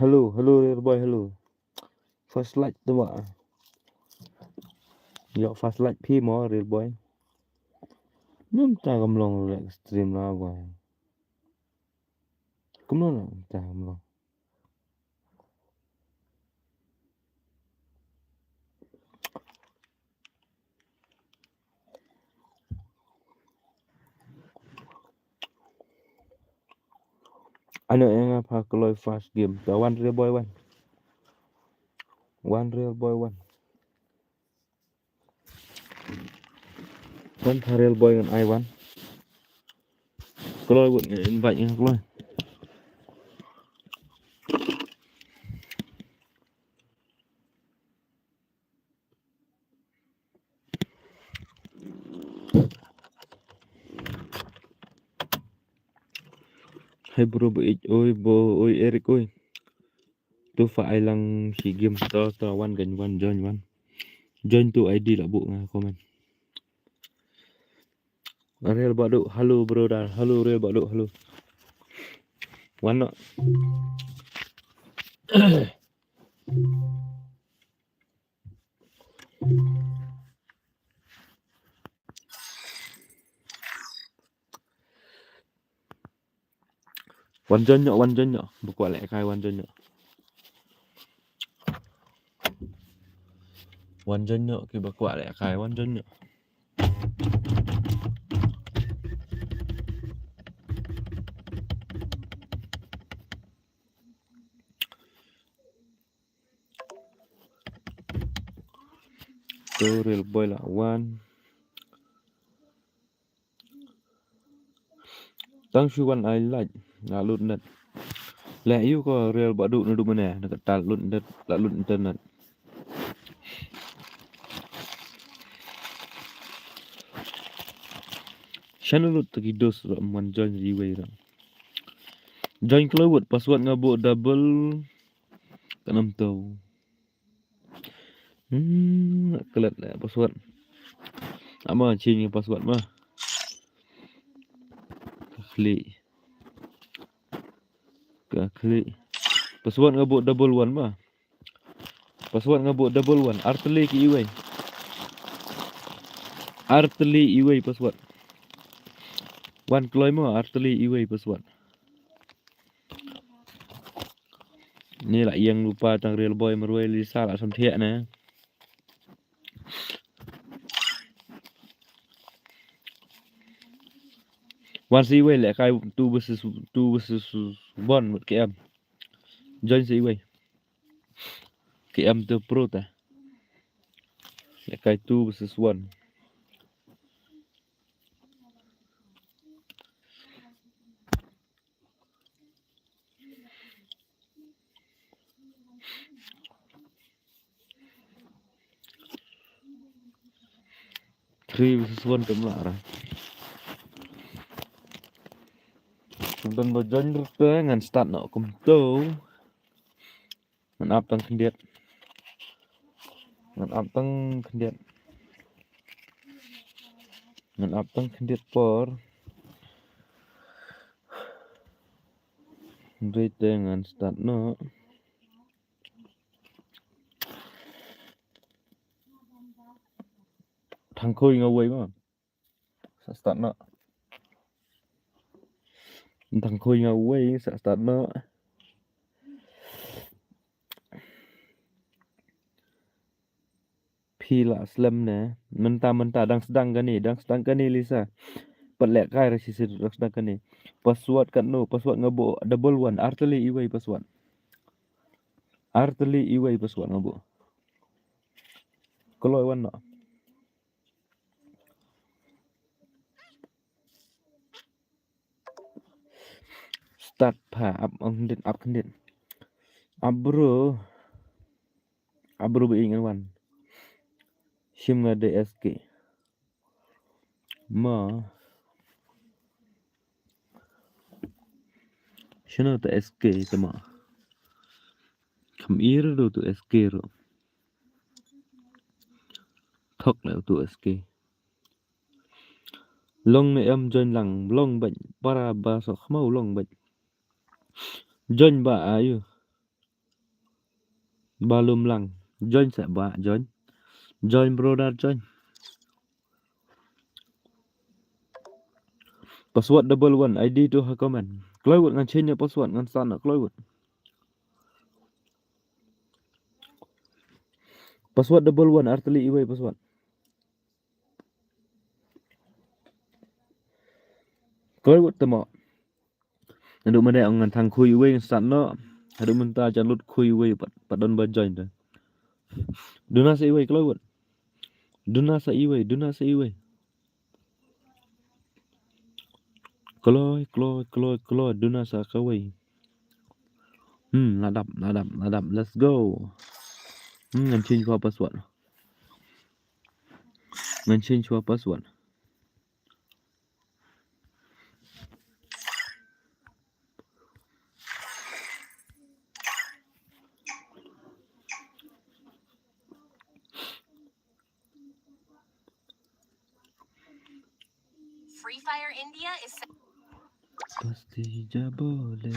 Hello, real boy, hello. First light tu mak. Yok first light pi mo real boy. Num ta kamlong rek stream la boy. Kumno na ta kamlong. Ano yang apa kalau fast game. Ta one real boy one. One real boy one. One tha real boy ngan I one. Kalau buat invite yang kalau. Hai bro bait oi bo oi Eric oi. Tu fa ai lang si game to one gan one join one. Join tu ID lah bu ngah komen. Real baduk, halo bro dah. Halo real baduk, halo. One no. One join nhọ. Buku lek kai one join nhọ. One join nhọ ki buku lek kai one join nhọ. Tu real boy lah one. Tang shu one I like. Lah lut net. Lek you ko real baduk nu du mana dekat tal lut net lah lut internet. Channel lut tergidos one join riway dah. Join keluar password ngabuk double kanam tau. Kelat lah password. Ama change password mah. Klik. Password ngabuk double one mah. Password ngabuk double one. Arteli ki iway. Arteli iway password. One keluar mah arteli iway password. Ni lah yang lupa tang real boy meruai Lisa lah sampai na. One si way lek kai 2 versus 1 buat KM. Join si way. KM tu pro ta. Lek kai 2 versus 1. Three versus 1 tu lah. Dan berjoin tu ngan start nak kum tu. Ngan up tang kendiat. Ngan up tang kendiat por. Rate dengan start nak. Thằng khôi ngồi mà. Start nak. Thằng khôi ngồi start nak. Pila slam na. Mentah dang sedang kan ni Lisa. Pelek kai rasi sedang kan ni. Password kat no, password ngabuk double one. Arteli iway password. Arteli iway password ngabuk. Kalau iwan nak. Start pa up kendit. Abro beingan wan. Sim ngade SK. Ma. Shana ta SK tama. Kamir do tu SK ro. Thok la tu SK. Long ne em join lang long bệnh para ba so khmau long bệnh. Join ba ayu. Belum lang. Join saya ba join. Join brother join. Password double one ID tu ha comment. Keluar ngan change password ngan sana keluar. Password double one artili iway password. Keluar temo. Ndu mana ngan thang khui iway sana. Hadu menta jan lut khui iway padon ba join tu. Duna sa iway keluar. Duna sa iway. Keluar duna sa kawai. Ladap. Let's go. Ngan change password. Free Fire India is Pasti ja boleh.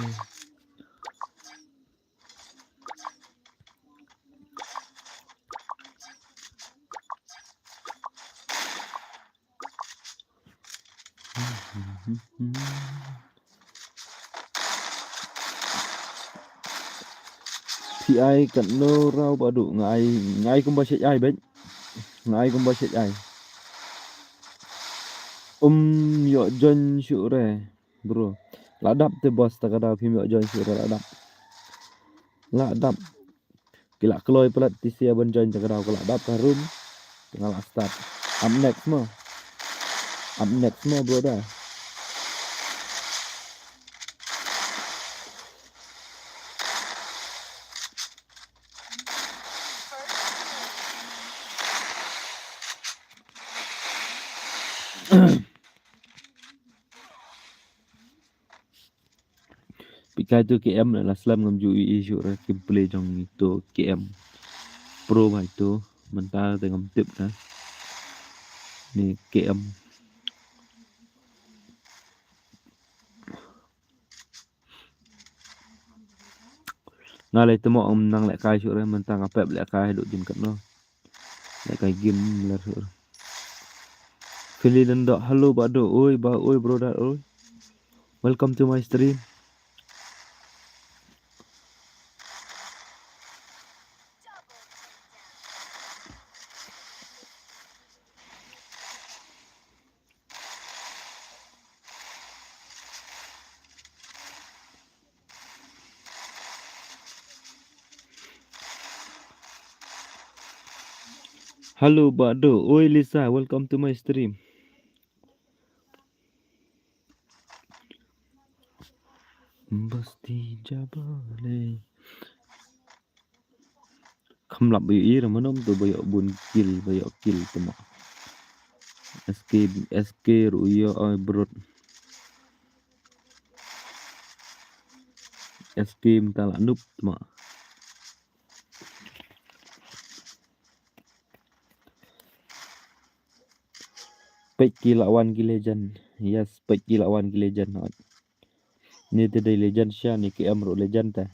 Thì ai cận nô rau bà đủ ngài cũng bà chết ai bếch. Ngài cũng bà chết ai. Yo join syure bro. Ladap te bos tak ada phim yo join syure ladap. Kila keloi pelat tisia ban join tak ada ladap karun tinggal start. Up next mo bro dah. Pikai tu KM lah Slam ngam ju isu ra kim play jong itu KM Pro ba itu mentah tengam tip dah. Ni KM ngalai temo nang lek kai syure mentang apep lek kai duk jin kat no. Lek kai game lar syure. Fili dan dok halo bado oi brother oi. Welcome to my stream. Halo Bado, oi Lisa, welcome to my stream. Pasti jabale. Không lập bị ý rồi mà nó tụi bây giờ buồn kill tụi mà. SK rồi oi bro. SK minta lah noob tụi mà. Peki lawan Legend. Yes, Peki lawan Legend. Ni tadi Legend Syah ni KM ro Legend ta.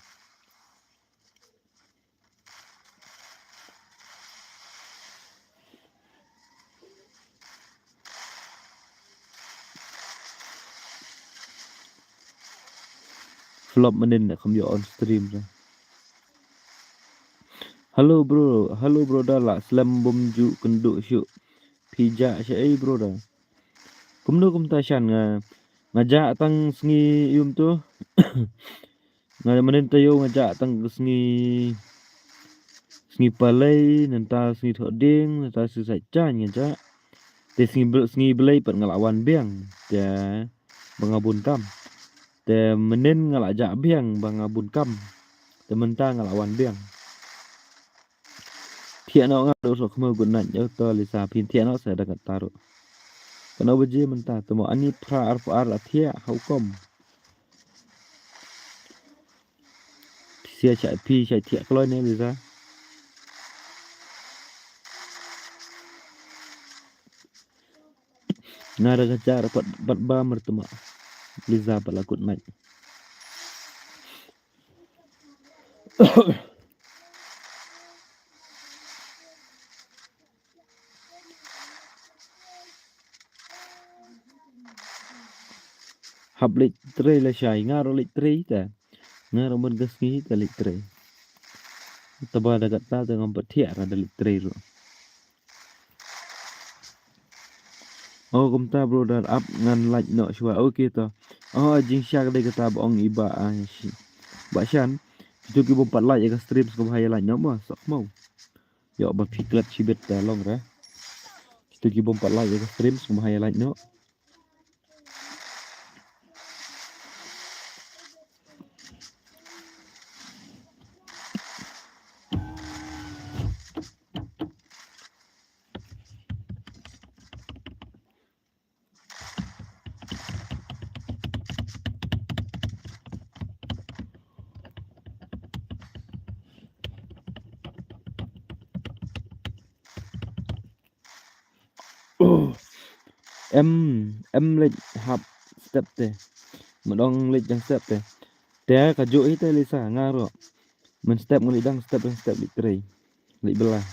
Flop menin nak không on stream ra. Halo bro dah lah Slam bom ju kenduk syuk. Pijak syai bro dah. Kum tashan ngajak tang sengi yum tu. Ngajak menin tayo ngajak tang sengi palai nanta sengi thoding nanta susai chan ngajak. Te sengi belai pat ngelawan biang. Te bangabun kam. Te menin ngelajak biang bangabun kam. Te mentang ngelawan biang. Thiện nó ngado so khmer gun nan yo to Lisa pin thiện nó sẽ dekat taruh. Kana beje mentah temo ani pra ar la thia hukum. Sia chạy pi chạy thiện kloi ne Lisa. Nada kacar pat ba mertema. Lisa pala kut naik. hab lek tre la shai ngaro lek tre ta ngaro man gasngi ta lek tre taba dagat ta ngam pathia ra lek tre ro oh kumta bro dar up ngan like no shwa okay to oh jing syak de kata bong iba ba shan tu ki bom pat like ka stream ko bahaya like no ma sok mau yo ba fiklat chibet ta long ra tu ki bom pat like ka stream ko bahaya like no em lek hap step te madong lek jang step te ka jo ite lisa ngaro men step ngali dang step lek tre lek belah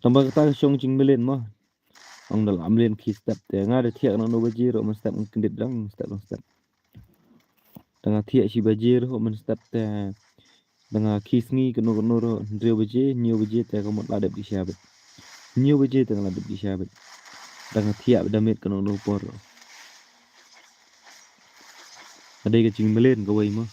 tambah kata song ching melen mo ong dalam len ki step te ngade thiak no baji ro men step kendit dang step tengah thiak si baji ro men step te tengah kisngi kono ro ndrio baji nyo baji te ko mot ladep di syabet nyo baji te ladep di syabet tengah thiak damit kono no por ada ke ching melen ko wei mo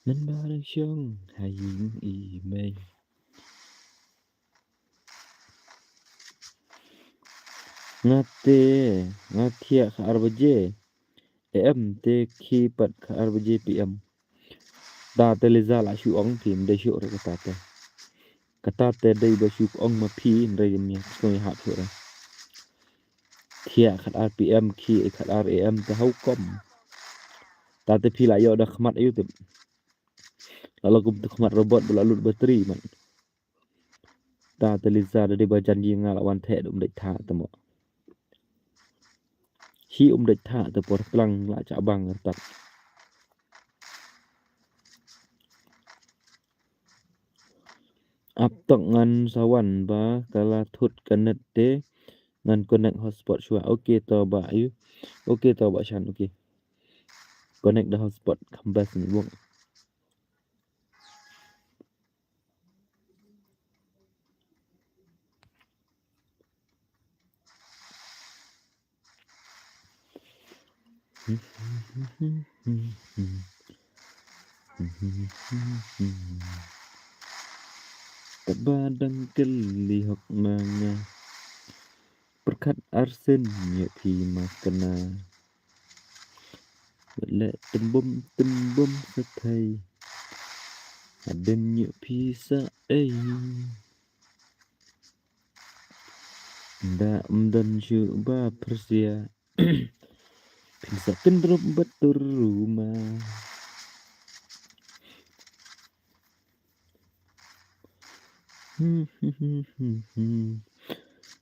nên ba đang sông hay y mây ngate ngatia ka arbaje em te khi pat ka arbaje pm da teleza la shu ong tim de shu ra kata te dei ba shu ong ma phi ndai mi ko ha thu ra thia khat rpm khi khat ram te hau kom ta te phi la yo da khmat ayu te lalu kum te khmat robot lalu bateri man ta teleza de ba janji ngala wan the dum de tha te mo hi de tha te por tlang la cha bang tat ap tok ngan sawan ba kala thut kanet te ngan connect hotspot shua okay to ba ayu okay to ba shan okay connect the hotspot kambas ni wong Tabadang keli hok manga perkat arsen ya pi makna lệ tembum sathai aden ya pi sa ai da dan shu ba persia bisa kendrop betul rumah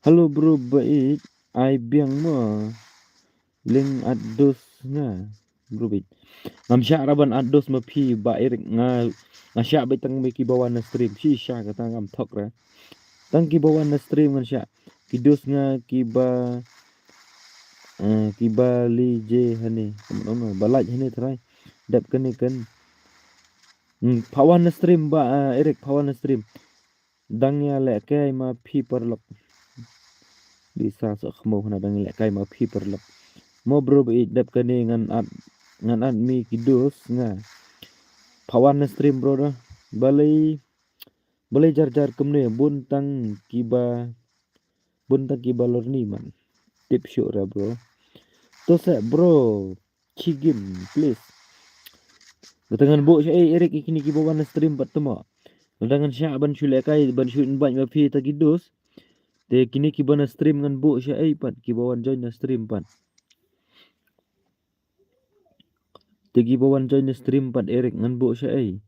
halo bro baik ai biang mo ling ados nga bro baik ngam sya raban ados ma phi ba erik nga sya bai tang me ki bawan na stream si sya kata ngam thok ra tang ki bawan na stream ngan sya ki dos nga ki ba li je hane no balaj hane thrai dap kene kan pawan na stream ba erik pawan na stream dang ya le kai ma phi perlok di sa so khmo na dang le kai ma phi perlok mo bro be dap kene ngan ad mi kidos nga pawan na stream bro da balai jar kemne buntang kiba lorni man tip show ra bro to se bro chigim please dengan bo erik ikini ki bawan na stream pat temo dengan sya ban shule kai ban shun ban ma phi ta kidos Te kini kiba na stream ngan bu siya ay pat kibawan join na stream pat. Te kibawan join na stream pat Eric ngan bu siya ay.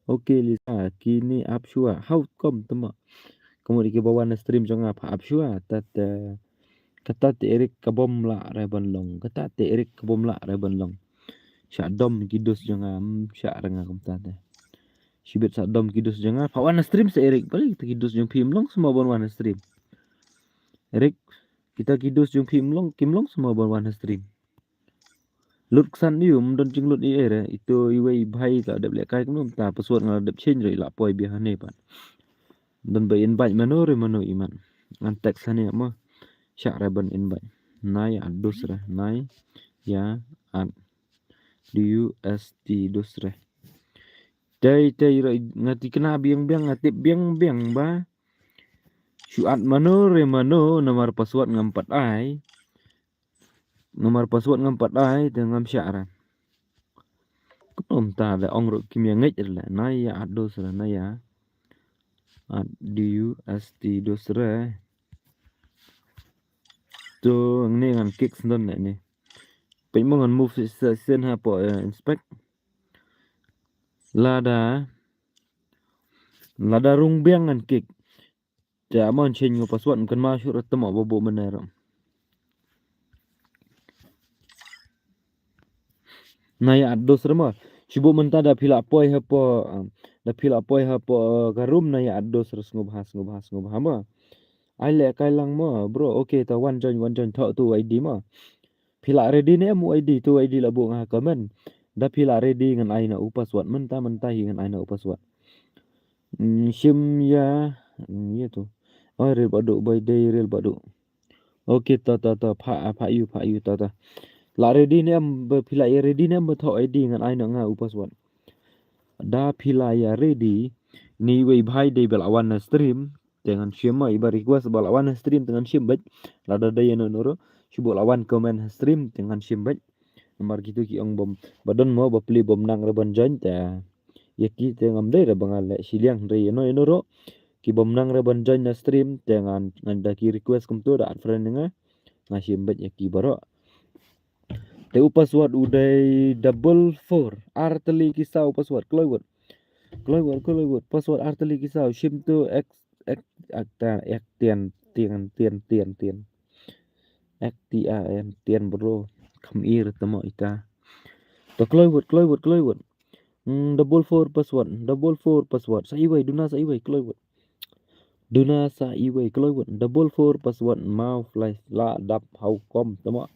Okay Lisa kini up shua. How come tama? Kamu di kibawan na stream jong up shua tat kata te Eric kabom la reban long. Kata te Eric kabom la reban long. Sya dom kidus jong sya renga kumtate. Sibet sak dom kidus jong pa wana stream se Eric balik kita kidus jong pim long semua bon wana stream. Eric kita kidus jong pim long kim long semua bon wana stream. Lut kesan dium don jing lut ere itu iwe bhai ta dep lek kai kunum ta password ngal dep change rei la poi bi hane pan. Don ba invite mano re mano iman. Ngan teks hane ma syak reban invite. Nai adus re nai ya ad DUST dusre. Tay ngati kena biang ngatip biang ba. Syuat mano re mano nomor password ngampat ai. Nomor password ngampat ai dengan syarat. Kunum ta da ong ro kim yang ngej la nai ya adus re nai ya. Ad DUST dusre. Tu ni ngan kicks don ni. Pe mo ngan move sen ha po inspect. Lada rung biang ngan kick. Ja mon change ngo password kan ma syur temo bobo menero. Naya adus rema. Sibu menta da pila poi ha po garum naya adus res ngobhas ma. Ai le kai lang ma bro okay ta one join thok tu ID ma. Pila ready ne mu ID tu ID la bu ngah comment. Da pila ready ngan ai na u password menta hi ngan ai na u password. Sim ya ye tu. Oh real badu by day real badu. Okay ta pa you ta. La ready ni am pila ya ready ni am thok ID ngan ai na ngah u password. Da pila ya ready ni wei bhai dei belawan na stream dengan shema iba request belawan na stream dengan shimbet lada dai no noro sibo lawan comment stream dengan shimbet nomor gitu ki ong bom badon mo bapli bom nang reban join ta ya ki te ngam dei re bangale siliang dei no noro ki bom nang reban join na stream dengan nganda ki request kum tu da friend nga na shimbet ya ki baro te password udai 44 arteli kisau password keluar password arteli kisau shim tu x tian tian bro kam ir tamo ita to keluar 44 password sai wei duna sai wei keluar duna sai wei keluar 44 password mau flash la dap how com tamo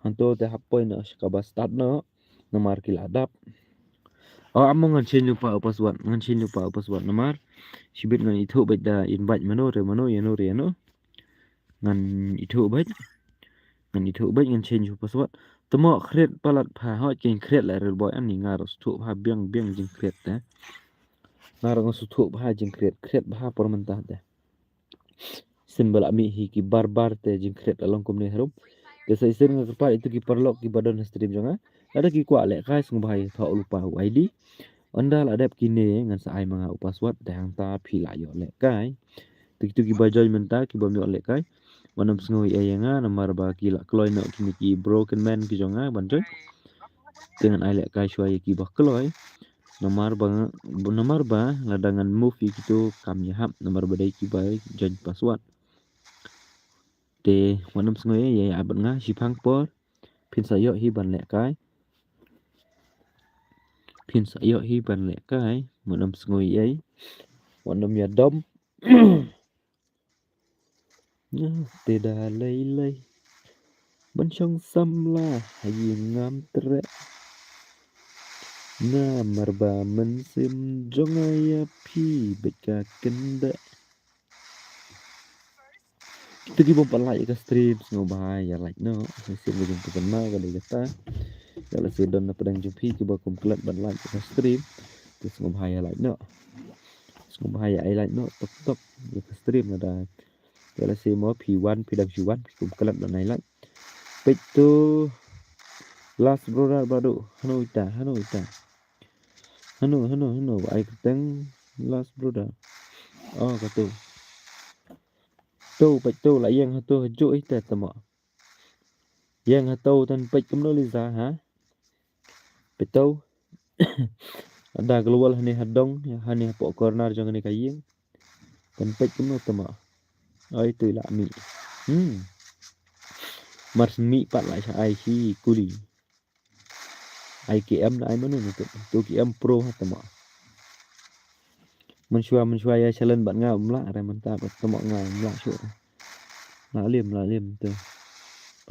hanto te hapoi na skaba start no nomor kila dap oh among ngan change lupa password nomor sibit ngan itu bet da invite mano ya no ngan itu bet ngan change password temo create palat pha hot ken create la real boy ani ngaros thu pha biang jing create ta ngarang su thu pha jing create pha por mentah ta symbol ami hi ki barbar te jing create along kom ne harum ke sai sen ngar pa itu ki perlok ki badan stream jonga ada ki kwa le kai sung bhai tho lupa ID anda la dep kini ngan sa ai manga password dang ta phi la yo le kai tu ki bajoy menta ki bom yo le kai manam sngoi ayanga namar ba ki la kloy no kini ki broken man ki jonga banjoy dengan ai le kai shwai ki ba kloy nomor ba ladangan movie gitu kam ya hap nomor badai ki ba join password te manam sngoi ya abat nga sipang por pin sayo hi ban le kai manam sngoi ai manam ya dom te da lei ban chong sam la hayi ngam tre na marba men sim jonga ya pi beka kende kita di bom like ka stream ngo bahai ya like no sim bujung pukena ka de kata kalau sedon na pedang jumpi ki ba kum klat ban like ka stream terus ngo bahai ya like no ngo bahai ai like no tok ka stream ada kalau si mo P1 pidang P1 kum klat ban ai like petu last brother baru hanu ita hanu ai keteng last brother oh katu bạch tô lại yang hatu hajo ita tama yang hatu tan bạch kum no liza ha bạch tô ada global hani hadong hani po corner jong ni kayeng tan bạch kum no tama ai tu la mi mars mi pat lại sa ai si kuli ai KM na ai manu ni tu KM pro ha tama menshua ya challenge bạn ngao mla ra man ta tama ngao mla shu la liêm tu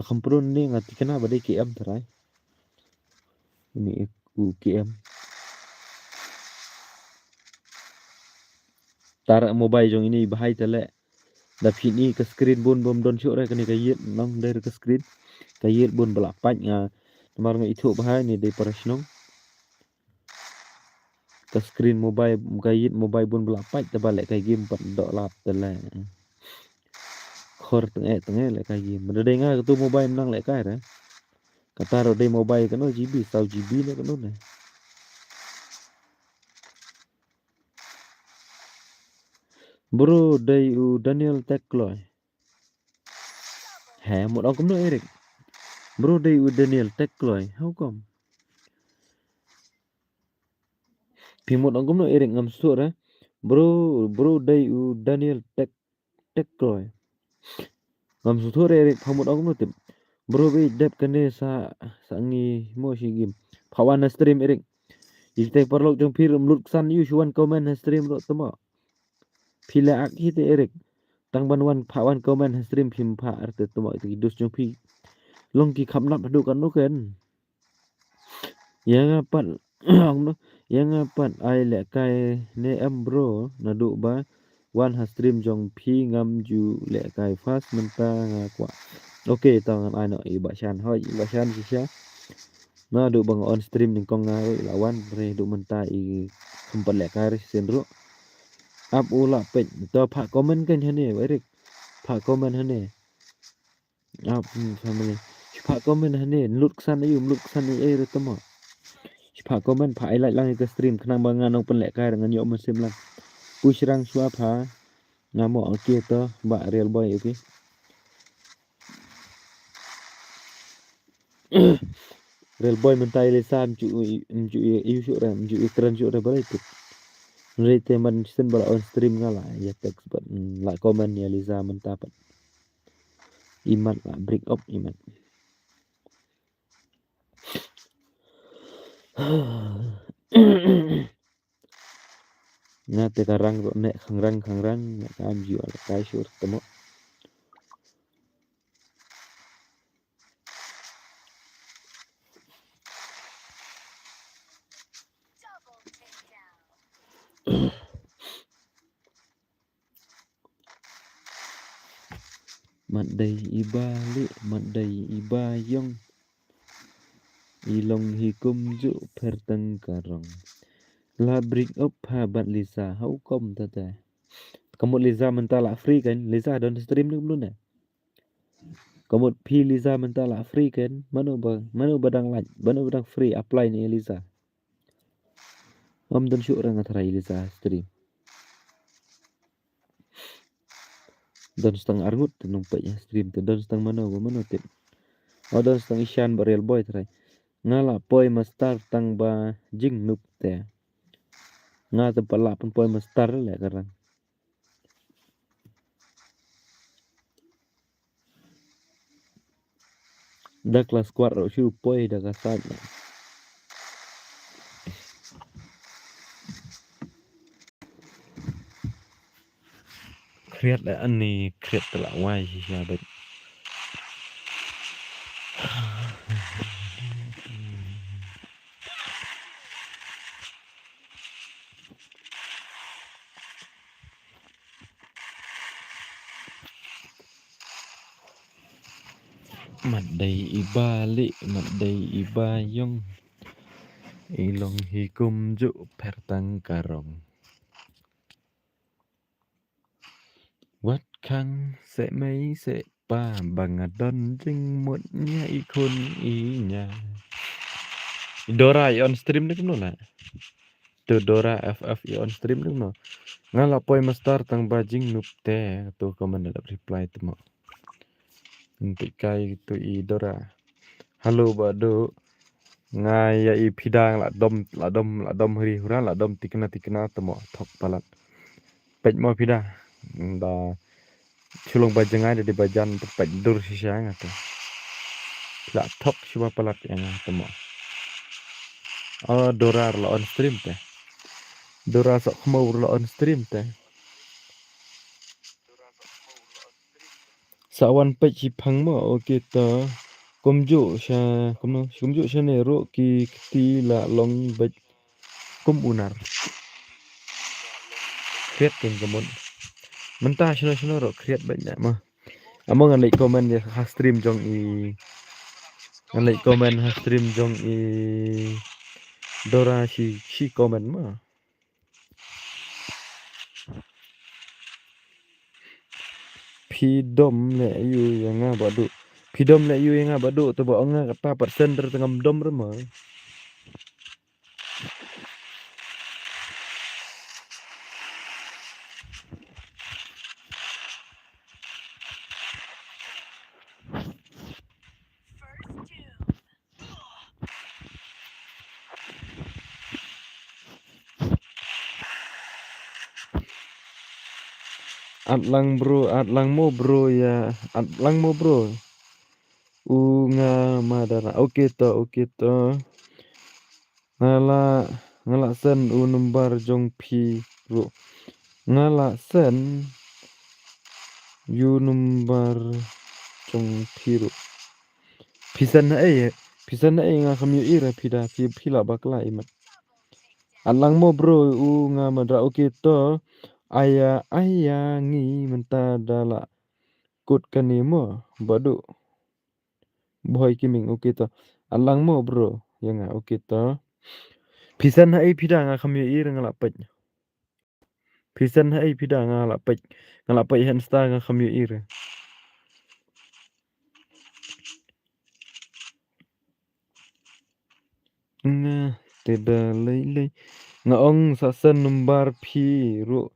không pro ni ngati kana ba dei KM tarai ini ku KM tarak mobile jong ini bahai tele dapin ni ke screen bun bom don syuk ra kani kayet nong dari ke screen kayet bun belapat nga mar nga itu bahai ni dei parasnong ke screen mobile kayet mobile bun belapat te balik kay game pat dok lap tele khor tenge le kay game dei nga tu mobile menang le kay ra kata ro dei mobile kano GB 100 GB le kano ne bro dei u Daniel Tekloy hè một ông cũng nói Eric bro dei u Daniel Tekloy how come pi một ông cũng nói Eric ngam suốt ra bro dei u Daniel Tekloy ngam suốt Eric pa một ông cũng nói tim bro be dep kene sa ngi mo shi game pawan stream Eric ite perlu jong pir mlut san yu shuan comment stream lo tama pila ak hite Eric tang banwan pawan comment stream phim pha arte tama itu dus jong pi long ki kham nap du kan no ken yang apat yang apat ai le kai ne am bro na du ba wan ha stream jong pi ngam ju le kai fast menta nga kwa okay tang ai no i ba chan hoi ba chan si sia na du bang on stream ning kong nga lawan re du menta i sempat le kai sen ro up ula pet to pha comment kan hane Eric pha comment hane up family pha comment hane lut san ayu lut san ai re tama pha comment pha ai lại lang ke stream khnang ba nga nong pen le kai ngan yo mesim lang push rang swa pha ngamo okay to ba real boy okay real boy mentai le sam ju yu shu ram ju ikran shu ra balai tu re te man sen bala on stream ngala ya text but la comment ya liza menta pat iman la break up iman nga te karang ro ne khangrang ne kam ju ala kai shur tamo mặt đầy iba lệ mặt đầy iba yong ilong hikum ju perteng karong la break up ha bat Lisa how come tata kamu Lisa menta la free kan Lisa don stream ni belum ne kamu pi Lisa menta la free kan mano badang laj mano badang free apply ni Lisa om don syuk rang athrai Lisa stream don setengah argut numpaknya stream tu don setengah mana tip oh don setengah isyan ba real boy trai ngala poi mastar tang ba jing nup te nga te pala pun poi mastar le karang da kelas kuat ro shu poi da kasat kreat la ani kreat la wai si ya bet mặt đầy iba lệ mặt đầy iba yong ilong hikum ju pertang karong wat khang sẽ mấy sẽ pa bằng don jing một nya ikon i nya Dora on stream ni kuno la tu Dora FF on stream tu no. Ngala poi master tang bajing nup te tu komen dalam reply tu mo. Untuk kai tu I Dora. Halo badu. Ngai ya I pidang la dom hari hura la dom tikna tu mo thok palat. Pej mo pida. Da chulung bajengai di bajan pej dur sisa ngata. La thok cuma palat yang tu mo. Oh Dora la on stream teh. Dora sok mau la on stream teh. Sawan pej cipang mo okey ta. Komju sha ne ro ki ti la long bej kum unar. Kriat king kemun. Mentah shino ro kriat banyak mah. Amo ngan like komen dia ha stream jong I. Ngan like komen ha stream jong I. Dora si komen mah. Pidom le yu yang badu. Pidom le yu yang badu tu ba nga kata persen tengam dom remah. Atlang mo bro ya. Atlang mo bro. Unga madara. Okey to. Ngala sen numbar jong pi bro. Ngala sen yu numbar jong pi bro. Pisan na nga kami ira pila bakla imat. Atlang mo bro unga madara. Okey to. Aya ngi mentadala kut kanimo badu. Boy kiming okey to. Alang mo bro. Ya nga okey to. Pisan hai pida nga kami ira ngalapet. Pisan hai pida ngalapet. Ngalapet hansta nga kami ira. Nga tidak lei. Nga ong sasen numbar pi ru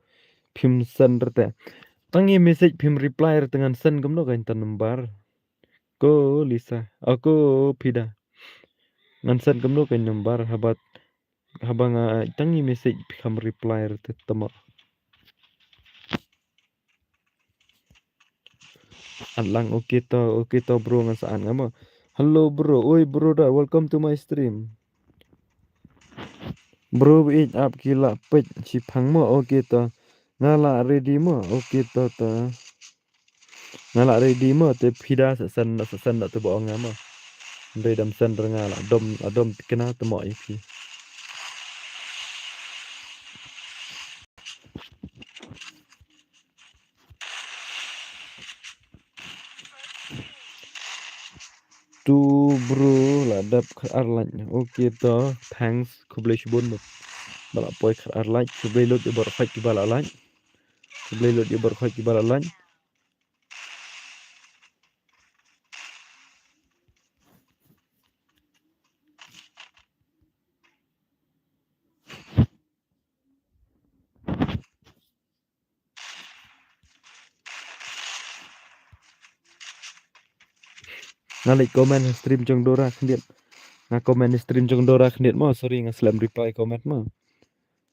pim sen rete. Tangi message pim reply dengan sen kamno kan tan numbar. Ko Lisa. Aku pida. Ngan sen kamno kan numbar habat habang tangi message pim reply rete tama. Atlang okey to bro ngan saan ngamo. Hello bro. Oi bro da welcome to my stream. Bro it up kila pej cipang mo okey to. Ngala ready mo okey to ta. Ngala ready mo te pida sen da tu boong ngamo. Ndai dam sen ngala dom kena tu mo ipi. Tu bro la dap arlan okey to. Thanks kublai shibun mo. Bala poi arlan kublai lot bar khaj ki bala lan. Kublai lot bar khaj ki bala lan. Nalik komen stream jong Dora kendiat. Nga komen stream jong Dora kendiat mo. Sorry nga slam reply komen mo.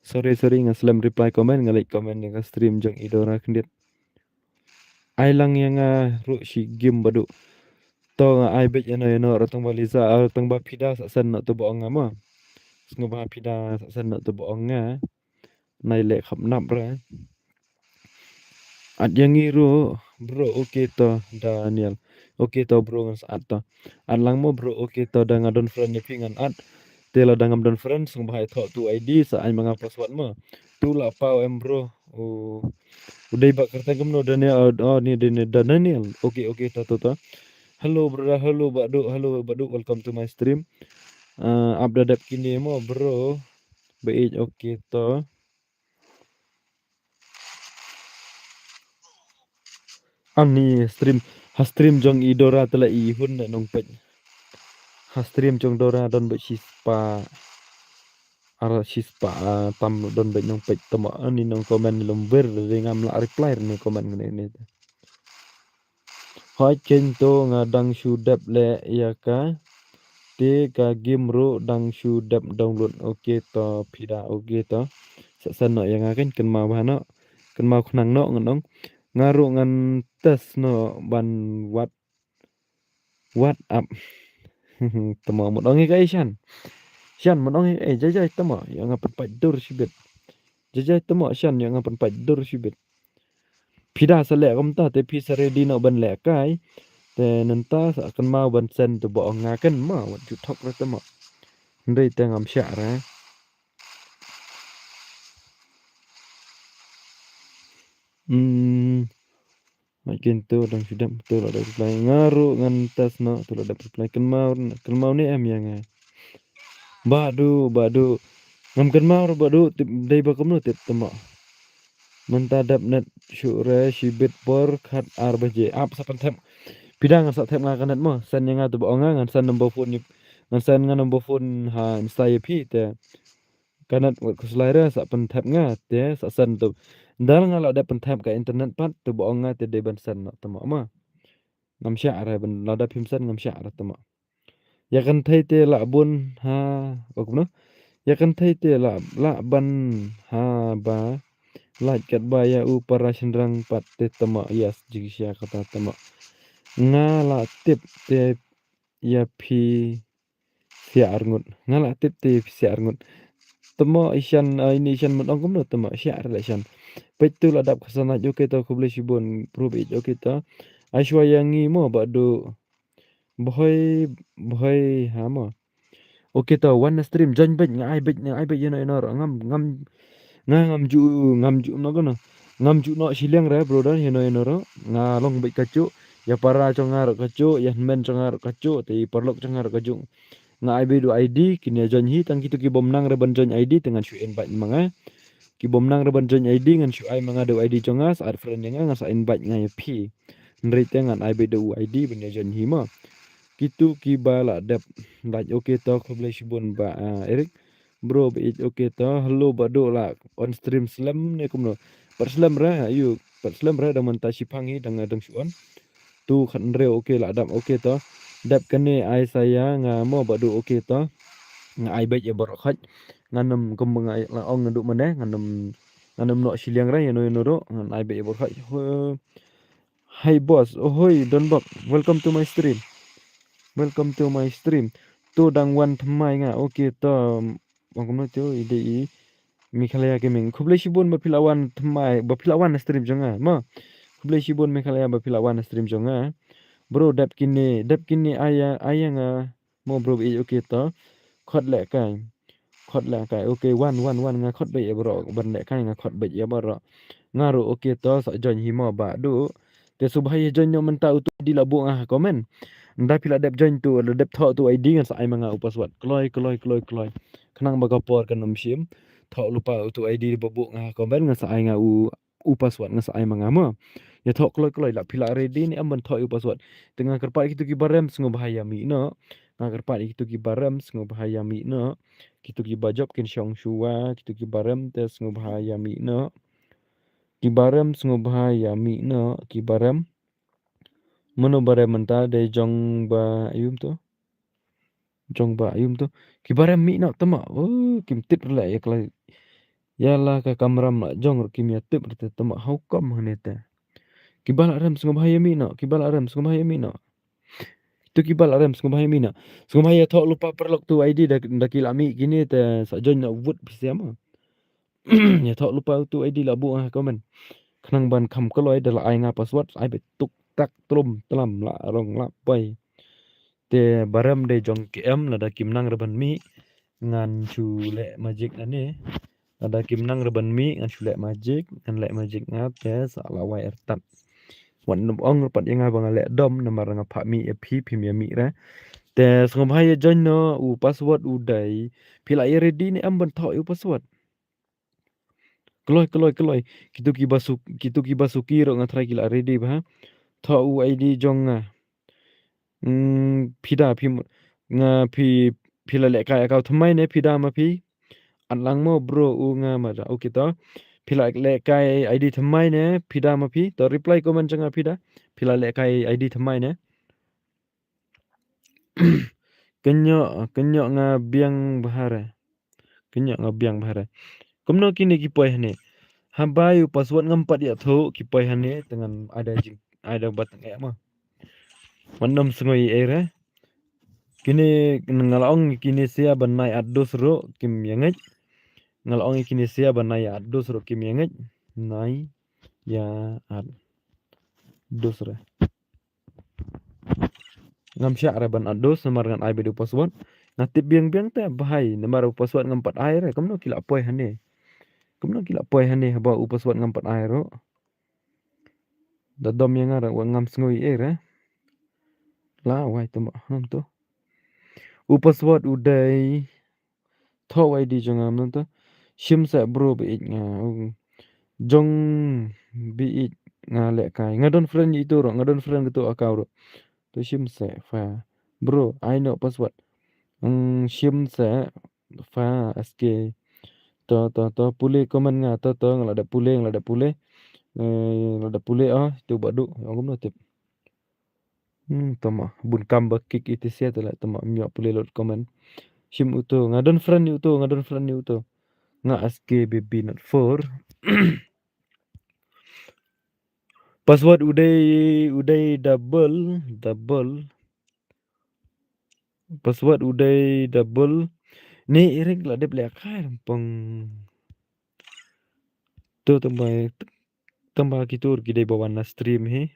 Sorry nga slam reply komen ngalik komen nga stream jong Idora kendiat. Ai lang yang ru si game badu. To nga ai bet yano ratong baliza ratong ba pida sa sen na tu boong nga mo. Sngo ba pida sa sen na tu boong nga. Nai le khap nap ra. At yang ru bro okey to Daniel. Okey to bro ngan saat to. At lang mo bro okey to da ngadon friend ni pingan at. Tela dangam don friend sung bahai thok tu ID sa ai manga password mo. Tu la pau em bro. Udah ibak kerta gemno Daniel ni Daniel. Okey to. Hello badu welcome to my stream. Update kini mo bro. Baik okey to. Ani stream jong Idora tela ihun na nong pej. Stream jong Dora don be spa. ara shispa tam don bet nyong pek tama ani nong komen lomber de ngam la reply ni komen ngene ni. Hoi chen to ngadang shu dep le ya ka te ka game ro dang shu dep download okay to phida okay to sa no yang akan ken mau bahana ken mau khnang no ngon ngaru ngan tes no ban what up tama một ông cái shan một ông jajai tama yang apan padur sibet jajai tama shan yang apan padur sibet phida sa le kom ta te phi sa ready no ban le kai te nanta sa kan mau ban sen to bo nga kan ma wat chu thok ra tama ndai te ngam sha ra makin tu dang sudah tu ada reply ngaru ngan tas no tu ada reply kan mau ni em yang badu ngam kan mau badu dai ba kom no tip tama mentadap net syure shibit por khat arbaje ap sapan them pidang sa them nga kanet mo san nga tu ba ngan san number phone ni ngan san nga number phone ha sai phi te kanat wat kuslaira sa pen tap nga te sa san tu dal nga la da pen tap ka internet pat tu ba nga te de ban san ta ma ngam sha ra ban la da phim san ngam sha ra ta ma ya kan thai te la bun ha ok no ya kan thai te la ban ha ba la kat ba ya u para shendrang pat te ta ma yes jigsha kata ta ma nga la tip te ya phi sia arngut nga la tip te sia arngut temo isyan ini isyan medong kumno temo syak relation petu ladap kesana jo kita kuble sibon probe jo kita aishwa yangi mo badu boy boy hama oke to one stream join bet ngai bet yeno eno ngam ju no gono ngam ju no sileng re brother yeno ro nga long bet kacu ya para chongar kacu ya men chongar kacu ti perlok chongar kacu nga IB do ID kini join hi tang kitu ki bom nang reban join ID dengan shu invite manga ki bom nang reban join ID ngan shu ai manga do ID jonga saat friend nga sa invite nga p nri tengan IB do ID ben join hi ma kitu ki bala dep like okay to publish bon ba Erik bro be okay to hello bado la on stream slam ne kumno per slam ra ayu per slam ra daman ta sipangi dang shuan tu khan re okay la dam okay to dap kene ai saya nga mo badu okay to nga ai bet ya borok khat nganam kembang ai la ong nduk meneh nganam no siliang ra yeno ro ngan ai bet ya borok khat hi boss ohoi donbok welcome to my stream tu dang wan thamai nga okay to bangkom tu ide Mikhalaya gaming khuble sibon ba philawan thamai ba philawan stream jonga ma khuble sibon Mikhalaya ba philawan stream jonga bro dap kini aya nga mo bro e okay to khot le kai okay one nga khot be bro ban le kai nga khot be ya bro ngaro okay to sa join hi mo ba du te subhaya join yo menta utu di labu ngah komen nda pila dap join tu dap tho tu ID ngan sa ai manga upaswat kloi khnang ba kapor kan sim tho lupa utu ID babu ngah komen ngan sa ai nga upaswat ngan sa ai manga mo ya thok kloi la phila ready ni amban thok upaswat tengah kerpat kitu ki barem sengo bahaya mi no nga kerpat kitu ki barem sengo bahaya mi no kitu ki bajop kin syong shua kitu ki barem te sengo bahaya mi no ki barem sengo bahaya mi no ki barem mono barem menta de jong ba ayum to ki barem mi no tama kim tit la ya kala ya la ka kamram la jong kim ya tip tama how come hanete kibal aram sengo bahaya mi no tu kibal aram sengo bahaya mi no sengo bahaya thok lupa perlok tu ID dak kilami kini te sa join na wood pisiama ya thok lupa tu ID la bu komen khnang ban kham koloi de la ai nga password ai be tuk tak trum tlam la rong la pai te baram de jong kem la da kim nang reban mi ngan chu le magic ane ada kim nang reban mi ngan chu le magic nga te sa la wai ertat wan nom ong pat yang bang le dom namar nga pha mi e phi phim ya mi ra te sngom hai join no u password u dai phila ye ready ni am ban tho u password kloi kitu ki basuki ro nga thrai kila ready ba tho u ID jong nga phida phim nga phila le ka thmai ne phida ma phi lang mo bro nga ma da okay to phila le kai id thamai ne phida ma phi to reply comment changa phida phila le kai id thamai ne kenyo kenyo nga biang bahare kenyo nga biang bahare komno kini ki poi hane habayu password ngampat ya tho ki poi hane dengan ada batang ya ma mandam sngoi era kini ngalaong kini sia banai adus ro kim yangai ngalaong kini sia banai adus ro kim yangai nai ya adus re ngam sya re ban adus namar ngan ai bedu password natip biang biang te bahai namar password ngampat ai re komno kila poi hane komno kila poi hane haba password ngampat ai ro dadom yang ara wa ngam sngoi era la wai to ham to password udai tho wai di jangam no to shim sa bro be nga jong bi nga le kai ngadon friend itu ro ngadon friend gitu akau ro to shim sa fa bro I know password shim sa fa sk to pule comment nga to ngalada pule ngalada pule tu badu ngom no tip tama bun kamba kick itu sia tala tama myo pule lot comment shim uto ngadon friend uto nga sk baby not for password uday double password uday double ni iring la dep le kai pong to tambah kitur gidai bawan na stream he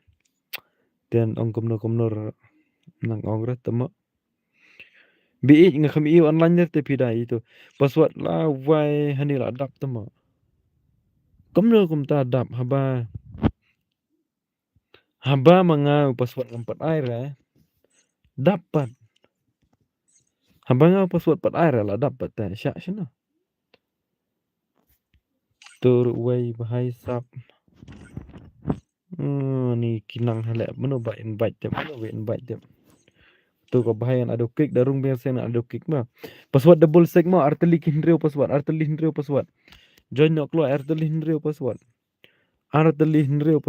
dan ong komno nang ong rat tama bi nga khami online ner te pida itu password la wai hani la dap tama komno ta dap haba manga password empat air dapat haba nga password 4 air la dapat ta sya shino tur wai bahai sap ni kinang hale mano ba invite te mano we invite te tu ko bahayan ado kick darung biasa na ado kick ma password double seg ma arteli hindreo password join no klo arteli hindreo password arteli hindreo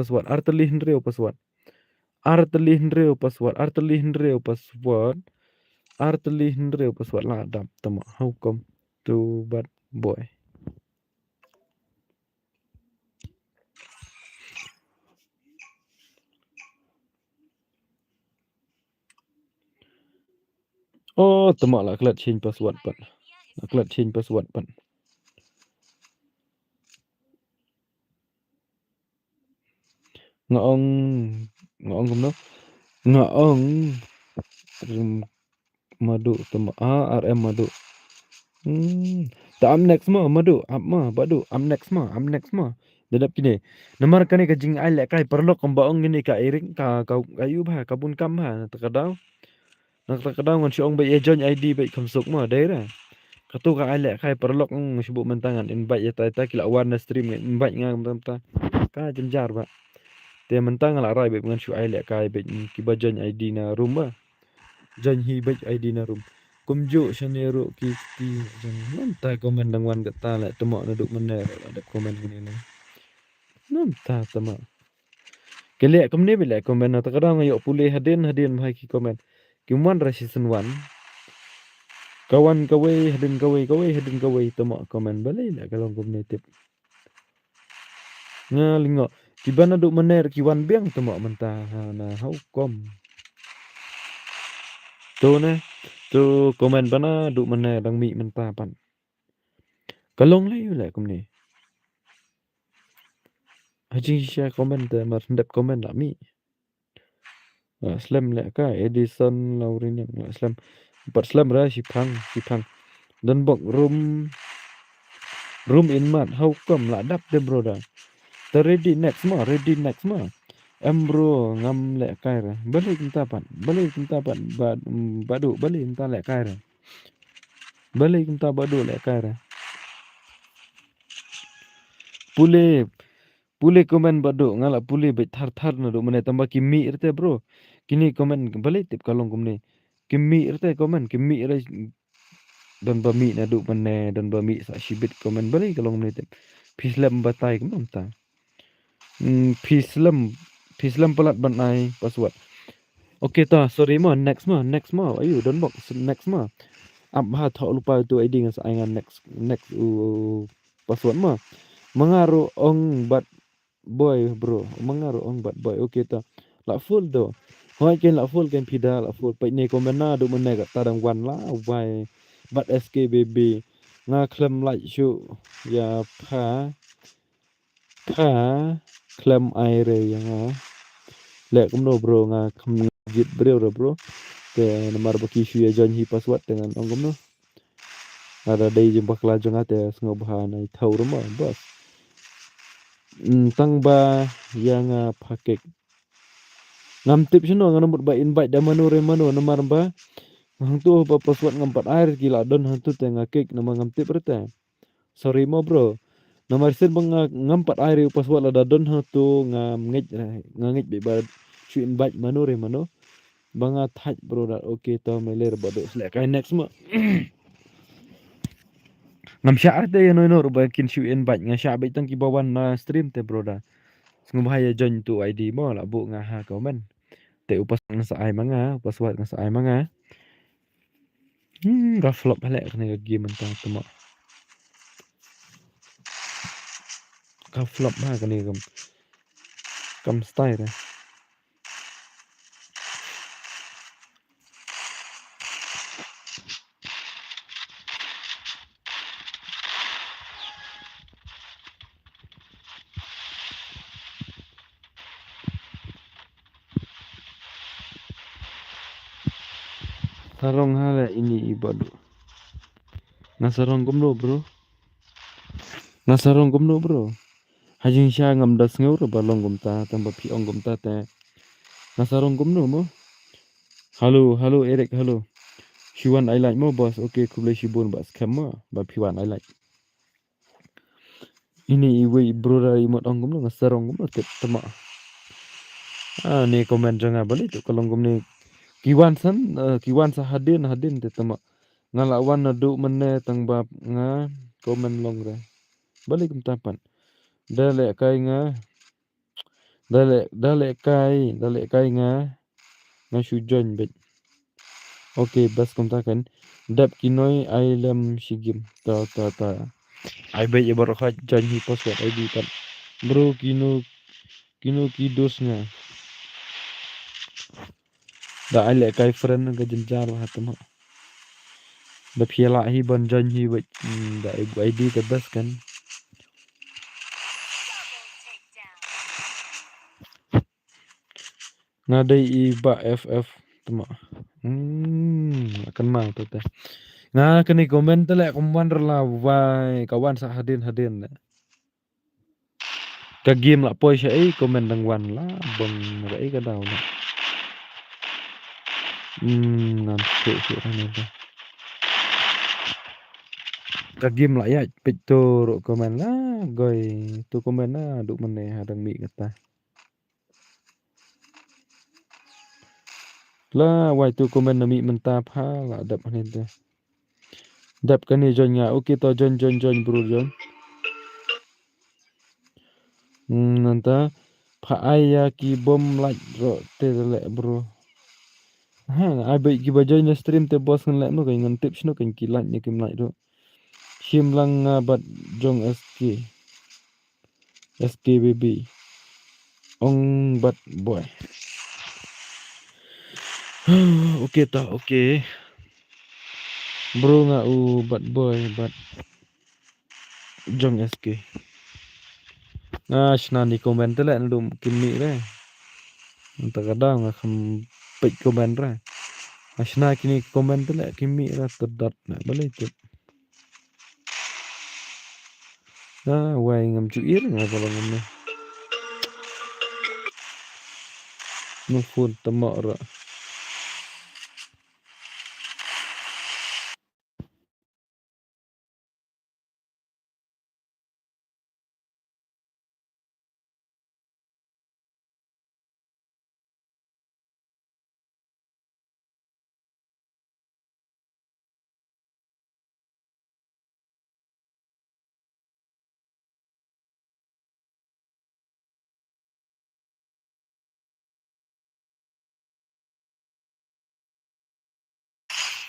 password la dap tama how come to bad boy oh tama la klat change password pan ngaong kumno ngaong madu tama rm madu ta am next ma madu ma badu am next ma dadap kini namar kani ka jing ai le kai perlo kombaong gini ka iring ka kayu ba kabun kam ha takadau nak takadau ngon siong ba ye join id ba kamsuk ma daira katu ka ai le kai perlo sibu mentangan invite ya ta kila warna stream invite ngam ta ka jenjar ba te mentang la rai be ngan shu ai le kai be ki ba join id na room ba join hi ba id na room kumjo shanero ki nanta komen dangwan gata la temo na duk mener ada komen gini na nanta tama kele komne bele komen na takadang ayo pule hadin bhai ki komen kimwan ra season 1 kawan kawai hadin kawai temo komen bale la kalong komne tip ngalingo kibana duk mener kiwan biang temo menta na how kom tu komen bana duk mener dang mi menta pan kalong la yu la komne haji share komen te mar ndep komen la mi slam le ka edison laurin yang slam pat slam ra si phang dan bok room in mat how come la dap de bro da ta ready next ma em bro ngam le kai ra balik kita pan badu balik kita le kai ra balik kita badu le kai ra pule komen badu ngala pule be thar na do mane tamba kimi irte bro kini komen balik tip kalong komne kimi irte komen kimi ra Don bami na du mane don bami sa shibit komen bali kalong menit. Pislam batai kem ta. Pislam pislam pelat banai password. Okay ta, sorry next mo. Ayo don box next mo. Ab ha thok lupa tu ID ngan sa ngan next password mo. Mengaruh ong bat boy bro. Mengaruh ong bat boy. Okay ta. La full do. Hoi ken la full ken pida la full. Pai ne komen na du mane kat tadang wan la wai. Bat SKBB. Nga klem like shu. Ya pa klem aire yang lek kum no bro nga git bro bro. Te nomor baki shu ya join hi password dengan ong kum no. Ada day jumpa kelajang ate ngobahan ai thau rumah bos. Tang ba yang pakai ngam tip sino ngam ba invite da mano nomor ba hang tu ba password ngam pat air gila don hang tu te ngakek nama ngam tip rete. Sorry mo bro. Nomor sen bang ngam pat air password ada don hang tu ngangit be ba chu invite mano banga thaj bro da okay to meler ba do selek kai next mo. Ngam sya ate no ba kin chu invite nga sya be tang ki bawan na stream te bro da. Ngum haya join tu ID mo la bu nga ha komen. Te upas nga sa ai manga, password nga sa ai manga. Ga flop halek kena game mentang temo. Ga flop ha kena kam style. Sarong hala ini ibadu. Nasarong gumno bro. Nasarong gumno bro. Hajing sya ngam das ngeur balong gumta tambah pi ong gumta te. Nasarong gumno mo. Halo Eric halo. Shiwan I like mo boss. Okay kuble shibun bas kama ba piwan I like. Ini iwe bro dari imot ong gumno nasarong gumno te tema. Ni komen jangan balik tu kalau gumni kiwan sa hadin te tema. Ngalawan nadu mene tang bab nga komen long re. Balik kum tapan. Dale kai nga dale kai nga shujon bet. Okay bas kum takan. Dap kinoi ailam shigim ta. Ai bet ye baru khat jan hi password ID kan. Bro kino kidos nga. Da ai kai friend ga jenjar ha tema. Da phiala hi ban jan hi bet da ID te bas kan. Ngadai iba FF tema. Akan mau tu teh. Nah kini komen tu lek kumpuan lah wai kawan sa hadin. Ka game lah poi syai komen dang wan lah bang rai ka daw lah. Nam su ni tu. Ka game lah ya picture komen lah goy tu komen lah duk mene hadang mi kata. Lah wai tu komen nami mentap ha lah dap ni tu. Dap kan ni join nga. Okay to join bro join. Nanta pa aya ki bom like ro te le bro. Ha ai bai ki ba join stream te boss ngan le no kai ngan tips no kan ki like ni kim like ro. Shim lang bat jong SKBB. Ong bat boy. Okay ta okay. Bro nga bat boy bat jong SK. Shna ni komen te le ndum kimi re. Anta kadang ngam pek komen re. Ashna kini komen te le kimi re terdat na balik tu. Wai ngam cuir nga kalau ngam ni. Nufun temak ra.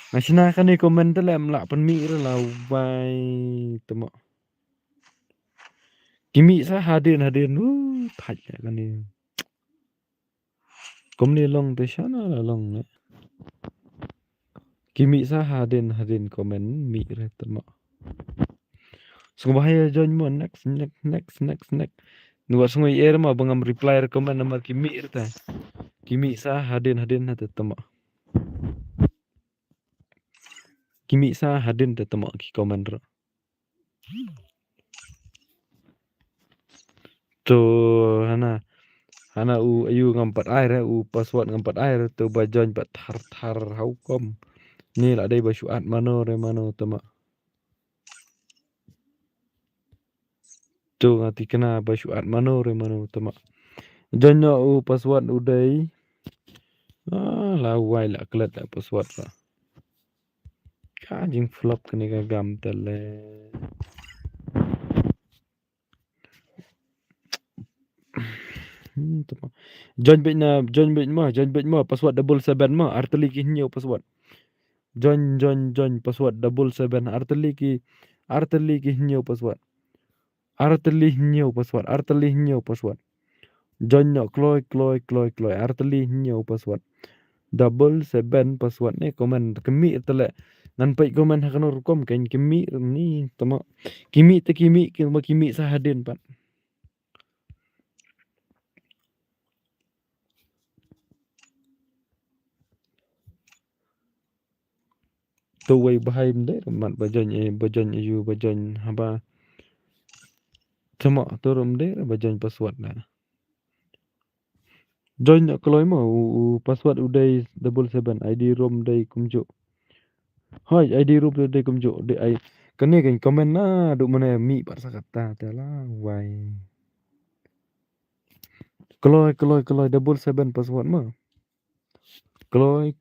Ngasina kan ni komen tu lem lak pen mi lah wai temo. Kimi sa hadir thaj kan ni. Kom ni long te shana la long ne. Kimi sa hadir komen mi re temo. So bahaya join mo next. Nuwa sungoi air ma bangam reply komen nama kimi ta. Kimi sa hadir na temo. Kimi sa hadir te temo ki komen ro. To hana u ayu ngampat air u password ngampat air tu bajon pat thar haukom. Ni la dai basuat mano temo. Tu ngati kena basuat mano temo. Jonyo u password udai. La wai la klet la password la. Kajing flop kene ka gam tele. Join bit mo password double 7 mo arteli ki nyo password. Join password double 7 arteli ki nyo password. Arteli nyo password. Join nyo kloy arteli nyo password. Double 7 password ni komen kemi tele. Nan pai komen hakanur kom kain kemi ni tama. Kimi sa hadin pat. Tu wai bahai mde mat bajon haba. Tama turum de bajon password na. Join kloy mo password udai double 7 ID rom dai kumjo. Hai ID rom dai kumjo de ai kene kan komen na du mana mi par sakata tela wai. Kloy double 7 password mo. Kloy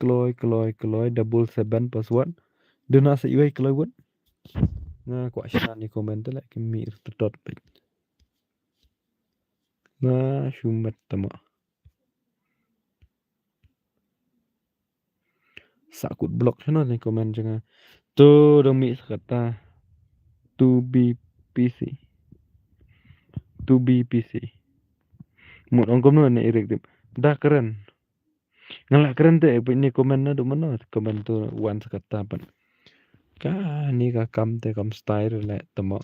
double 7 password. Dena sa iwai kloy wot. Nga kwa shana ni komen tela kimi dot page. Nga shumat tama. Sakut blok sana ni komen jangan. Tu dong mi sakata. To be PC. Một ông komen ni irik dim. Dah keren. Ngalak keren te ni komen na do mana komen tu wan sakata pan. Ka ni ka kam te kam style le tama.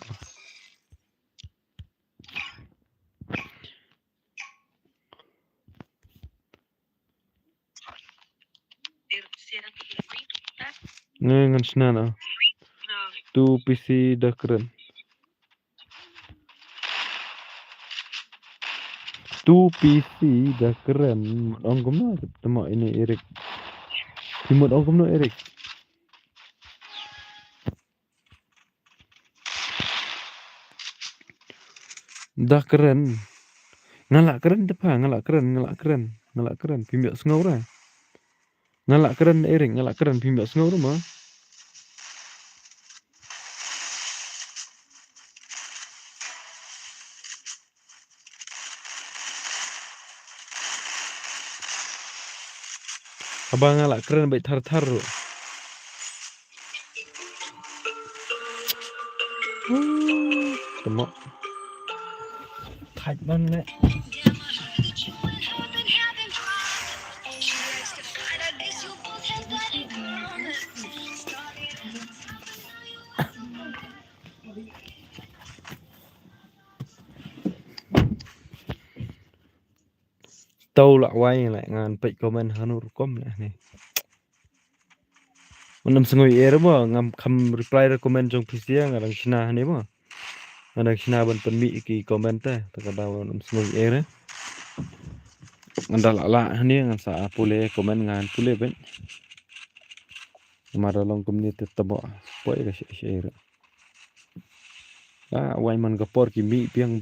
Ngan snana. Tu PC dah keren. Tu PC dah keren. Ông cũng nói tama ini Erik. Timut ông cũng nói Erik. Dah keren. Ngalak keren depa, ngalak keren. Pimbak sengau ra. Ngalak keren Erik, ngalak keren pimbak sengau ra mah. Abang ngalak keren baik thar ro. Tama. Thaj man le. Tâu lạ quay lại ngan pek komen hanur kom lah ni. Manam sengoi air mo ngam kam reply ra komen jong PC ngarang sina ni mo. Ngarang sina ban penmi ki komen ta takada manam sengoi air. Ngandal ala ni ngan sa pule komen ngan pule ben. Mara long community tabo poi ka share. Wai man gapor ki mi biang.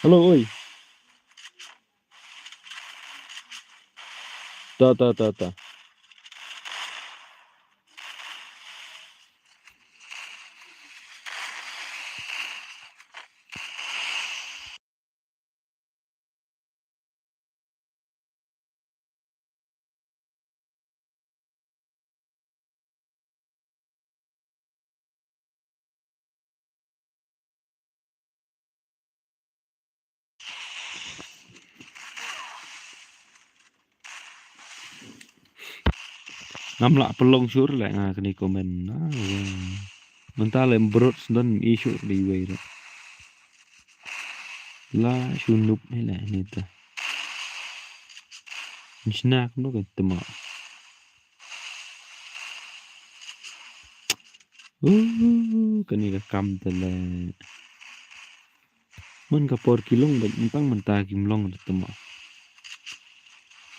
Halo oi. Ta. Ngamlak pelong sur lại kini komen. Mentah lembrot dan isu di way la sunup hay là nita. Snack no kan tema. Kani ka kam tala. Man ka por kilong ba mentang mentah kimlong tema.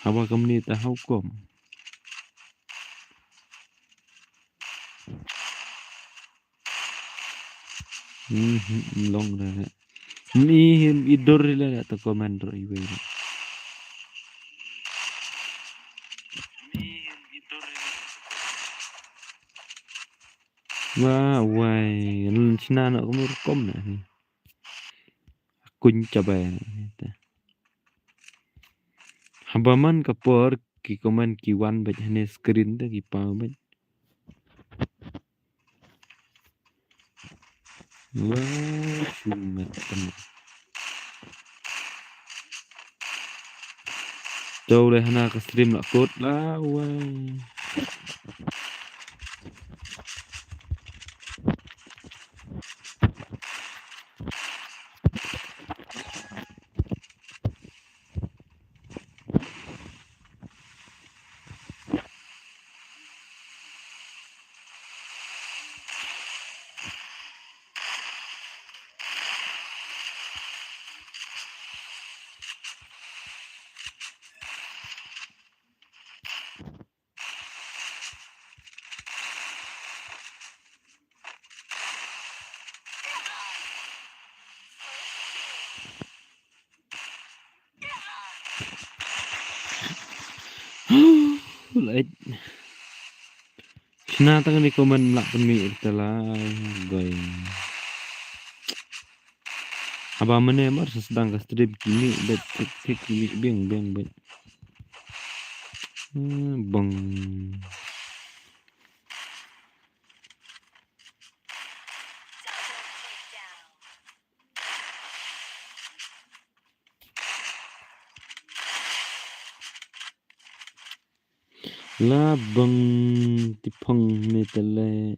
Hawa kam nita hau kom. Long ra. Ni idor la ta komen ro iwe. Wah, wai, Cina nak kumur kom na ni. Kun cabai na. Habaman kapor ki komen ki wan bat hane screen ta ki pa bat. Wah, cuma tem. Jauh le hana ka stream la kot la wai. Lại Cina tang ni komen la pemi tala goy. Aba mene mar sedang ka stream kini bet tik kini beng bet. Bang. La bang tipong ni tala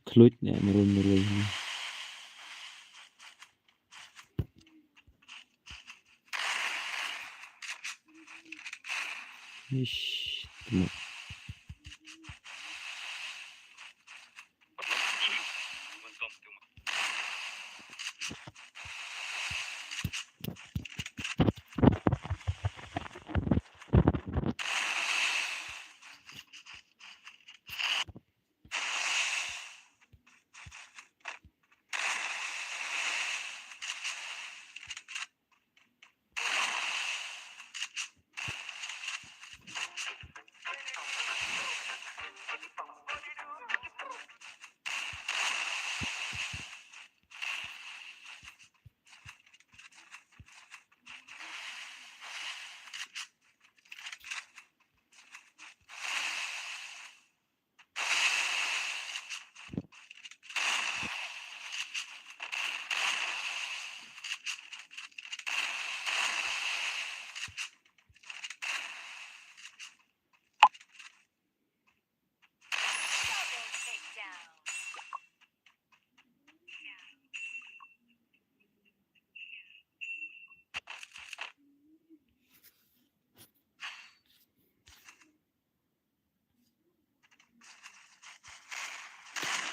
klut ya merun ni. Ish.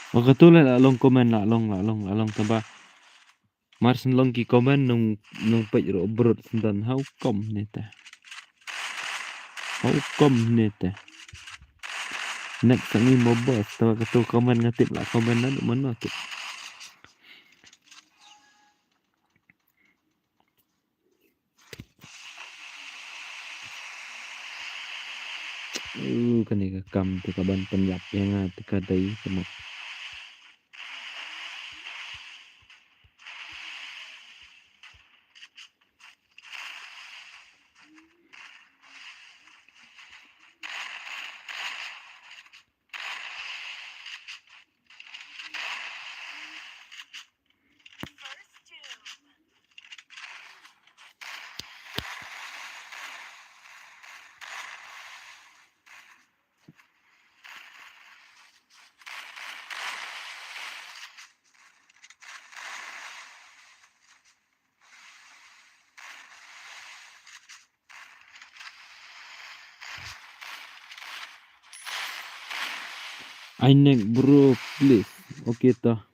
Wakatulah la long komen la long tamba. Mars long ki komen nung pej ro brot dan how kom neta. How kom neta. Next ni mo boss tawa katu komen ngatip la komen na mana tu. Kan ni kam tu kaban penyap yang kadai semua. I neck bro please. Okay ta.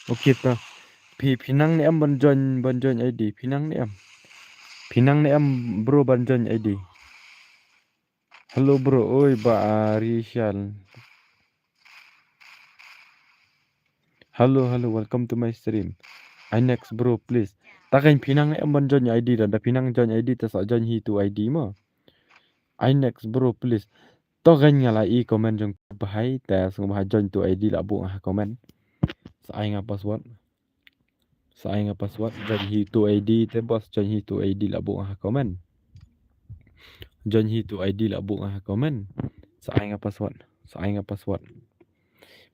Okay ta. Pinang ni am banjon ID. Pinang ni am. Pinang ni am bro banjon ID. Halo bro, oi ba Rishal. Halo, welcome to my stream. I next bro please. Takin pinang ni am banjon ID dah. Dah pinang join ID tas join hi tu ID ma. I next bro please. To gan ngala I comment jong bahai tas ngah join tu ID la bu ngah comment. Sa ai ngah password. Sa ai ngah password join hi tu ID te bos join hi tu ID la bu ngah comment. Join hi tu ID la bu ngah comment. Sa ai ngah password. Sa ai ngah password.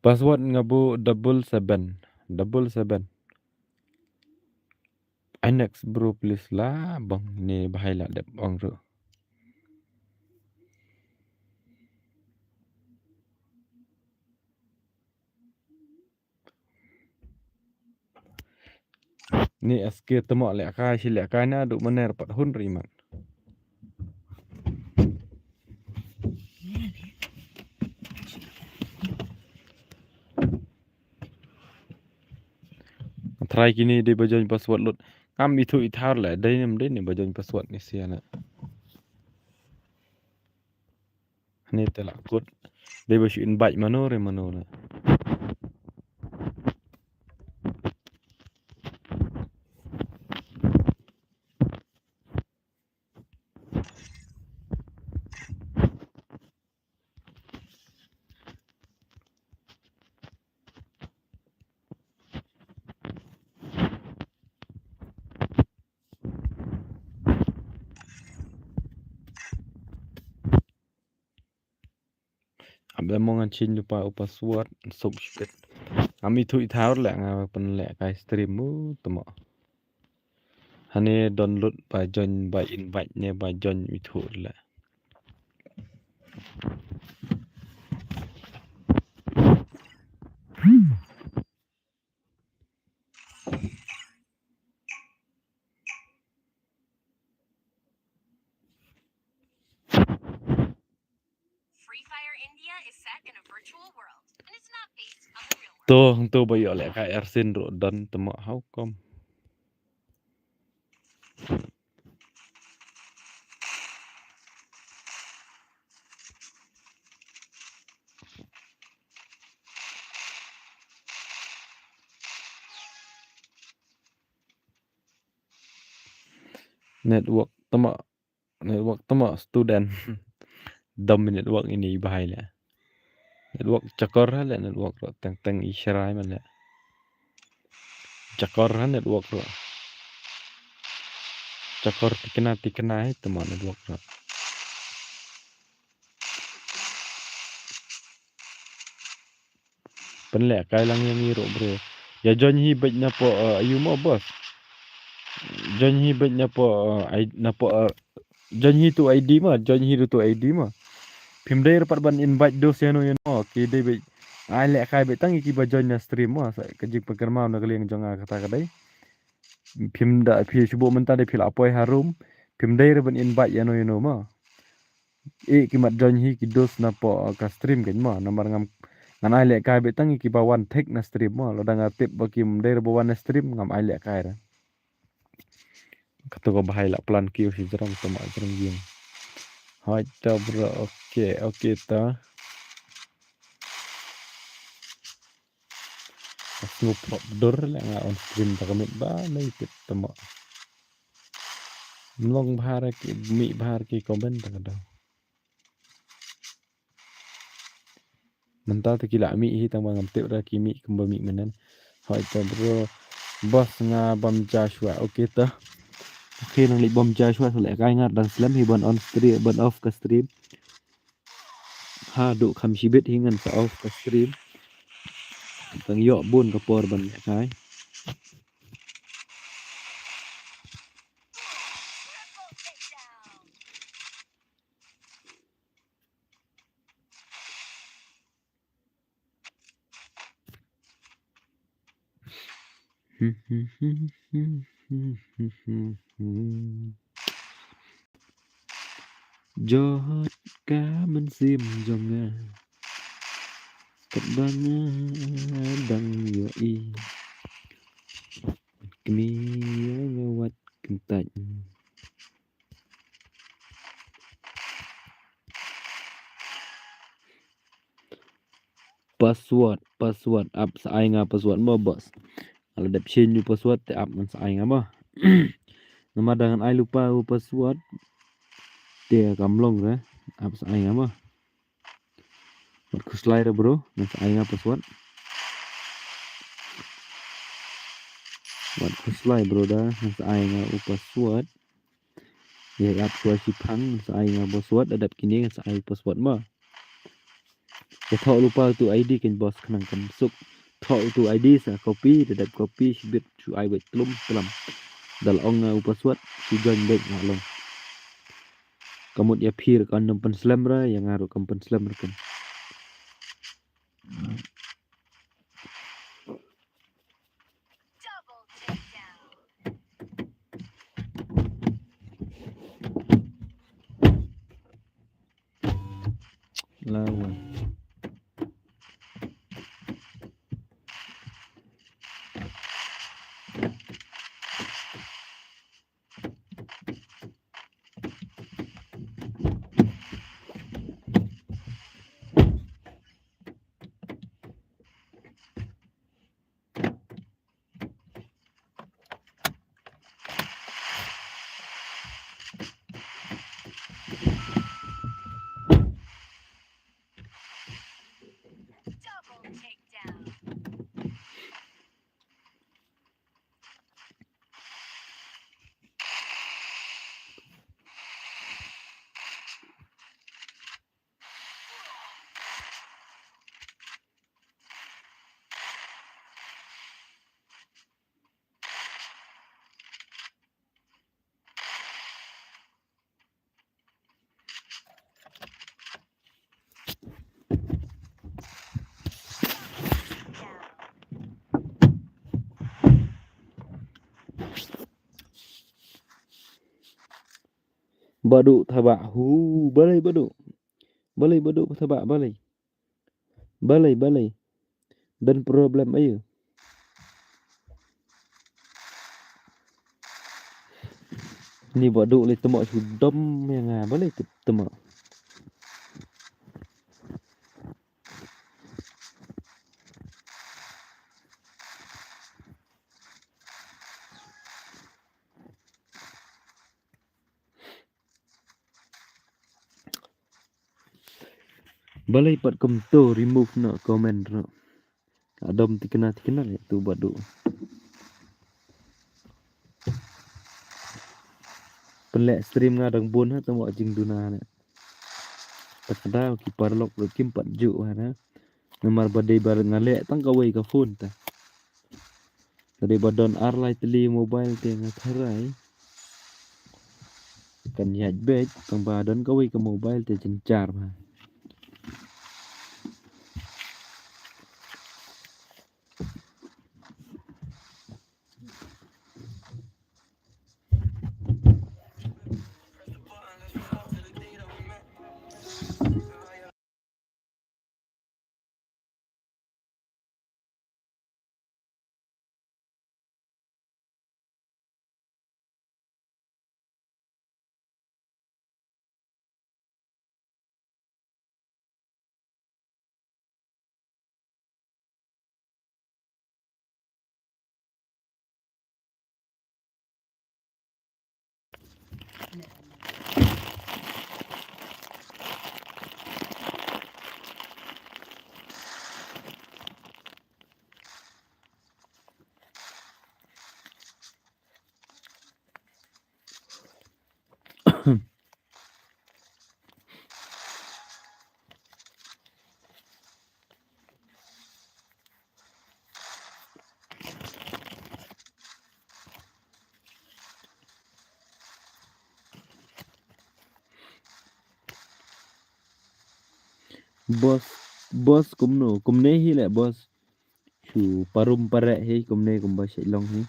Password ngabu 77. I next bro please lah bang ni bahai la dep bang ru. Ni SK temo lek kai si lek kai na duk mener pat hun riman. Try kini dia bajoin password lot. Kam itu ithar le dai nem dai ni bajoin password ni siana. Ni telak kod. Dia basu invite mano la. Abda mongan chin lupa password sub shit. Kam itu ithar le nga pen lek kai stream mu temo. Hane download ba join ba invite ne ba join itu le. To bayo lek kai Ersin ro don temo how come. Network temo student. Dom network ini bahai le. Network cakor le network ro teng isyarai man le. Cakor network ro. Cakor tikena temo network ro. Pen lek kai lang yang iro bro. Ya join hi bet na po ayu mo bos. Join hi bet na po join hi tu ID ma, join hi tu ID ma. Phim dai rapat ban invite dos yano ki dai bet ai lek kai bet tang ki ba join na stream ma sa kejik pekerma na keleng jonga kata kadai. Phim da phi subo menta dai phil apoi harum. Phim dai ban invite yano ma. Ki mat join hi ki dos na po ka stream ken ma nomor ngam ngan ai lek kai bet tang ki ba one take na stream ma lo dang tip ba kim dai ba one stream ngam ai lek kai ra. Kata ko bahai la plan kio si jerang sama jerang giang. Hai ta bro, okay ta. Aku prop dor la nga on stream ta kamit ba nai pit tama. Mlong bahar ki mi bahar ki komen ta kada. Mentah tu kila mi hi tang bang amtip ra kimi kemba mi menen. Hoi ta bro bos nga bom Joshua oke ta. Oke nang li bom Joshua so le kai ngat dan slam hi bon on stream bon off ka stream. Ha du kham shibit hi ngan sa off ka stream. Tang yo bun ka por ban le kai. Giọt cá bên xiêm dòng ngà cất băng đăng yo y kini ngawat kentaj password up sa ai nga password mo bos kalau dap change password te up man sa ai nga mo nama dengan ai lupa password dia kamlong ra up sa ai nga mo mat ku slide bro nan sa ai nga password mat ku slide bro da nan sa ai nga password ya up si phang sa ai nga password adap kini sa ai password mo ya thọ lupa tu ID kan bos khnang kan suk thọ tu ID sa copy dadap copy sibit chu ai bet tlum pelam dal ong password si join back ngalong kamut ya phir kan nampan slam ra yang ngaru kampan slam kan lawan badu thaba hu balai badu thaba balai dan problem ayo ni badu le temo sudom yang balai temo balai pat komto remove no comment no adom tikena tu badu pelek stream ngadang bun ha temo jing duna ne takda ki parlok ro kim pat ju ha nomor badai bar ngale tang kawai ka phone ta tadi badon arlai teli mobile te ngatharai kan yaj bet tang badon kawai ka mobile te jencar ma Bos kumne hi le bos chu parum pare hi kumne kumba long hi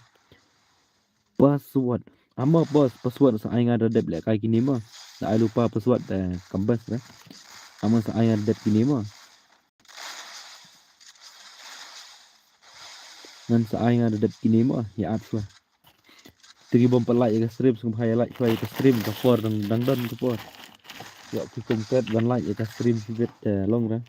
password ama bos password sa ai ngada dep le kai kini ma sa ai lupa password kambas lah ama sa ai ngada dep kini ma ngan sa ai ngada dep kini ma ya ap lah tigi bom pelai ke stream sum highlight play ke stream ke for dang don ke for ya ki kumket dan like ke stream sibet long ra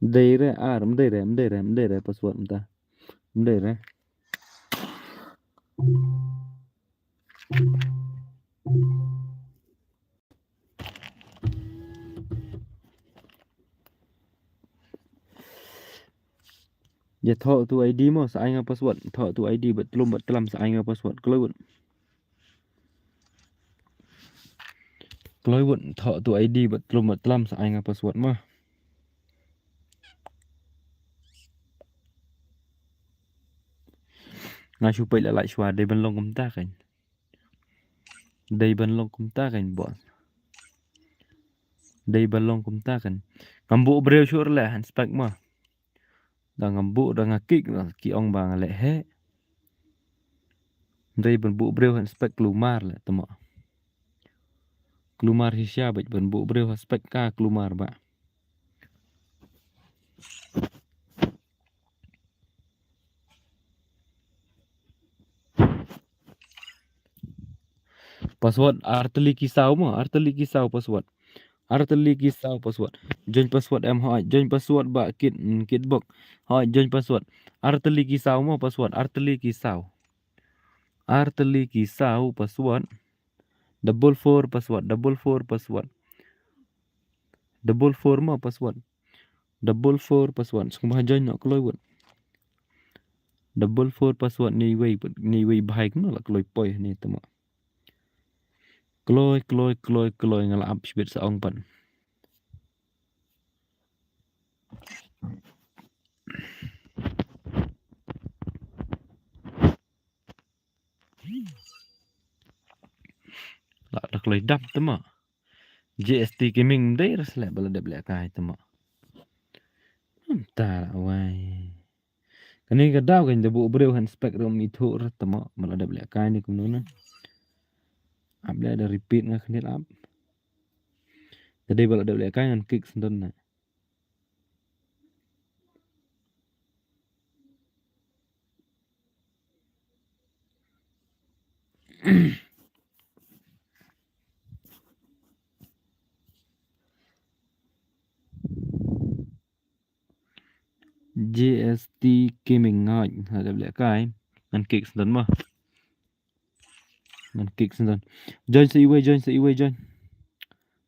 Mdere mdere password mta mdere ya thọ tu ID mo sa ai nga password thọ tu ID bet telam sa ai nga password Kloiwon thọ tu ID bet telam sa ai nga password ma nga supay la lại xóa đây bên long công tác anh đây bên long công tác anh bọn đây bên long công tác anh ngambu breu sure lah han spek ma da ngambu da ngakik ki ong bang le he đây bên bu breu han spek keluar lah temo keluar hisya bet ben bu breu han spek ka keluar ba password arteli kisau password arteli kisau password join password em hỏi join password ba kit box hỏi join password arteli kisau mo password arteli kisau password double four password double four mo password double four password semua join nak keluar double four password ni wei baik no lah keluar poi ni temo keluar ngala up sibet saong pan lah dah keluar dap temo JST gaming dai raslah bala de belak kai temo entah lah wai kani ka daw kan debu breu han spectrum itu temo bala de belak kai ni kumno update ada repeat nga khnil up tadi bala de belak kai ngan kick sendon na JST gaming ngai ada belak kai ngan kick sendon mah ngan kick sendon join join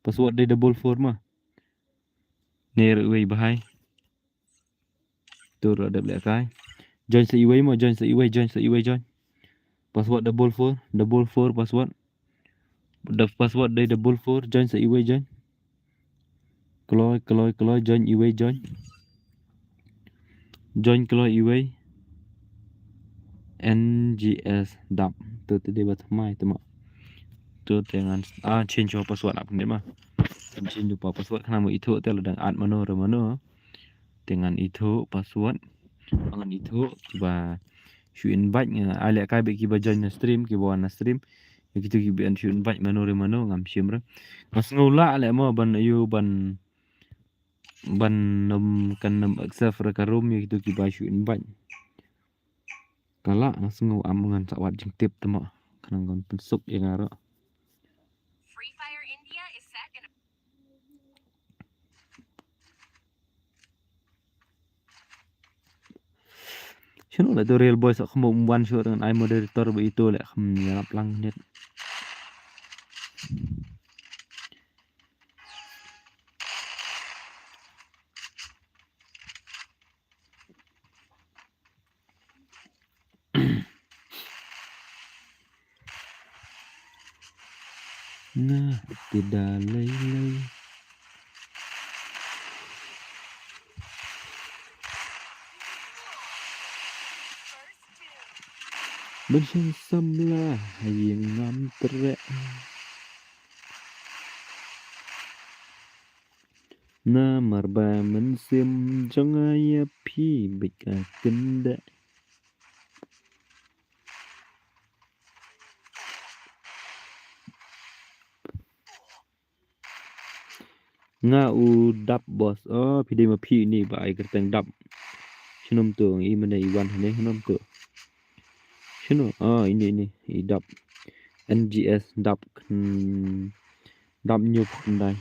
password dia double four mah ner wei bahai tur ada belak kai join join password double four password password dia double four join join Kloy join kloy NGS dap tu tadi buat mai tu mak tu dengan change password apa ni mah change password karena mau itu tu ada add mano dengan itu password dengan itu coba show invite ala kai bagi join stream ki bawa stream gitu ki bian show invite mano ngam simra mas ngula ala mo ban ayu ban kan nam accept karum gitu ki ba show invite kala langsung amungan sawat jeng tip temo kanang kon pensuk yang ngaro Free Fire India is second. Sino lah tu real boys aku mau one shot dengan I moderator begitu lek nyarap lang net nah tidak lay Bersamalah yang ngantere na marba mensim jongaya pi bika kenda nga u dap bos oh pide ma pi ni ba ai kerteng dap shunom tu i mana iwan hane shunom tu shuno oh ini i dap NGS dap dap nyup kendai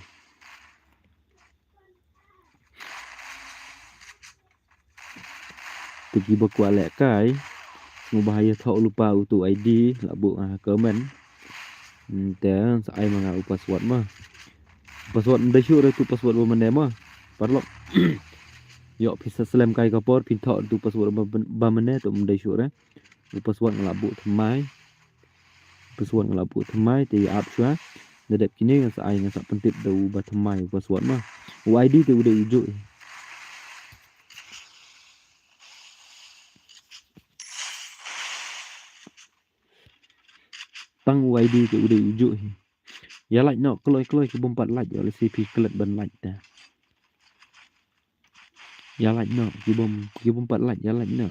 pergi berkuat lek kai bahaya thok lupa utu ID labu komen te sai manga u password mah password mda syu tu password bo mane mah parlo yo pisa slam kai kapor pin thok tu password ba mane tu mda syu re u password labu thmai password labu thmai ti ap chua dedep kini sai ngasa pentip du ba thmai password mah u ID tu udah ujuk tang u ID tu udah ujuk ya like no kloi ke bompat like oleh CP kelet ban like ta ya like no ki bompat like ya like no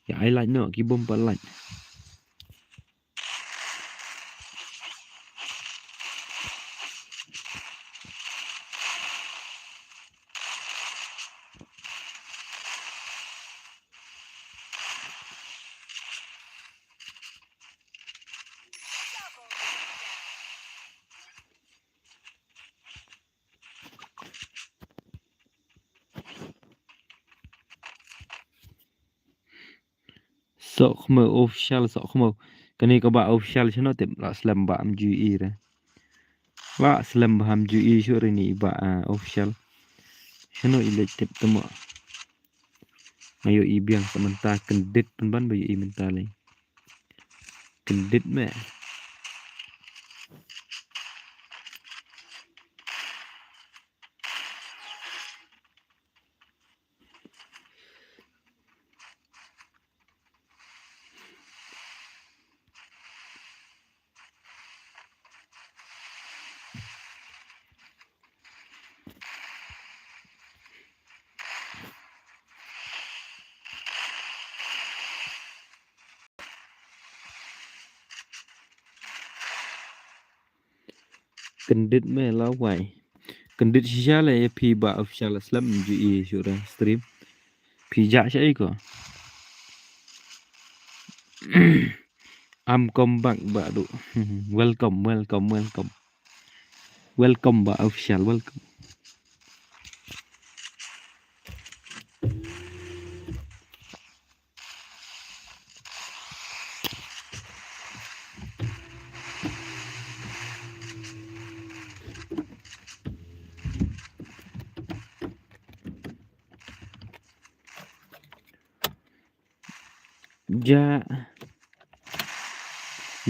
ya I like no ki bompat like sok khmer official sok khmer kani ka ba official chano tip la slam ba am GE re la slam ba am GE syu re ni ba official chano ile tip temo ayo i biang sementara kendit penban bayu i mentale kendit me kendit me la wai kendit shisha le pi ba official slam GE syu re stream pi ja sai ko am come back ba du welcome ba official welcome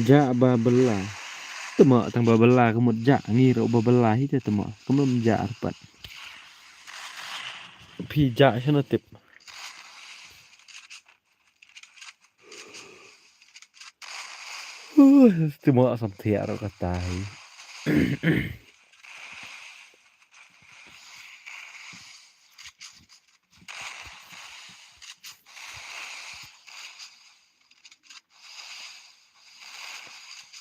ja ba bela temo tang ba bela kemut ja ngi ro ba bela hi te temo kemum ja arpat pi ja chano tip temo asam thia ro katai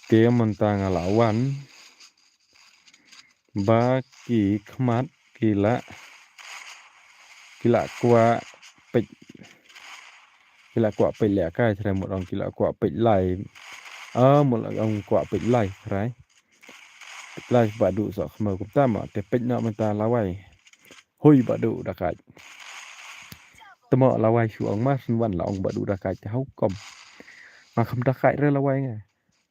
kia mentang lawan baki khmat kila kwa pek kila kwa pek lẹ kai thre một ông kila kwa pek lai một ông kwa pek lai right lai ba du so khmer kum ta ma te pek na menta lawai hoi ba du dakai temo lawai shu ong ma sun wan la ong ba du dakai te hau kom ma kham dakai re lawai nge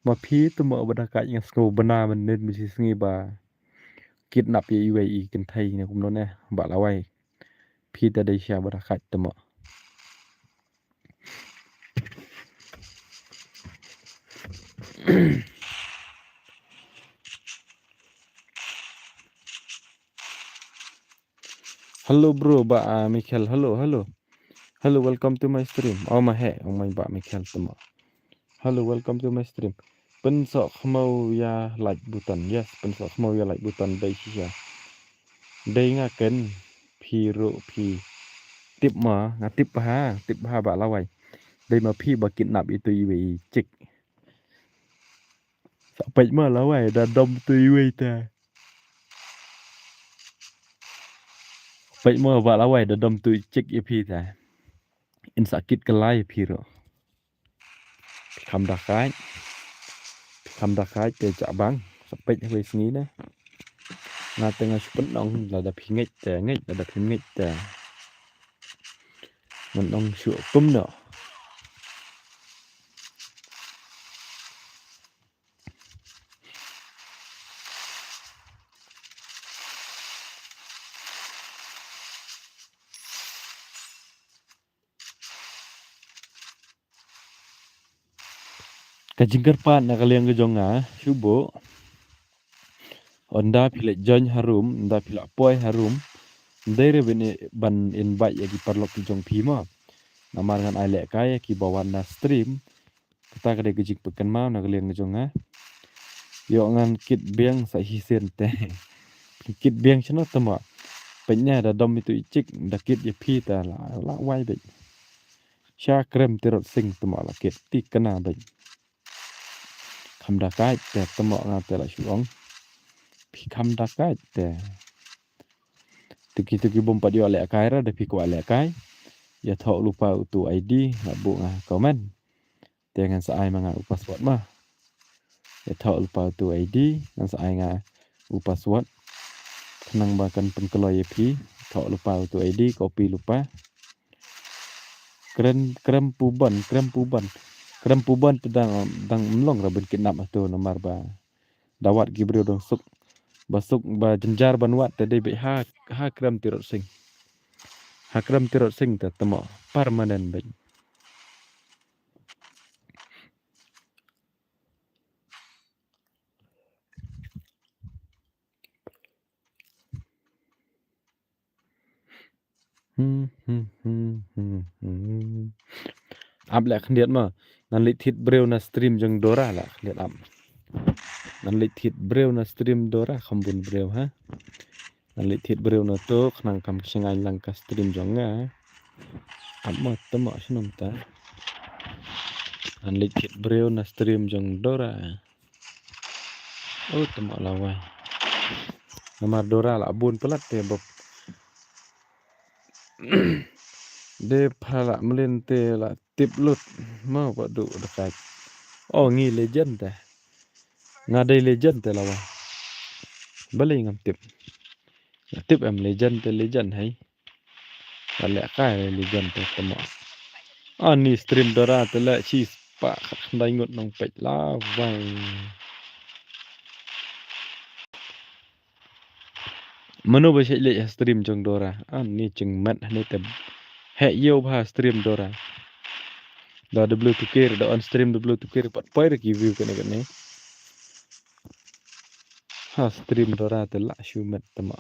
ma phi temo ba dakai nge sko bana man net mi si sngi ba kidnap ye UAE kan thai ne kum no ne ba lawai phi ta dei sha ba dakai temo halo bro ba Michael halo Hello, welcome to my stream. Oh my head, oh my bak Michael temo. Hello, welcome to my stream. Pensok mau ya like button. Yes, pensok mau ya like button đây sih ya. Đây ngaken piro pi tip mà tip ha bak lawai. Đây mà pi bakin nap itu iwi cik. Sampai mah lawai dah dom tu iwi ta. Sampai mah bak lawai dah dom tu cik ipi ta. In sakit kelai piro. Kham dah kai te cak bang. Sampai wei sengi na. Nga tengah sepet nong là đập nghịch là đập nghịch mình nong sửa cúm nọ kajingkar pan na kalian ke jonga subo onda pilek jon harum onda pilek poi harum dari bini ban invite ya ki parlok ki jong pima namar ngan ai lek kai ki bawan na stream kita kade kejik pekan mau na kalian ke jonga yo ngan kit biang sa hisen te kit biang chno tama penya da dom itu icik da kit ya pita la wai be sha krem tirot sing tama la kit ti kana be kham da kai te tama nga te la shuong pi kham da kai te tuki bom padio lek kai ra da pi ko lek kai ya thok lupa utu ID na bu nga komen te ngan sa ai manga u password ma ya thok lupa utu ID ngan sa ai nga u password nang bakan penkeloi pi thok lupa utu ID copy lupa krem puban tedang mlong ra ben kinap tu nomor ba dawat gibrio dong suk basuk ba jenjar banwat tadi be ha krem tirot sing ta temo permanen be ap lek khniat ma nan lit hit breu na stream jeng dora la khniat am nan lit hit breu na stream dora khambun breu ha nan lit hit breu na to khnang kam ksengai lang ka stream jong nga am ma temo snom ta nan lit hit breu na stream jeng dora oh temo lawai namar dora la bun pelat te bob de phala melente la tip lut mau padu dekat oh ngi legend ta ngadai legend te lawa balik ngam tip em legend hai lek kai legend te temo ni stream dora te la chi pa ndai ngot nong pet la wai mano ba le stream jong dora ni cheng mat ni te he yo ba stream dora da w2k da on stream w2k pat pai ki view kene ha stream dora te la shumet temo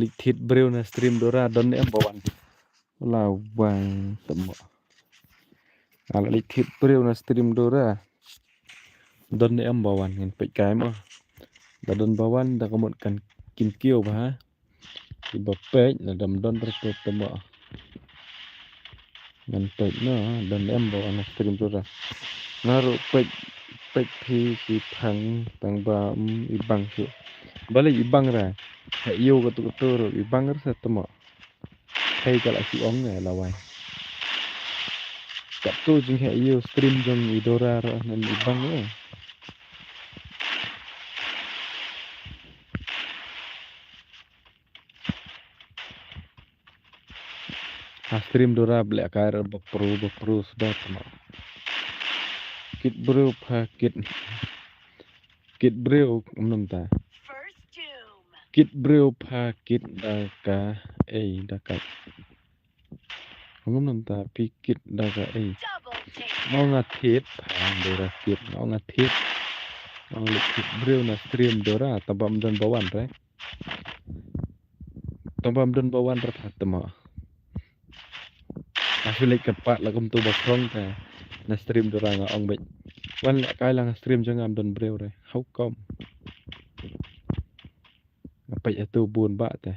lit hit breu na stream dora don em bawan la wang temo lit hit breu na stream dora don em bawan ngin pet kai mo da don bawan da komot kan kin kio ba di bapet na dam don terpet temo ngan pet no don em bawan na stream dora naru pet pi si pang ba ibang su balik ibang ra yo ketu ibang ra temo hay kala si ong lawai cak tu jing yo stream jong idora ra nan ibang stream dora beli kair berpro sudah teman. Kit bro kit bro menum ta. Kit bro kit daka daka. Menum ta pikit daka mau ngatit dora kit mau ngatit. Mau kit bro na stream dora tabam dan bawan re. Tabam dan bawan re teman. Aku lek kepat lakum tu bakrong ta. Na stream dora nga ong bet. Wan lek kai lang stream jangam don breu re. How come? Apa itu bun ba ta.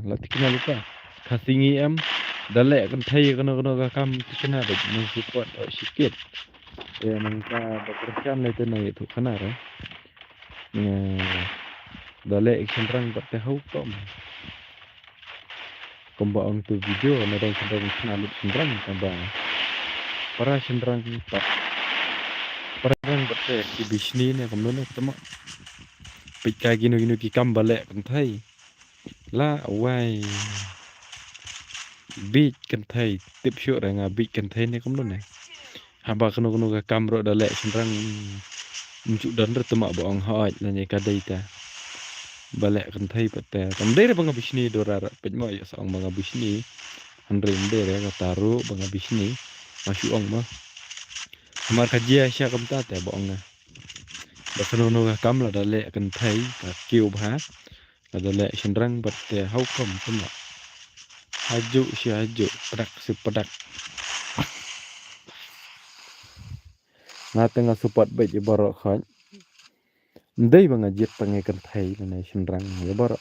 Lati kena lupa. Kasingi em dalek kan thai kono ka kam kena bet mung support sikit. Nang ka bekerjaan le tenai itu kana re. Dalek senrang bat te how come? Komba ong tu video na dong senrang tambah. Para senrang pat. Parang bat te ki bisni ne komno ne temo. Pika gino ki kam balek kan thai. La wai beat kan thai tip show ra nga beat kan thai ne komno ne. Haba kono ka kam ro dalek senrang muncul dan retema ba ong haat na ne ka data. Balek kan thai pate tam dere bang bisni dora pet mo ya sang bang bisni handrem dere ka taru bang bisni masuk ong ma amar ka jia sya kam ta te bong na ba kono ka kam la dalek kan thai ka kiu bha la dalek senrang pate how come tuma haju si haju pedak si pedak na tengah support baik je borok khan ndai bang ajit pangai kan thai na senrang ya borok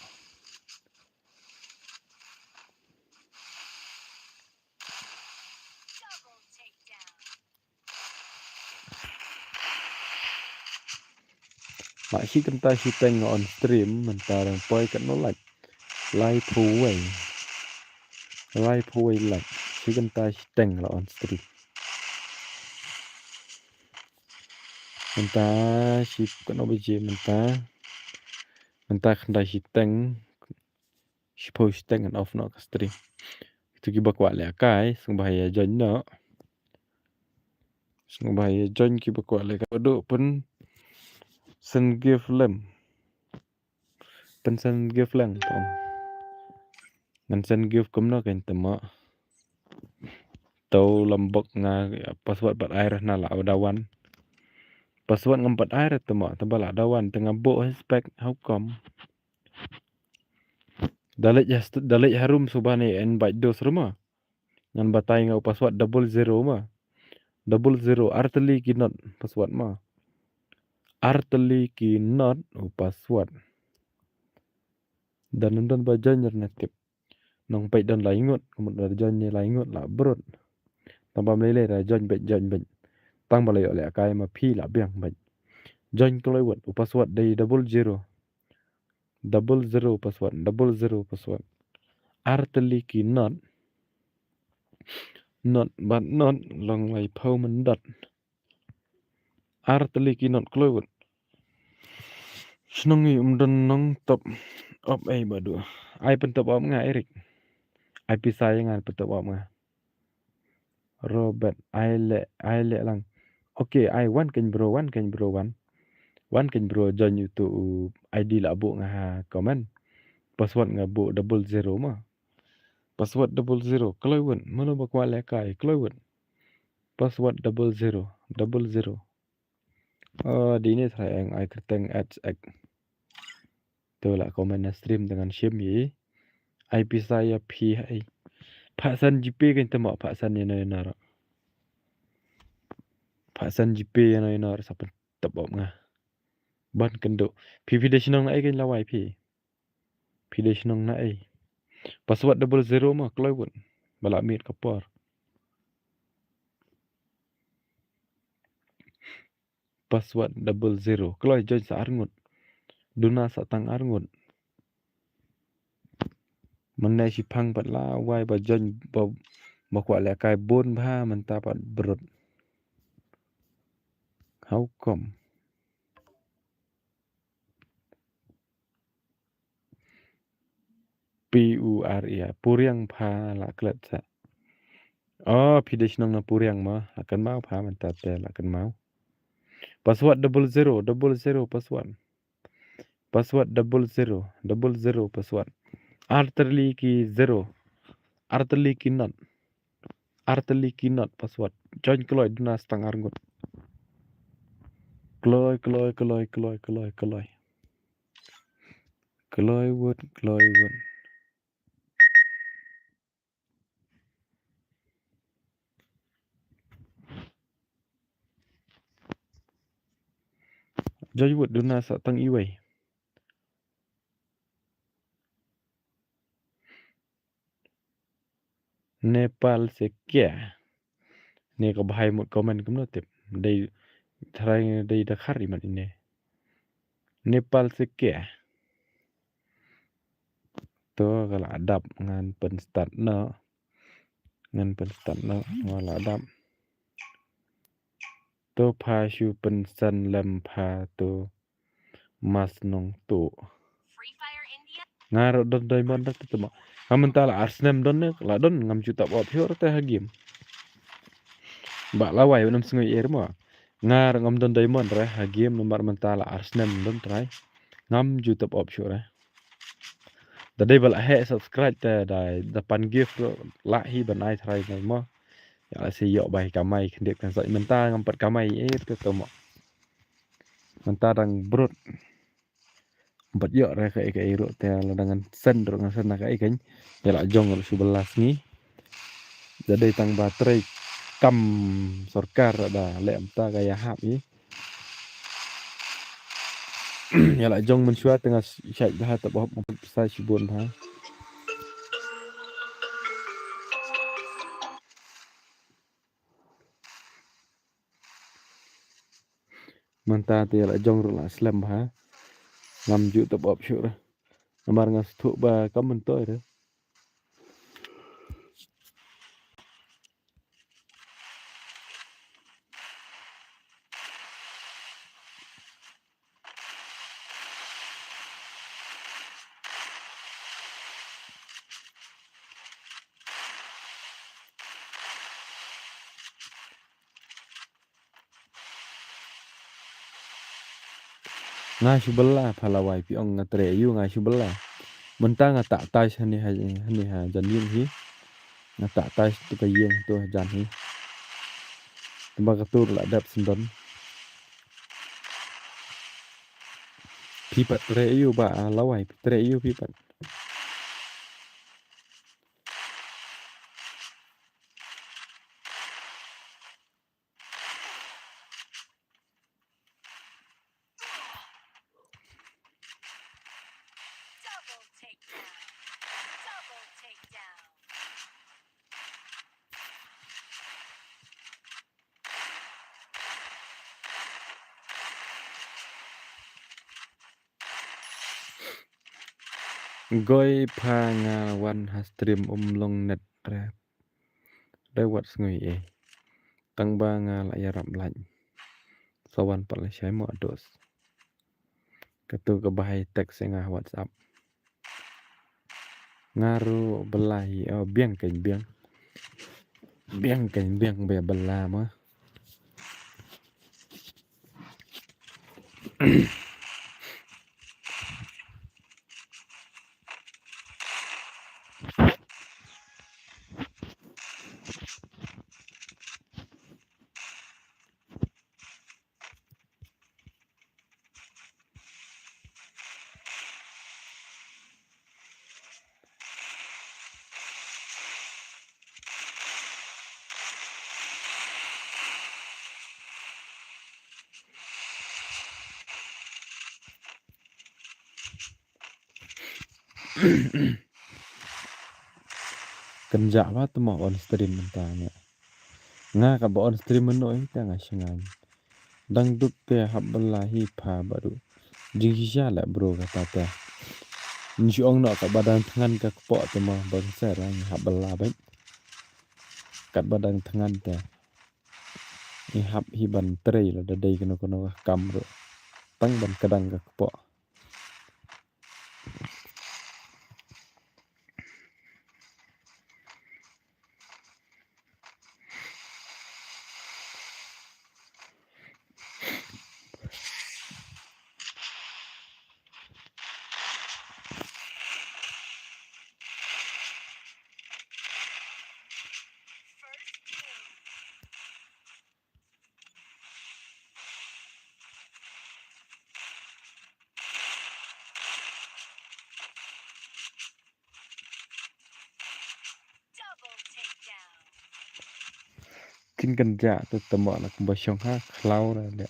mak si kenta si teng on stream mentang poi kan no like lai phuai like si kenta si teng la on stream mentang si kan obje mentang kenta si teng si post teng off no ka stream itu ki bakwa le kai sung bahaya join no sung bahaya join ki bakwa le ka do pun sen give lem pen sen give lang tom ngan sen give kum no kan temo tau lambok nga password bat air na la dawan password ngampat air temo tabala dawan tengah bo spek how come dalit harum subhane en bait dos rumah ngan batai ngau password 00 ma 00 arteli ki not password ma arteli ki not password dan nonton bajan tip nong pait dan laingot kemudian jannya laingot la brot tambah lele ra jan bet tang balai oleh kai ma phi la biang bet jan kolewat password day 00 password arteli ki not but not long lai phau man dot arteli ki not kolewat snongi umdan nong top op badu ai pen top op nga erik ai pisai ngan pen top op nga Robert ai le lang okay ai one can bro one can bro join YouTube ID la bu nga comment password nga bu 00 ma password 00 kelewet mana bakwa le kai kelewet password 00 di ni saya yang ai keteng ads tu lah komen stream dengan shim yi IP saya P ai Pak San GP kan temo Pak San yang nar Pak San GP yang nar siapa tebok ngah ban kendo PP desinong na ai kan lawai P desinong na ai password 00 mah kelewet balak mit kapor password 00 kalau join sa arngut duna sa tang arngut menai si phang pat la wai ba join ba kwa le kai bon bha man ta pat brot how come PURI puriang pha la klet sa oh pidesh nong na puriang ma akan mau pha man ta te la kan mau password 0000 password 0000 password artli ki 0 artli ki not password join kloy duna stang arngot kloy wood join wood duna sa tang iway Nepal se kya ne ko bahai một comment cũng nó tiếp đây thay đây đã khát đi mà đi nè Nepal se kya to kalau adab ngan penstat no wala adab to pha shu pensan lem pha to mas nong to ngaro don diamond dak to ma amantala arsnem don ne la don ngam juta bot hior te hagim ba lawai nam sngoi er mo ngar ngam don diamond re hagim nomor mentala arsnem don trai ngam juta bot hior re Tadi bala he subscribe te dai depan gift la hi banai trai ngai mo ya si yo bai kamai kendip kan sai menta ngampat kamai to to mo menta dang brut empat yo ra kai ro te la dengan sen ro ngan sen kai kan ya la jong ro 11 ni jadi tang baterai kam sorkar ada le emta kaya hap ni ya la jong mensua tengah syait dah tak bahap sai sibun ha menta te la jong ro la slam ha ngam ju tak bahap syur namar ngas thu ba kam mentoy re ngai subela phalawai pi ong ngatre yu ngai subela menta nga tak tai hani ha jan yin hi nga tak tai tu ka yeng tu jan hi tamba ka tur la dap sindon pi pat tre yu ba lawai tre yu pi pat Goi pha nga wan ha stream long net raได้วัดสงวยเอตั้งบางาละยารับลันสวรรค์ปลใช้หมอดสกระตุกบายเท็กซ์งา WhatsApp งารูบลายเบียงกันเบียงเบียบลามะกันจะว่าตัวหมออนสตรีมมันตาเนี่ยงากับบออนสตรีมมันน้อยแต่งาชงานดังดุกเตะฮับบลาฮีพาบารุจิงชิชาแหละบรูกตาเตะนิองเนาะกับบัดทั้งนั้นกับปอตัวมาบางแสรังฮับบลาเบ็ดกัดบัดทั้งนั้นแต่นี่ฮับฮีบันเตรย์แล้วเดย์กันก็กำรุตั้งบันกระดังกับปอ naikin kerja tetemo anak basyong ha klau ada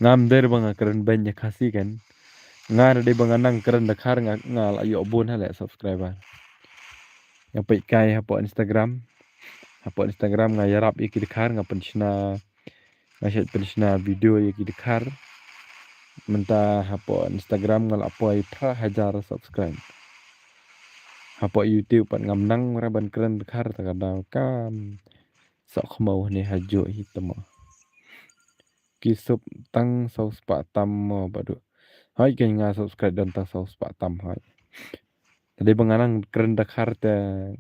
ngam der bang keren banyak kasih kan ngar de bang nang keren dakar ngal ayo bon hala subscriber yang pai kai hapo Instagram ngayarap iki dakar ngapen sina ngasih pensina video iki dakar menta hapo Instagram ngal apoi pra hajar subscribe hapo YouTube pan ngam nang raban keren dakar takadau kam sok mau ni hajo hitamo kisup tang saus pak tam mo badu hai kai nga subscribe dan tang saus pak tam hai tadi benganang keren dakar te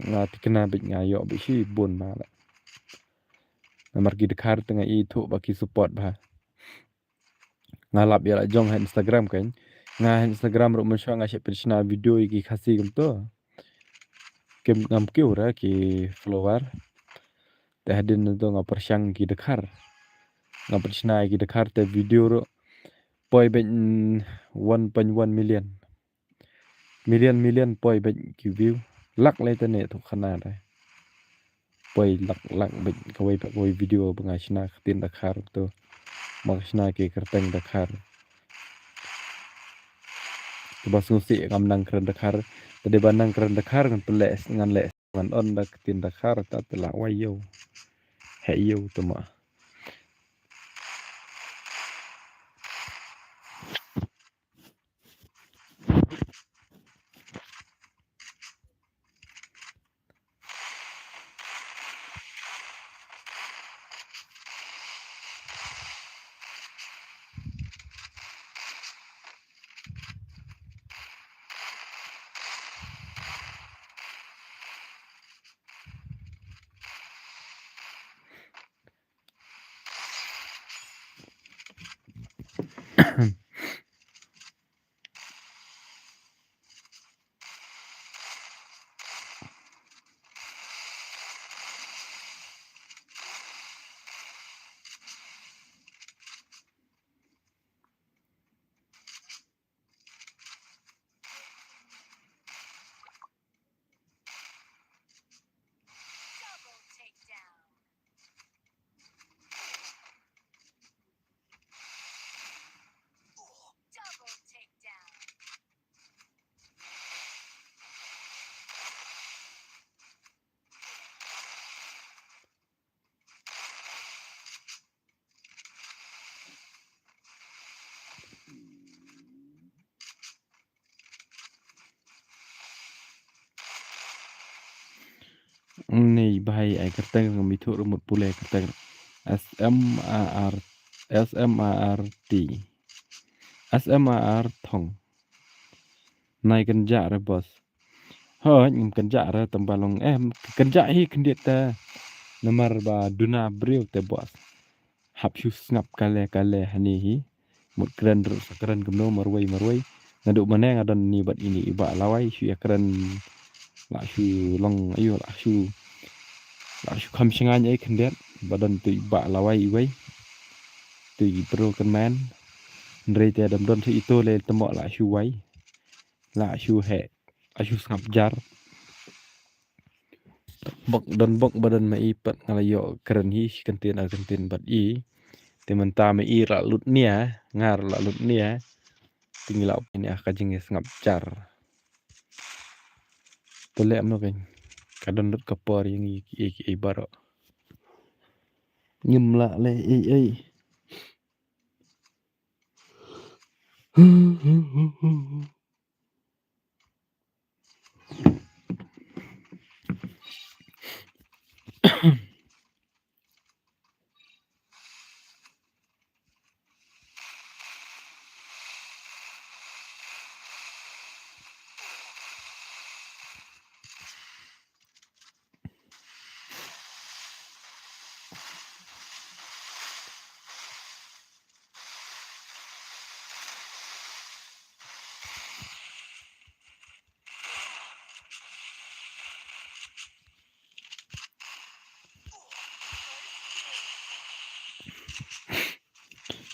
nga tikena bit ngayo bi si bon mala namar gi dakar tengah itu baki support bah ngalap ya jong ha Instagram kan nga Instagram ro mensho nga share persina video iki khasi kum to kem ngam kiu ra ki follower te hadin to nga persyang ki dakar nga persina ki dakar te video ro poi ben 1.1 million poi ben ki view lak le te ne to khana dai poi lak ben kawai video bangashna khatin dakar to maksna ki kerteng dakar basung si ngam nang keren dakar tadi banang keren dakar ngan peles ngan les ngan on dak tin dakar ta tela wayo he yo tuma ni bahai ai kerteng ngam itu rumut pule kerteng SMAR SMART SMAR thong nai kenja re bos ho ngam kenja re tembalong kenja hi kendiet ta namar ba duna brio te bos hap shu snap kale kale hani hi mut keren keren gemno marwai ngadu maneng adon ni bat ini iba lawai shu ya keren la shu long ayo la shu kham shingan ai kendiet badan tu iba lawai iwai tu pro kan man ndre te dam don si itu le temo la shu wai la shu he la shu snap jar bok badan mai pat ngalayo keren hi kantin bat i tementa mai i ra lut nia ngar la lut nia tinglau ini akajing ngap jar tole amno kan kadon lut kapor yang i baro nyemla le ei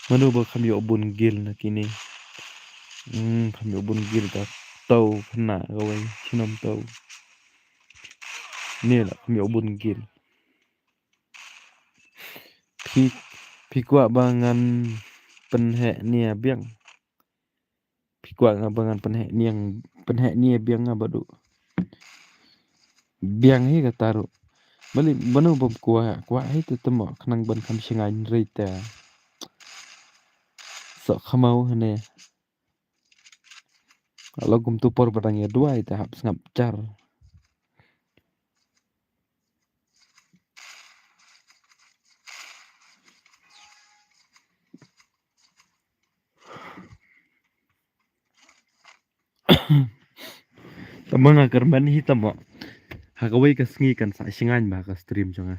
manu ba kami obun gil na kini kami obun gil ta tàu nã rồi năm tàu nè là miểu bun kiên pi pi qua bangan penhe nia biang pi qua bangan penhe nia biang abadu biang hi ka taru bali banu bom kwa hi tu temo khnang ban kham singai reita so khamau hne lo gum tu por badang ya dua ita hap ngap car tamang agar man hi tamo hakawai ka sngi kan sa singai ba ka stream jonga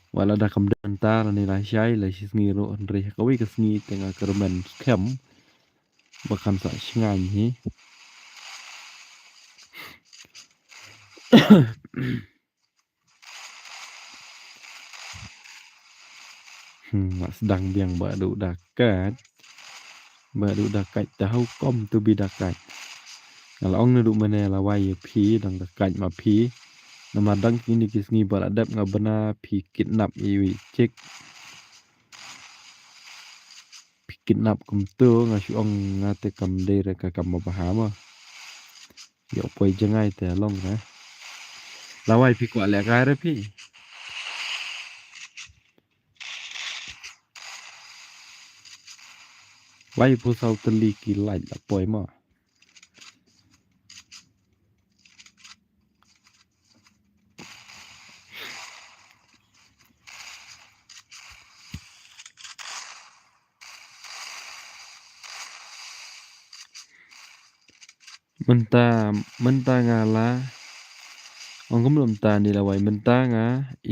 wala da kam dantar ni la shai la sngi ro andre hakawai ka sngi tenga kerman kem bakan sa singai hi sedang biang badu dakat tahu kom tu bi dakat kalau ong nadu mana la wai phi dang dakat ma phi nama dang kini kisngi baradap ngabana phi kidnap iwi cek phi kidnap kum tu ngasu ong ngate kam dere ka kam bahama yo poi jangai te long na la wai phi kwa le ka re phi wai pu sau teli ki lai la poi ma menta ngala ong kum lum ta ni la wai menta nga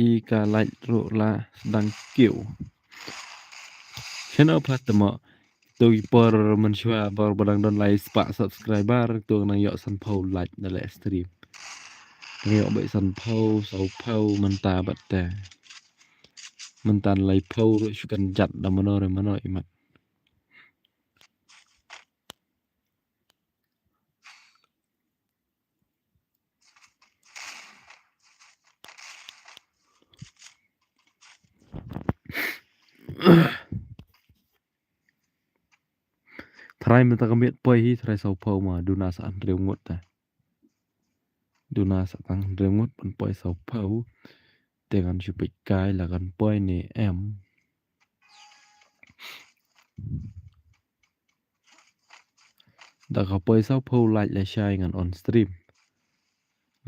I ka lai ro la sedang kiu channel patamo tôi por menshua por badang don like spa subscriber tôi nang yo san phau like na le stream nang yo bai san phau sau phau menta batta mentan lai phau ro sukan jat da mano imat try menta kamit poi hi try sau phau ma duna sa an reu ngot ta duna sa tang reu ngot pon poi sau phau dengan supik kai là kan poi ni em da ka poi sau phau like la shai ngan on stream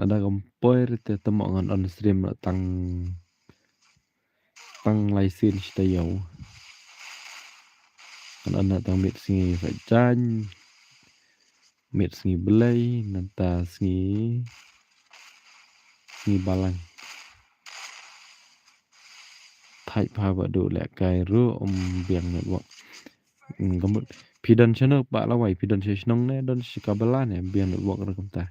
ada kam poi te tamo ngan on stream la tang license ta yo kan ana tang mit singi phải chan mit singi belai nanta singi balang thai pa ba do le kai ru biang ne bo gamut pidan channel ba la wai pidan se snong ne don sikabala ne biang ne bo ra kam ta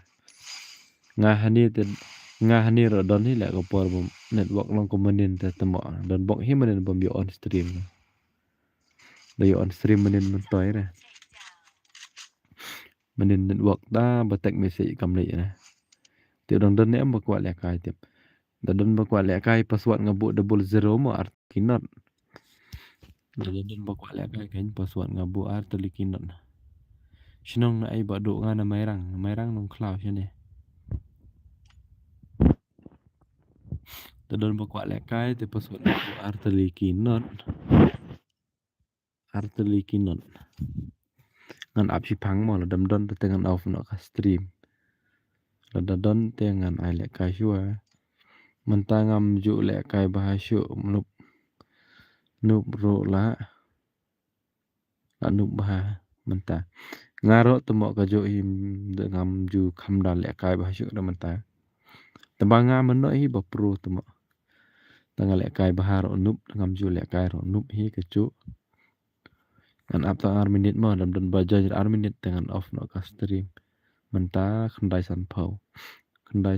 nga hani ro don hi le ko por bom network long komenin te tamo don bok hi manen bom yo on stream da yo on stream manen mun toy ra manen network da batek message kam le na te don don ne am ba kwa le kai te da don ba kwa le kai password ngabu double zero mo artinot da don ba kwa le kai kain password ngabu artlikinot shinong na ai ba do nga na mairang nong cloud shine da don ba kwa le kai te password ngabu artlikinot ngan ap si phang mo la dam don te ngan off no ka stream la da don te ngan ai le kai shua menta ngam ju le kai ba shu nup ro la nup ba menta ngaro temo ka jo him de ngam ju kham da le kai ba shu da menta tembanga meno hi ba pro temo tanga le kai ba ro nup ngam ju le kai ro nup hi ka chu ngan ap ta ar minute mo dam don ba jar ar minute dengan off no ka stream menta khandai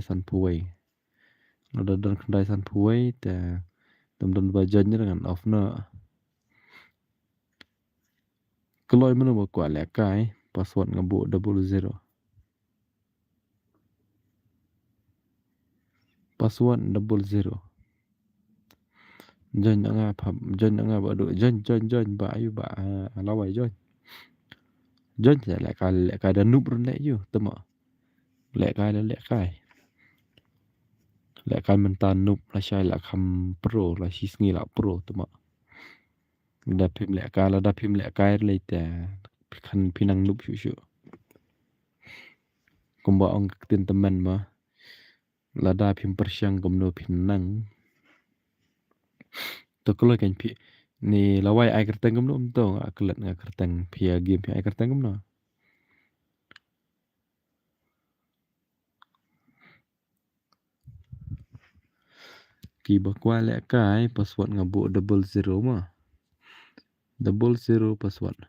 san puai no da don khandai san puai te dam don ba jar dengan off no keloi meno ba kwa le kai password ngabuk 00. Password 00. Join nga phập, join nga ba đội join ba ayu ba lawai join. Join sẽ lại cái đàn núp luôn lẽ chứ tâm ạ. Lại cái đó lại cái mình tan núp là sai là kham pro là xí nghi là pro tâm ạ. Đập phim lại cái lấyแต่khăn pinang núp shu. Kumba ong tin teman ma. Lada phim persiang kumno pinang. To kalau kan pi ni lawai ai kerteng kumno umto aklet nga kerteng pia game pia ai kerteng kumno. Ki bakwa lek kai password ngabuk 00 mah. 00 password.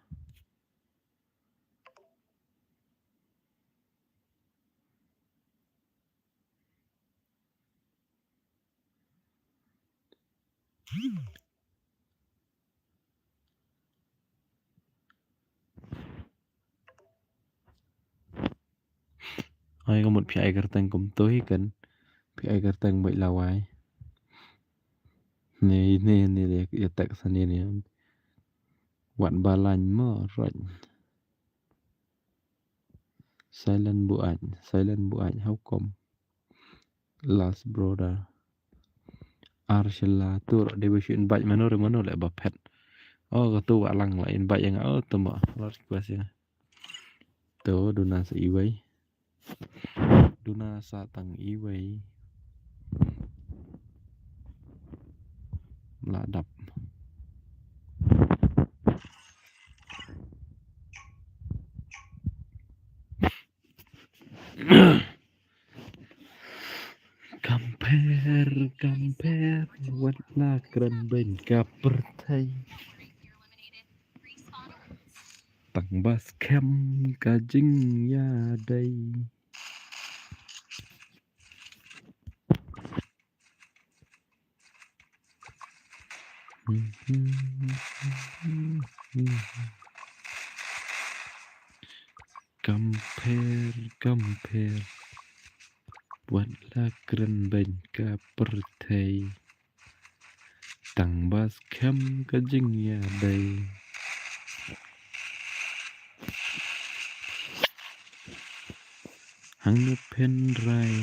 Ai có một pia ai kerteng kum toi kan. Pia ai kerteng bai lawai. Ni dia ya tak sani ni. Wan balany mo rony. Silent bu anh how come. Last brother. Arshila tu dia wish invite mano lek bapet. Oh tu walang lah invite yang tu mah. Request ya. Tu duna sa iway. Duna sa tang iway. Meladap. Compare what là keren bên cặp thầy tặng bas kem cả chính ya đây. Compare what là keren bên cặp thầy tặng bas kem cả chính ya đây. Hang pen rai.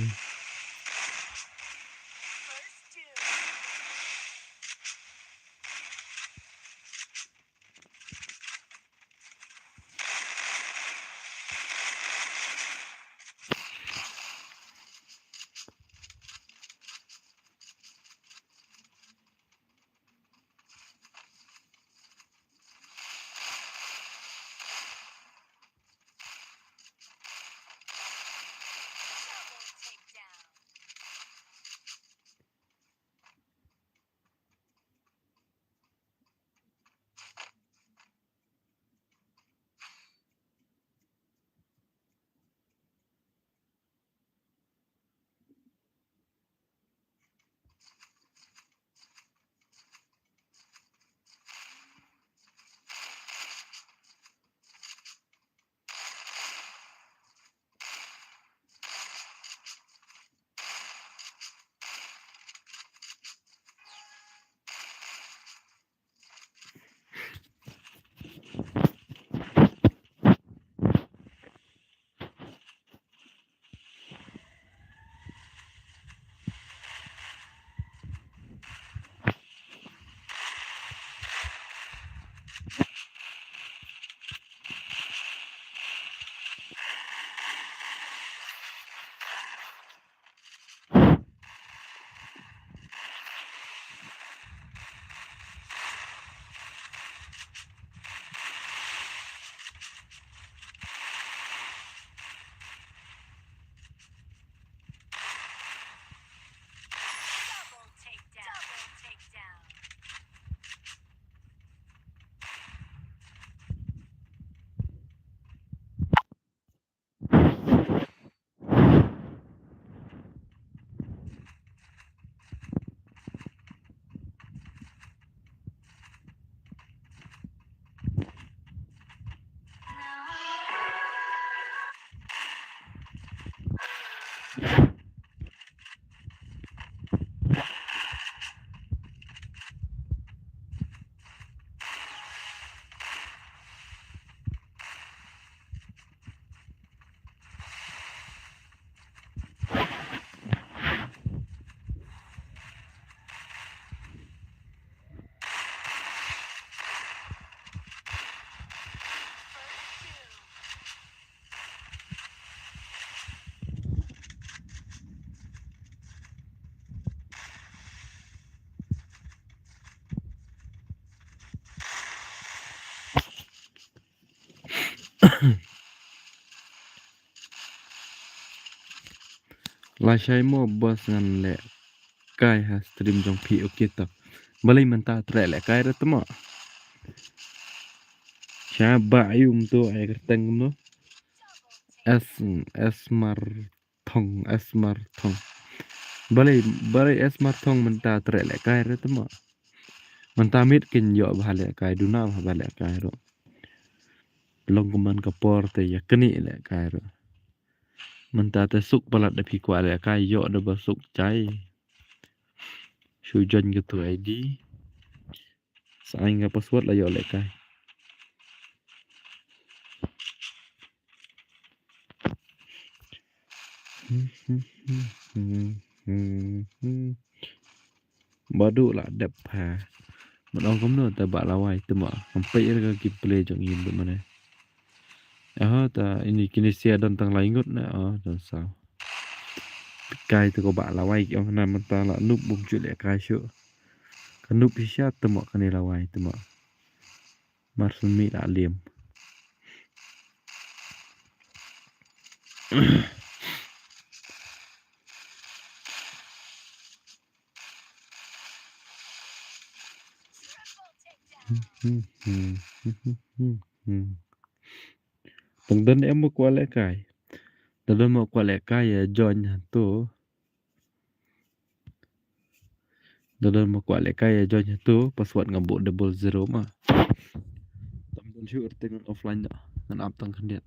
Lai shai mo bos ngan le kai ha stream jong pi ok ta. Balai menta tre le kai ra tama. Sha ba yum to ai kerteng no. Es mar thong. Balai es mar thong menta tre le kai ra tama. Menta mit kin yo ba le kai du na ba le kai ro. Long kuman ka porte ya keni le kai ro. Menta te suk balat de pi kwa le kai yo de ba suk chai. Shu jon gitu ID. Saing ka password la yo le kai. Badu lah dep ha. Mình ông cũng nữa ta bảo là hoài từ mà không phải là cái play trong nhìn tụi mình này ta ini Indonesia dan tang lain ngut nè dan sao cái từ có bạn là hoài kiểu này mình ta là núp bung chuyện lẹ cái chỗ cái núp bisa từ mà cái này là hoài từ mà Marsun mi đã liềm từng đến em mới qua lẽ cái từng đến mà qua lẽ cái join tu từng mà qua lẽ cái join tu password ngabuk double zero mà tầm đến shoot dengan offline dah dengan up tang kendiat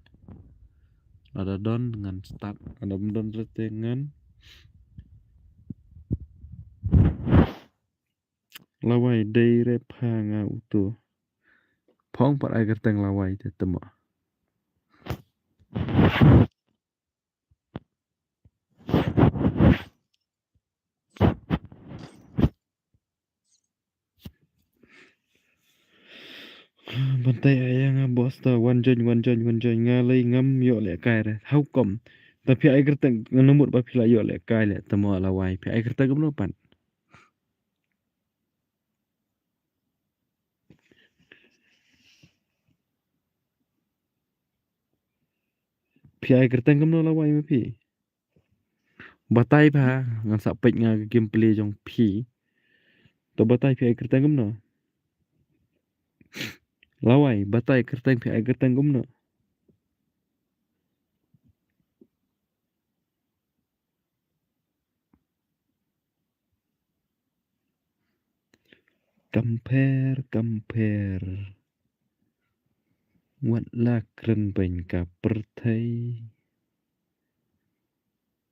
ada don dengan start ada don dengan lawai day rep hanga utu phong pat ai kerteng lawai te temo bantai ayang bos ta one join nga lay ngam yo le kai re how come tapi ai kerteng nomor ba phila yo le kai le temo lawai pi ai kerteng gam no pan pi ai kerteng gam no lawai ma pi batai pa ngan sa pek nga gameplay jong pi to batai pi ai kerteng gam no lawai batai kerteng pi ai kerteng gam no compare what la kren ben ka perthai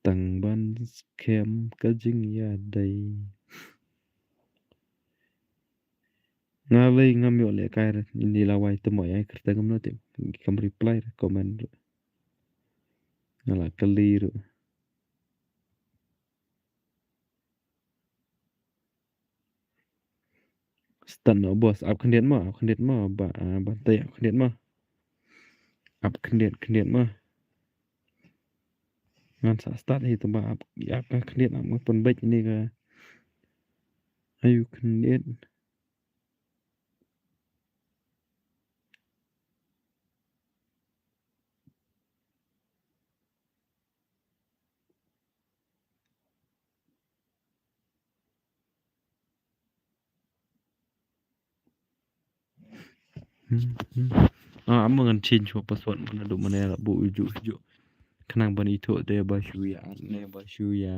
tang ban kem ka jing ya dai nga lay ngam yo le kai re ini lawai te mo ai kerteng gam no te kam reply re comment ngala clear stun no bos up khendiat ma ba tay up khendiat ma up khendiat ma ngan sa start hi to ba up ka khendiat am pon bek ni ka ayu khendiat am ngan change password mana do mana la bu uju kenang ban itu de ba shuya ne ba shuya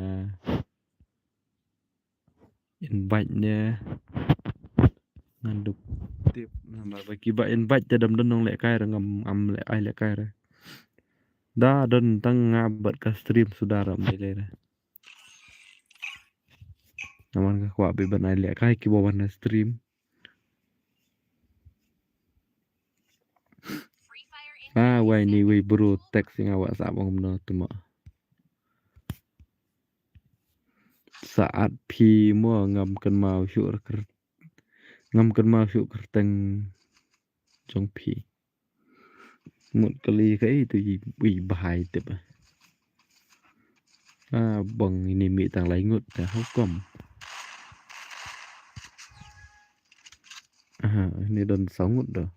invite ne nganduk tip nama bagi ba invite jadam donong le kai ngam am le ai le kai re da don tang ngabat ka stream saudara mele re naman ka kwa be ban ai le kai ki bawan na stream wai ni wai bro text sing awak sa bang no tuma saat pi mo ngam kan mau syur ngam kan mau syuk kerteng jong pi một kali cái itu bị bahai tip bang ini mi tang lai ngut ta hukum ini don 6 ngut dah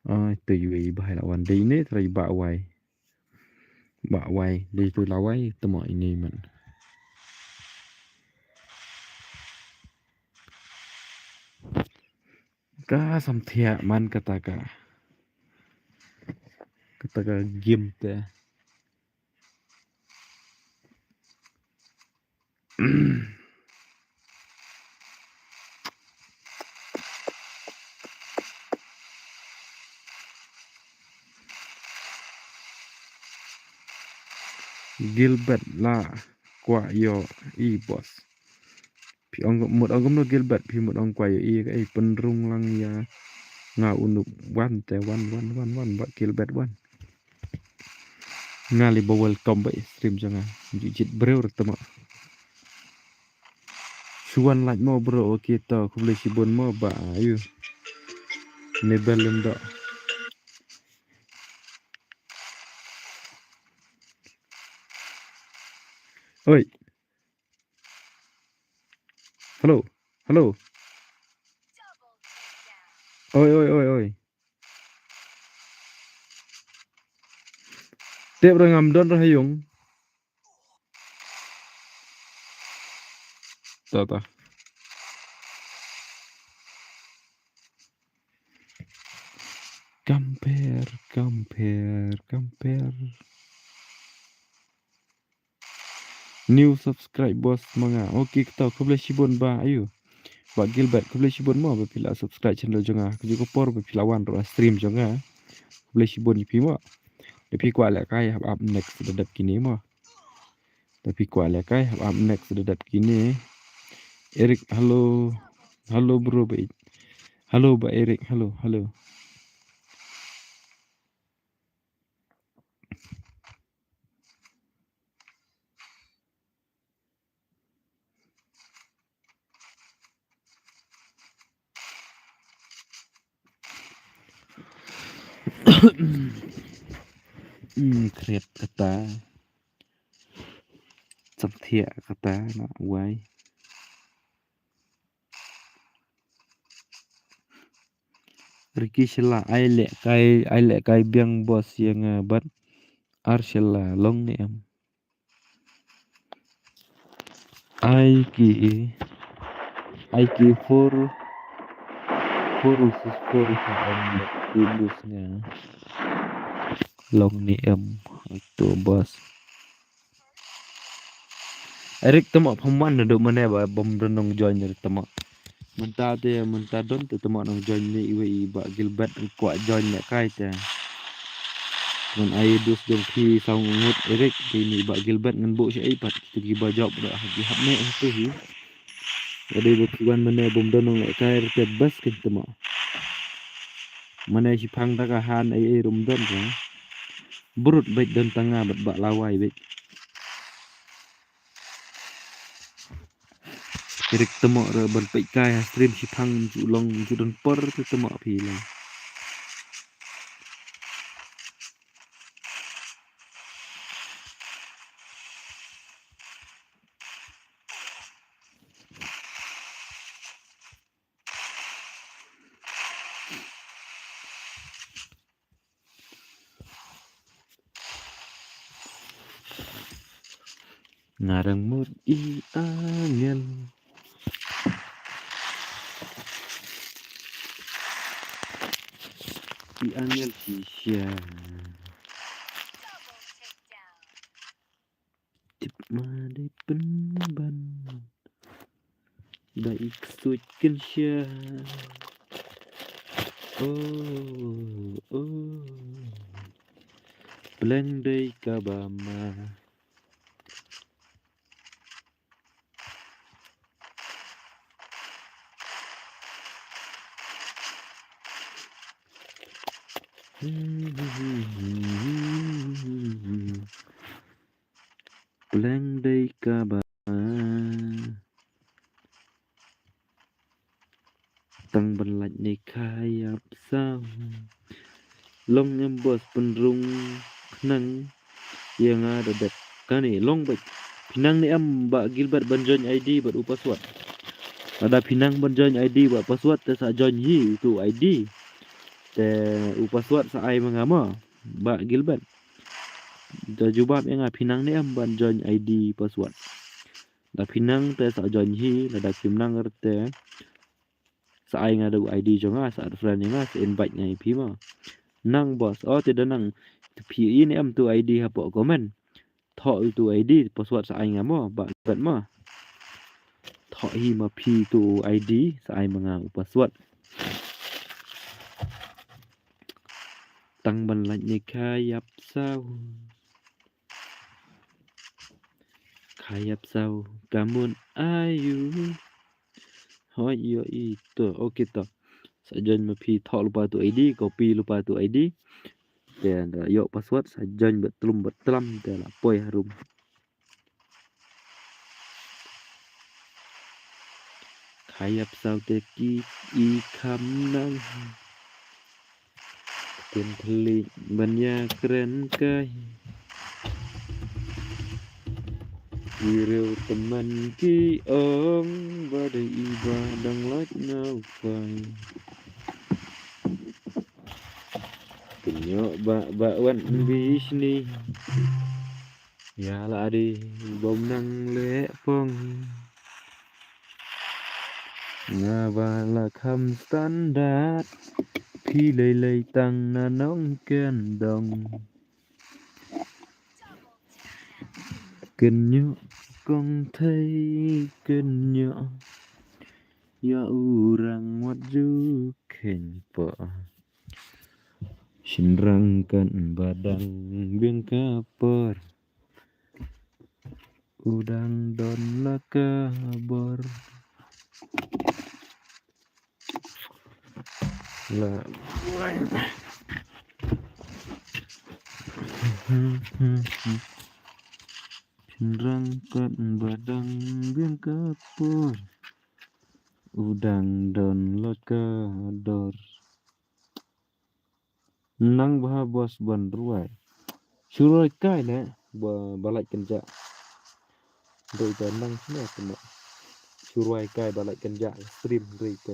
Từ vì bài là one day nè rồi bạ quay đi từ lâu ấy từ mọi này mình ka samthia man kata ka game te Gilbert la qua yo i boss pi một ông no Gilbert pi một ông qua yo i cái penrung lang ya nga unuk wan te wan ba Gilbert wan nga li bo welcome ba stream janga jit breu tama chuan like mo bro okay to ku le sibon mo ba ayu nebelem do oi hello hello oi tep ra ngam don ra hayung ta compare new subscribers mga okay kita ku boleh sibon ba ayo ba Gilbert ku boleh sibon mo ba pila subscribe channel jonga ku juga por ba pila wan ro stream jonga ku boleh sibon pi mo tapi ku ala kai have up next dedap kini mo tapi ku ala kai have up next dedap kini Eric halo halo bro ba halo ba Eric halo kreat kata samthia kata na wai Ricky Shella ai lẹ kai biang boss yang bat Arshella long ni em ai ki for usus for em tulusnya long ni em itu boss Eric temo pemain duduk mana ba bom renong join dari temo mentah don tu temo nong join ni iwe ba Gilbert kuat join nek kai ta ngan ai dus dong pi sau ngut Eric ni ba Gilbert ngan bo si ai pat tu gi ba job dah gi hab ne tu hi ada bukan mana bom renong nek kai te bas kin temo mana si phang ta ka han ai rum don ka burut baik don tanga bat ba lawai baik Eric temo ra ban pai kai stream si phang ju long ju don por tu temo phi la ngarang mut i angel sisya tip made penban baik suitkan sya oh Beleng day kabama Beleng day kabama tang ban lạch ni khai ap sao long em bos penrung nang yang ada dat kani long baik pinang ni am ba Gilbert ban join ID ba password ada pinang ban join ID ba password ta sa join hi tu ID te password sa ai mangama ba Gilbert da jubab yang pinang ni am ban join ID password da pinang te sa join hi da pinang te sa ai ngadu ID jonga sa friend nga sa invite ngai pi ma nang bos oh tidak nang pi ini am tu ID hapo komen tho tu ID password sa ai ngamo ba Gilbert ma tho hi ma pi tu ID sa ai manga password tăng bằng lạnh như khayap sao cảm ơn ayu hỏi yo itu oke to sajon mapi thok lupa tu ID copy lupa tu ID dan yo password sajon betlum dan poi harum khayap sao te ki i kham nang tiền thli banya keren kai Kiriu teman ki om badai iba dang like now fine Kenyo ba wan bisni ya la di bom nang le phong nga ba la kham standard phi lei tăng na nong ken dong Kenyo con thấy kenyo ya urang waju keng po Sinrangkan badang biang kapor udang don la kabor la Sinrangkan badang biang kapor udang don la kador nang bah bos ban ruai suruh kai le balai kenja doi ta nang sini kuma suruh kai balai kenja stream doi ta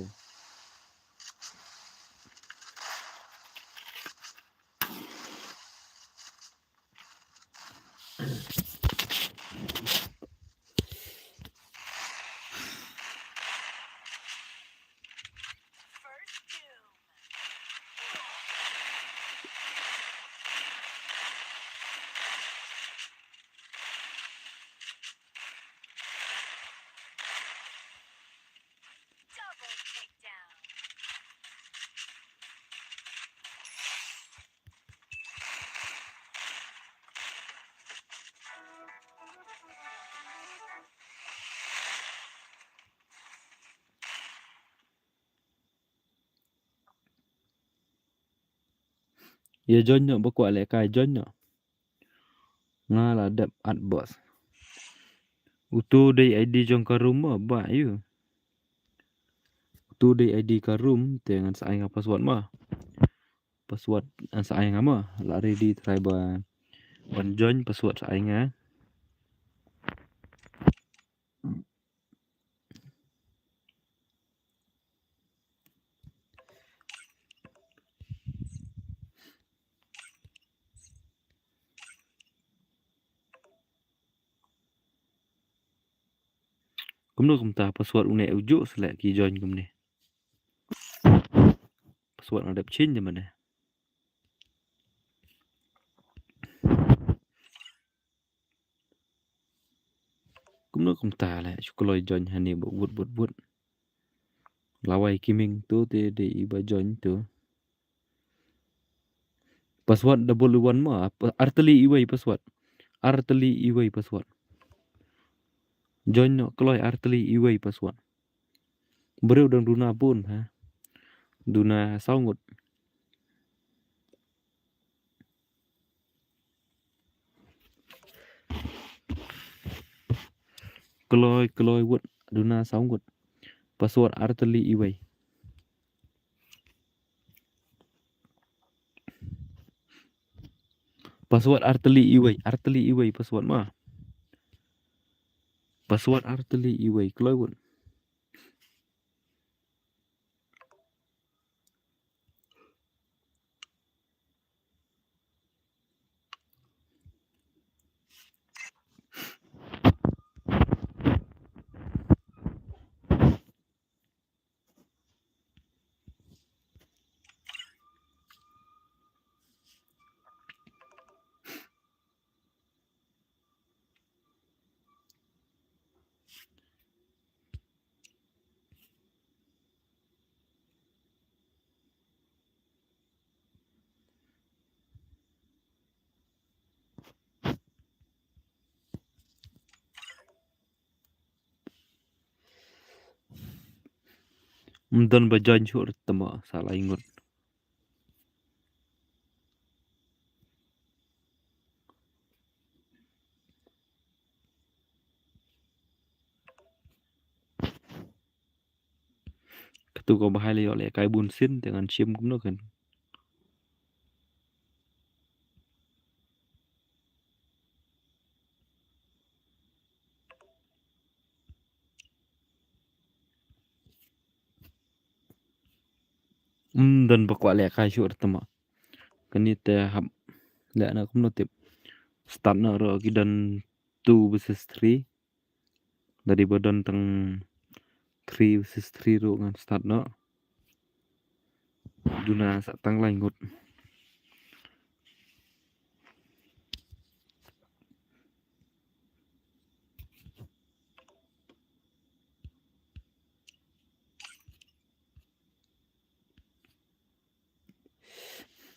ya jonyo bakwa le kai jonyo ngala dap at bos utu dei ID jong karum ba yu utu dei ID karum dengan sa nga password ma password sa nga ma la ready try ba one join password sa nga kumno kumta password une uju selek ki join kumne password adap change mana kumno kumta le chukoloi join hani but lawai kiming tu te de iba join tu password double one ma arteli iwai password join no kloi arteli iwai password breu dang duna pun ha duna saungut kloi wut duna saungut password arteli iwai password arteli iwai password ma password arteli iwai kloi wut Mdon ba join syur tama salah ingot. Ketu ko bahai le oleh kai bun sin dengan sim kumno kan. Dan bakwa le kai syur tama. Kani te hab le na kumno tip. Start na ro kidan 2 versus 3 dari badan teng 3 versus 3 ro ngan start na. Duna sak tang lain ngot.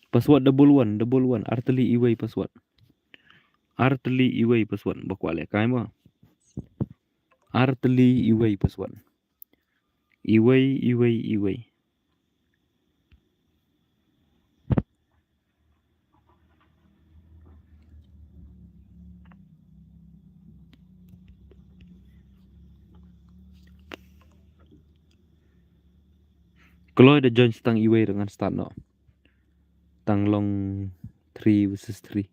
Password double one arteli iway password. Arteli iway password bakwa le kai ma. Arteli iway password. Iway. Kalau ada join tang iway dengan start no. Tang long 3 versus 3.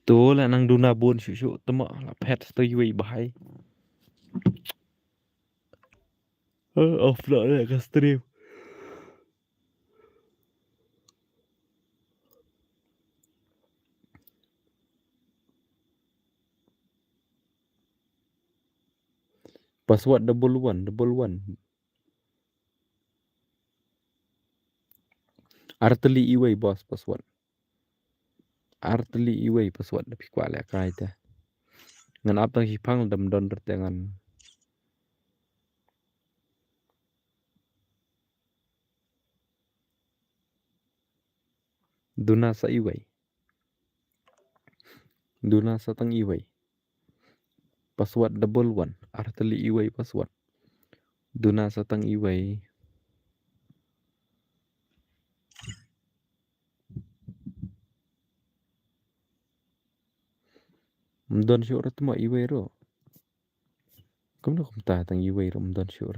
Tu lah nang duna bon syuk tama la pet tu iway bahai. Off lah le ka stream. Password double one. Arteli iway boss password. Arteli iway password tapi kwa le kai ta. Ngan apa si pang dam don dengan duna sa iway. Duna sa tang iway. Password double one. Arteli iway password. Duna sa tang iway. Mdon syuk tama iway ro. Kamu nak kumta tang iway ro mdon syuk.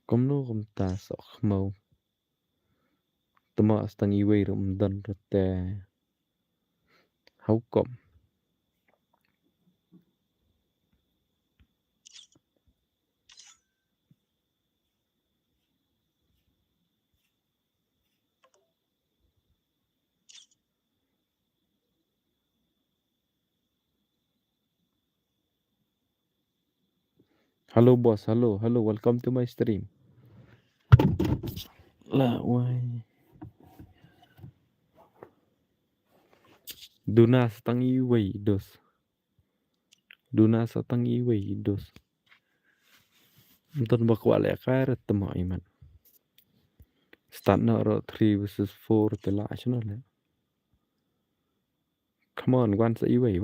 Kamu kumta sok mau. Tama stang iway ro mdon rete. How come? Hello boss, hello, welcome to my stream. Lah why? Duna stang iway dos. Duna stang iway dos. Mdon bakwa le kai ret tama iman. Start na ro 3 versus 4 tela achno le. Come on, once iway.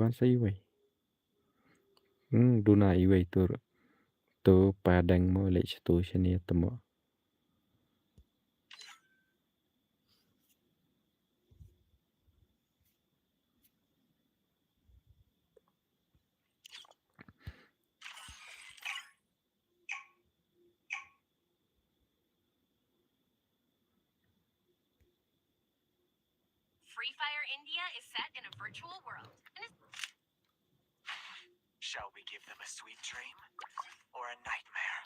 Duna iway tur. Tu padang mo le chtu shani tama. Free Fire India is set in a virtual world. Shall we give them a sweet dream or a nightmare?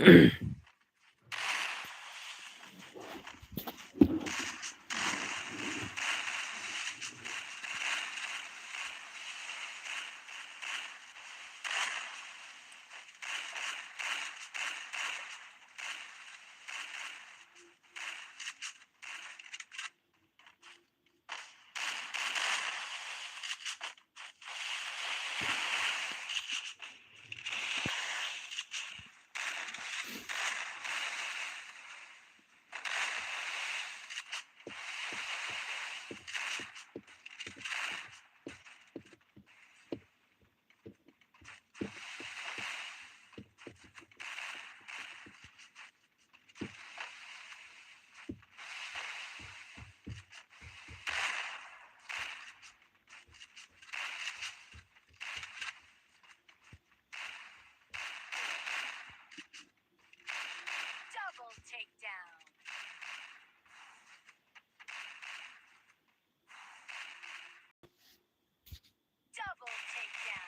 Double takedown. Double takedown.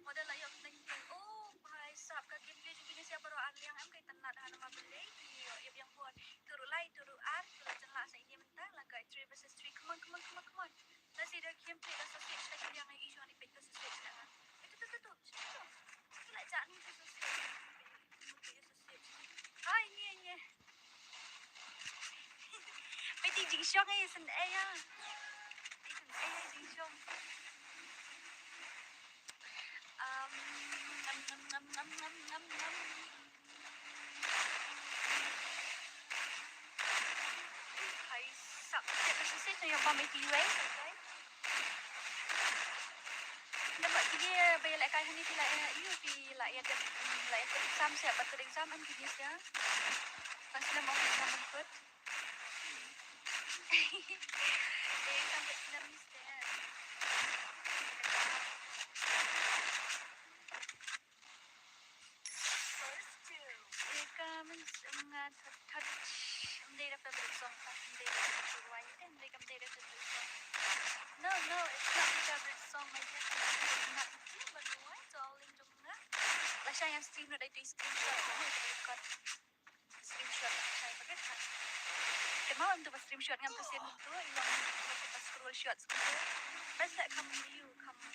Model lah yang penting. Oh, bahai sab ka gameplay juga ni siapa ro an yang am kai tanat han ma beli. Yo yang buat turu lai turu ar turu celak sa ini mentah lah kai 3 versus 3. Come on. Nasi dah gameplay dah sausage lagi yang ai isu ni pek sausage lah. Itu. Kila jak ni tu sausage. Hai ni. Ai ti jing xiong ai sen ai ya. Ai sen ai jing xiong. Nom. Hai sab dia sausage yang pamit tiwai, okay? Dapat dia bayar lại cái này thì lại yêu vì lại được lại có exam sẽ bắt được exam anh thì ya. Pas na mau exam ikut. Sampai dinamis deh. First two. Ika mengat touch. Hindi na favorite song pa. Hindi na favorite song. Hindi ka favorite song. No, it's not my favorite song. My favorite song is not the but why? So I'll link them na. Lah siya yang stream na dito screenshot. Ano ito screenshot saya pakai kan. Kenapa untuk screenshot ngam pasien itu ilang pas scroll shots gitu. Pas tak kamu view kamu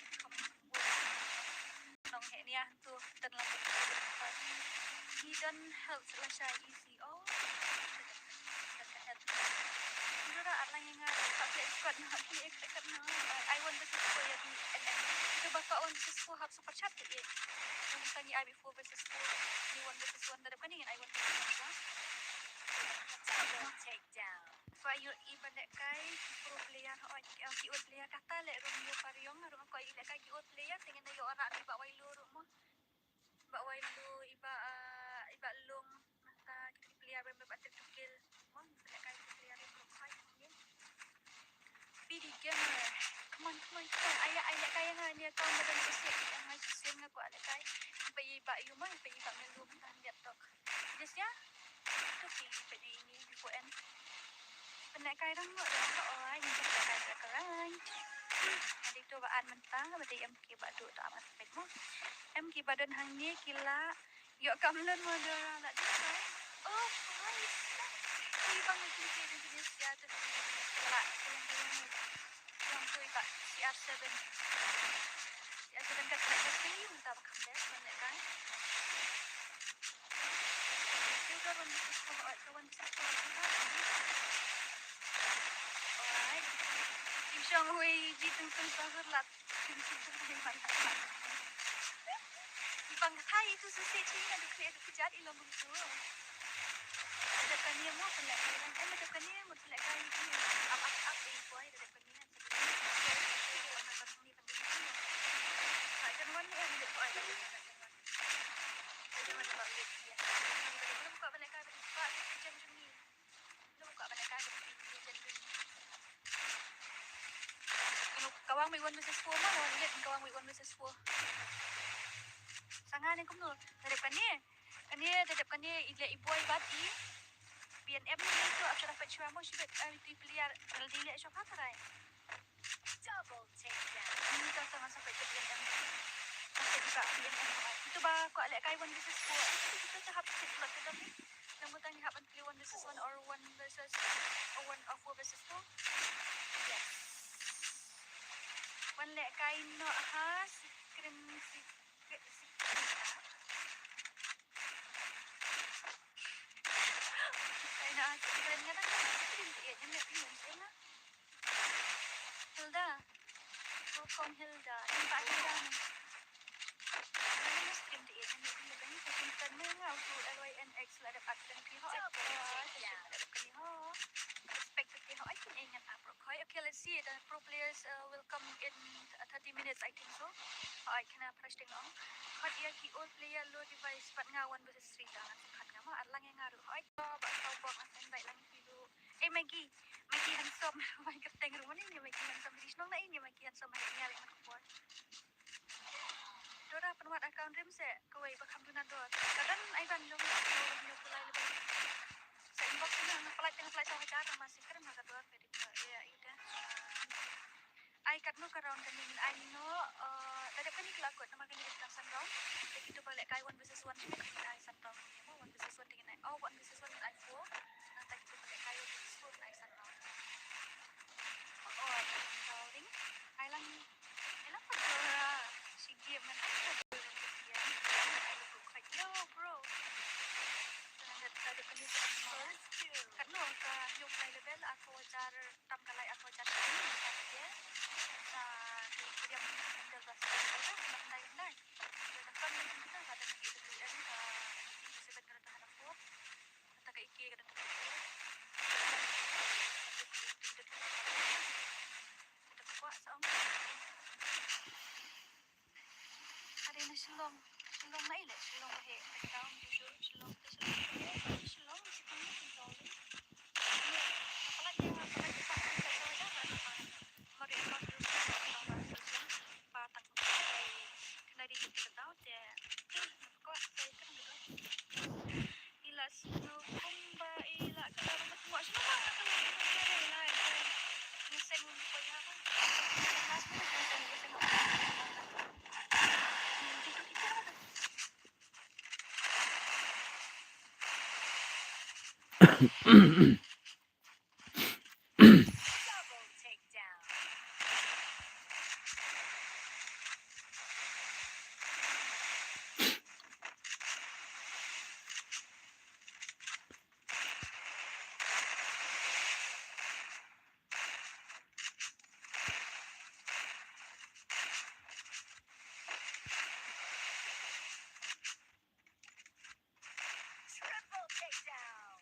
nong ni tu tenang betul. Hidden health lah saya easy. Oh. Dah ada yang ada pakai squad nak pilih kan nak. I want versus 4 ya di NM. Kita bakal 1 versus 4 hab super chat ya. Yang tanya I before versus 4. Ni 1 versus 1 dah kan dengan I want versus 1. Double takedown. Fa yo iban dek kai pro player ho ki ot player kata lek rum yo pariong rum ko ilek kai ki ot player tengen yo ora ni bak wailu rum mo. Bak wailu iba long mata ki player ber bak tertukil. Mo lek kai player pro fight ni. BD gamer. Come on. Ay lek kai nga ni account badan sosial yang ngai sosial nga ko lek kai. Bayi bak yo mo bayi bak melum tan dia tok. Just ya. Tu pi ini before end. Penak kai rang ngok dah oi ni tak kai. Adik tu baan mentang bade MK badu tak amat spek mo. MK badan hang ni kila yo kamlen modal nak dikai. Oh, guys. Ni bang ni jenis ya tu kila yang tu tak CR7. CR7 kat sini entah bakam deh penak kai. Juga kawan Siang hui di tengah pasar lat. Bang Thai itu susah sih ada kerja ilang begitu. Ada kania mau pelak kan? Ada kania mau pelak kan? Apa info ada kania. Akan wan ni ada kau ada. Kawang may 1 versus 4 mah lawan lihat kawang may 1 versus 4. Sangan yang kumno. Dadap kan ni ile iboy bati. BNM ni tu aku dapat cuma mau sibet itu pilihan kalau dilihat siapa karai. Double takedown. Ini tak sama sampai ke BNM. Sampai juga BNM. Itu bah kau lihat kai 1 versus 4. Itu kita tahap sikit pula kita ni. Yang tanya happen pilih 1 versus 1 or 1 versus or 1 of 4 versus 4. Yes. One lek kain no has krim si kain no has krim ngata krim dia ni nak pinjam sana. Hilda. Welcome Hilda. Ini Pak Hilda ni. Ini krim dia ni nak pinjam ni simpan ni ngau tu LYNX lah dapat dan pihak respect to pihak I think ingat apa koi. Okay, let's see the pro players will come in 30 minutes I think so. I can press tengok. Hot dia ki old player low device pat ngawan versus 3 tangan sekat ngama adlang yang ngaruh. I bak bak standby lang dulu. Maggie handsome. Mai keteng rumah ni Maggie handsome di senong na ini Maggie handsome hari nyari nak buat. Dora penuat account rim se kawai bakam dunan dor. Kadang I ban dong ni pulai lebih. Sa inbox na flight sa cara masih keren maka dor pedi. Ya ida. I kat no karon kanin I no dadap kan kelakot nama kan kita sandong. Begitu balik kai 1 versus 1 dengan I sandong. Ya 1 versus 1 dengan I. 1 versus 1 dengan I 4. Nanti kita balik kai 1 versus 4 dengan I sandong. Loading. I lang pagdora. Sige man I yo bro. Dadap kan kita kan no ka yung level ako wajar tam kalay ako wajar ya. Sa dia handle bas orang nak naik. Depan ni kita ada lagi itu yang sebab kereta aku. Tak kai ke kereta aku. Kita kuat sama. Ada ni silong na ile, silong he. Down tu silong si kami control. Apalagi kita mari kita patang kena di kita tahu dia kok saya kan gitu ilas no kumba ila kalau semua semua kalau ila ngiseng ko ya kan mas mo ngiseng dito kita double takedown. Triple takedown.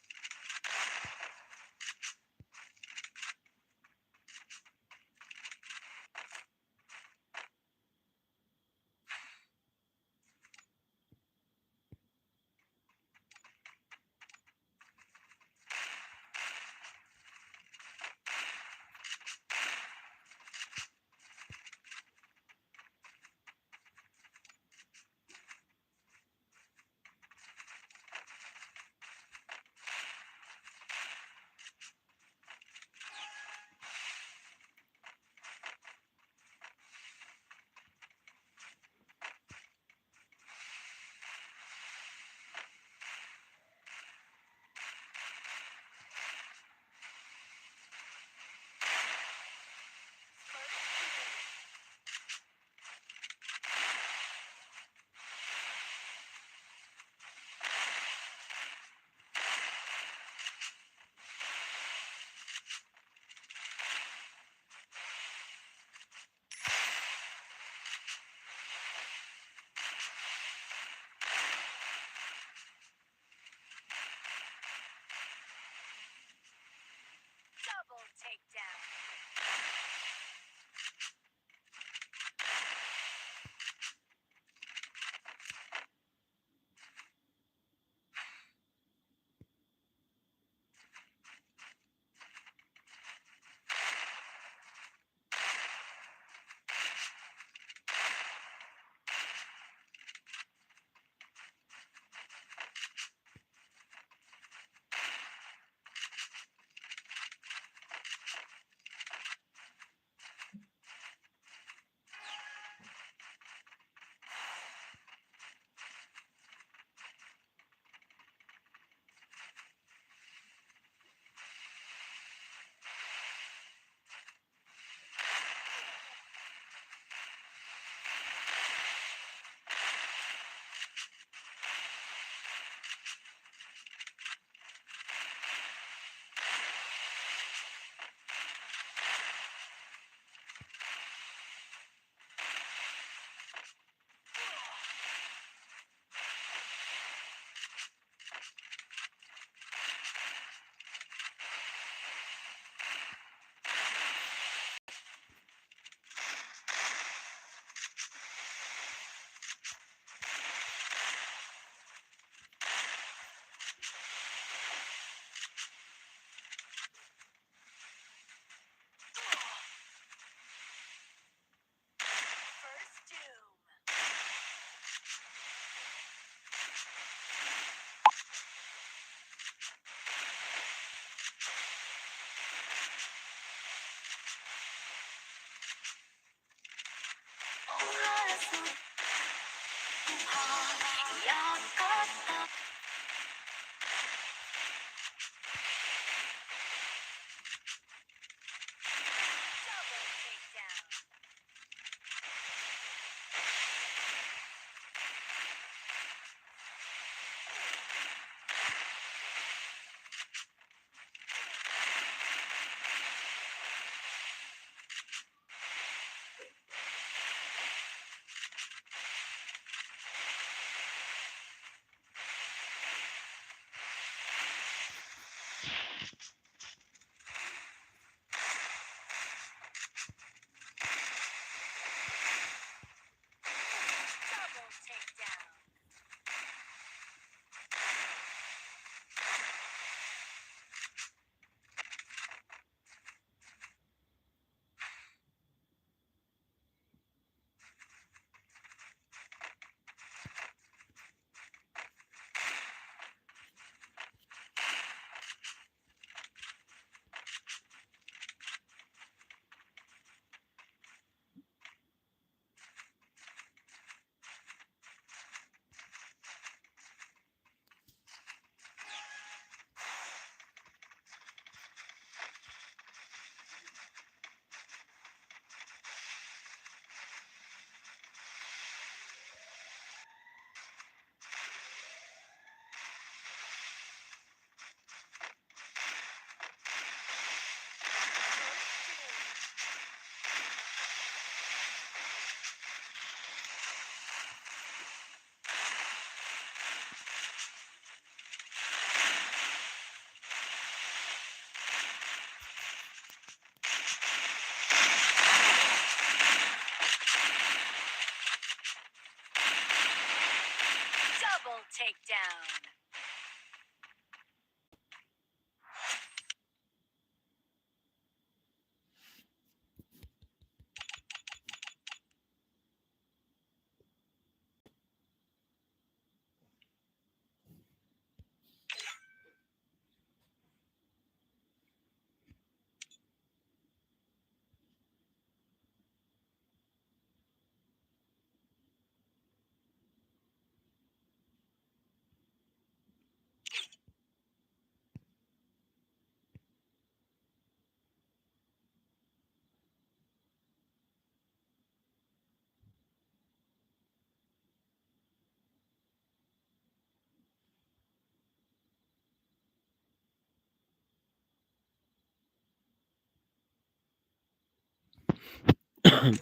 Nak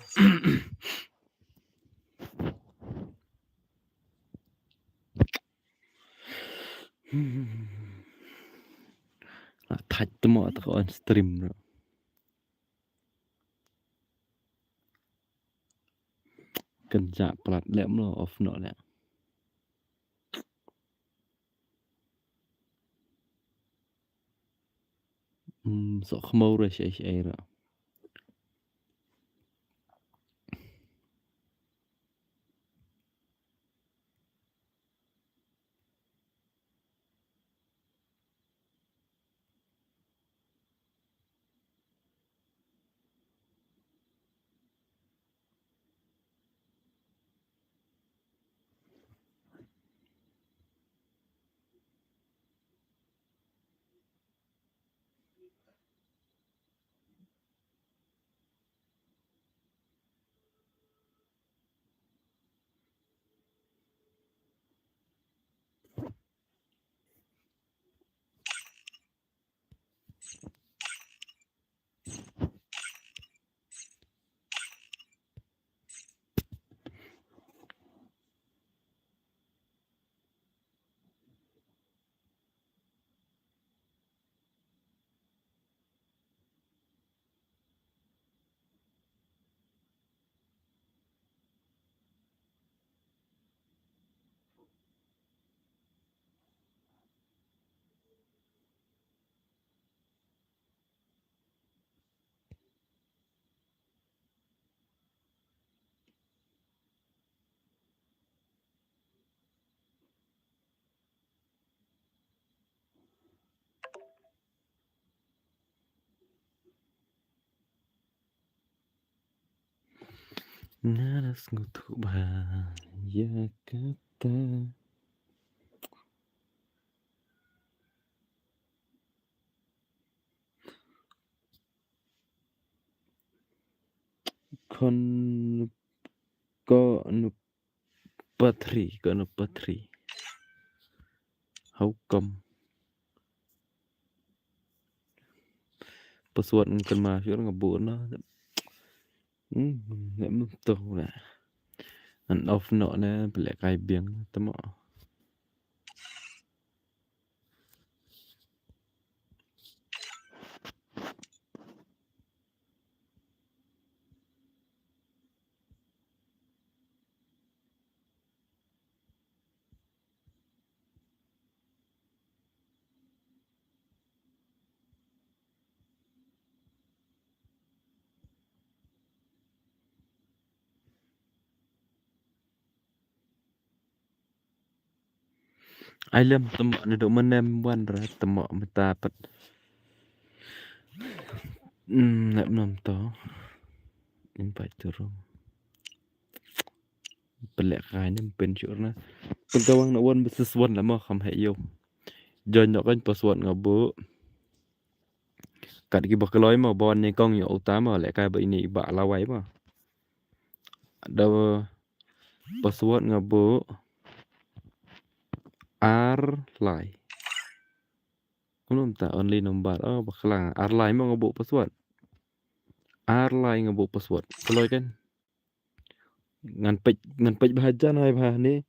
touch temo atau on stream no. Kerja pelat lem lo off no le. So khmau ra shai ra. Naras ngutuk bahaya kata. Kon ko nu patri hau kam pasuan kan ma syur ngabu na nek mum to na an off no na pelek kai biang temo ai lem temo ni do menem wan ra temo meta pat nek mum to invite turun pelek kai ni pen syur na pegawang nak wan besesuan lama kham hai yo join nok kan pasuan ngabu kat ki bakloi ma bon ni kong yo utama lek kai ba ini ba lawai ma ada pasuan ngabu ar lai belum tak only nomor baklang ar lai ma ngabu pasuan ar lai ngabu pasuan keloi kan ngan pej bahajan hai bah ni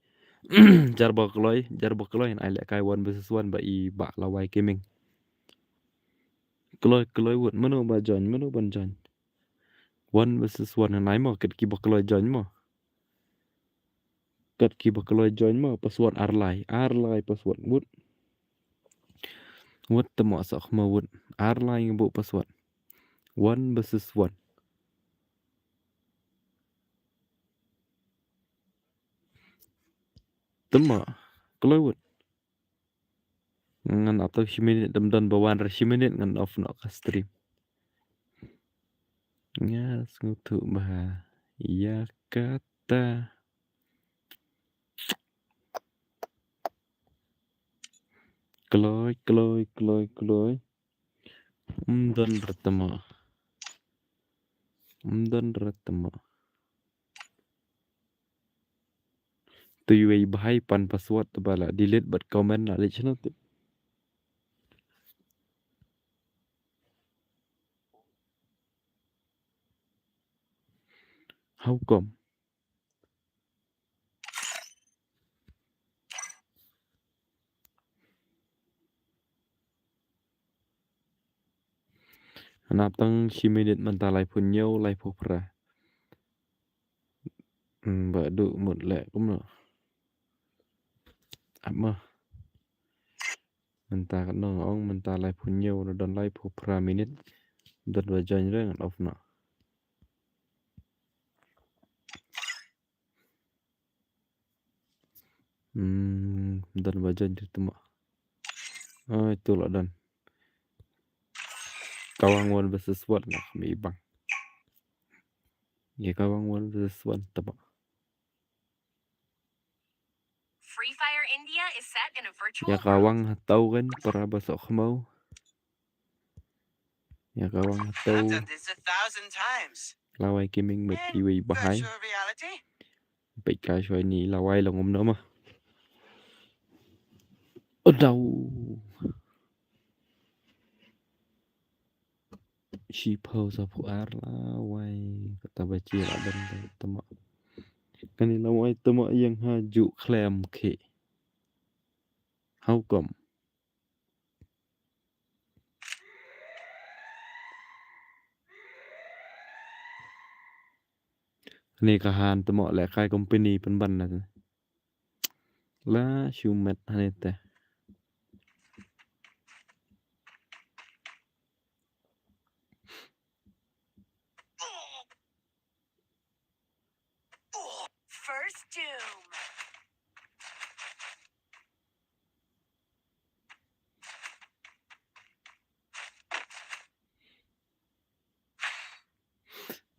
jar bakloi ai lek kai wan besesuan ba i ba lawai kiming keloi wot mano ba jon mano ban jon wan besesuan nai ma ket ki bakloi jon ma ket ki bakloi jon ma pasuan ar lai pasuan wot temo sak ma wot ar lai ngabu pasuan wan besesuan temo keloi wot ngan atau shiminit dan bawan shiminit ngan off no ka stream nya ngutu bah ya kata keloi dan retema tu yui bahai pan password bala delete but comment la lech no tu How come นับตั้งชิมินิตมันตาลายพุ่นเยี่ยวลายพกพระบะดุหมดแหละก็มั้งอับมามันตากันน้องอ้องมันตาลายพุ่นเยี่ยวแล้วดอนลายพกพระมินิตดอนว่าจอยเรื่องออฟเนาะดอนว่าจอยจุดมาitu lah dan kawangan versus one lah may ibang ya kawangan versus one tama Free Fire India is set in a virtual ya kawang hataw kan para basok mau ya kawang hataw I've done this 1,000 times. laway kiming met iwi bahay Virtual reality? bait ka shoy ni laway lang umno ma daw she pose sa puar laway kata baci lah dan tama kan laway tama yang haju klem ke how come นี่ก็หานตะเหมาะแหละคายคอมพานีเป็นบันนะละชูเม็ดฮันนี่แต่ First Doom.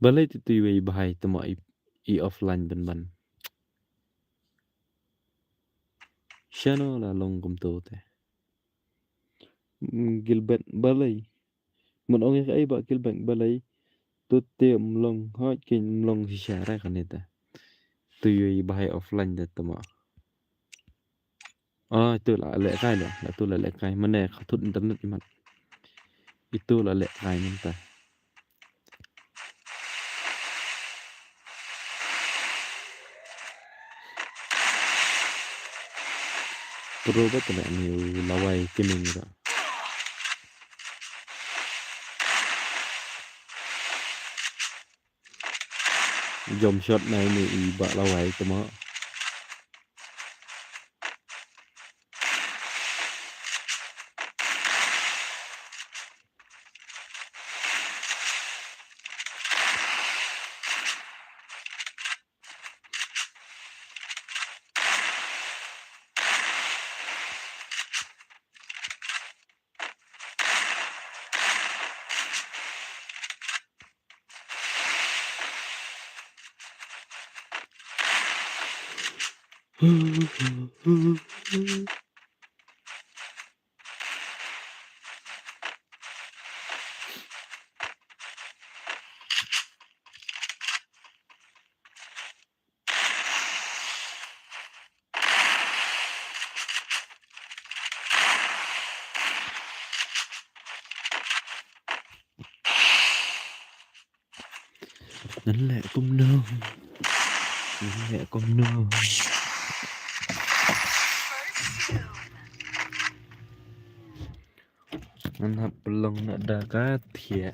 บลายติตุยไว้บายตะเหมาะอีออฟไลน์เป็นบันชาโนละลงกุมโตแต่กิลเบนบลายมันองค์ไอ้บะกิลเบนบลายตุเตมลงฮอดกินลงสิชาไรกันนี่แต่ตุยไว้บายออฟไลน์แต่ตะเหมาะitu lah lek kai lah itu lah lek kai mana khatut internet iman itu lah lek kai minta pro betul lah ni lawai kiming gitu jump shot này ni iba lawai tamaนั่นแหละก้มเนิมนั่นแหละก้มเนิม First Doom. นั่นหับลงนะดากาเทีย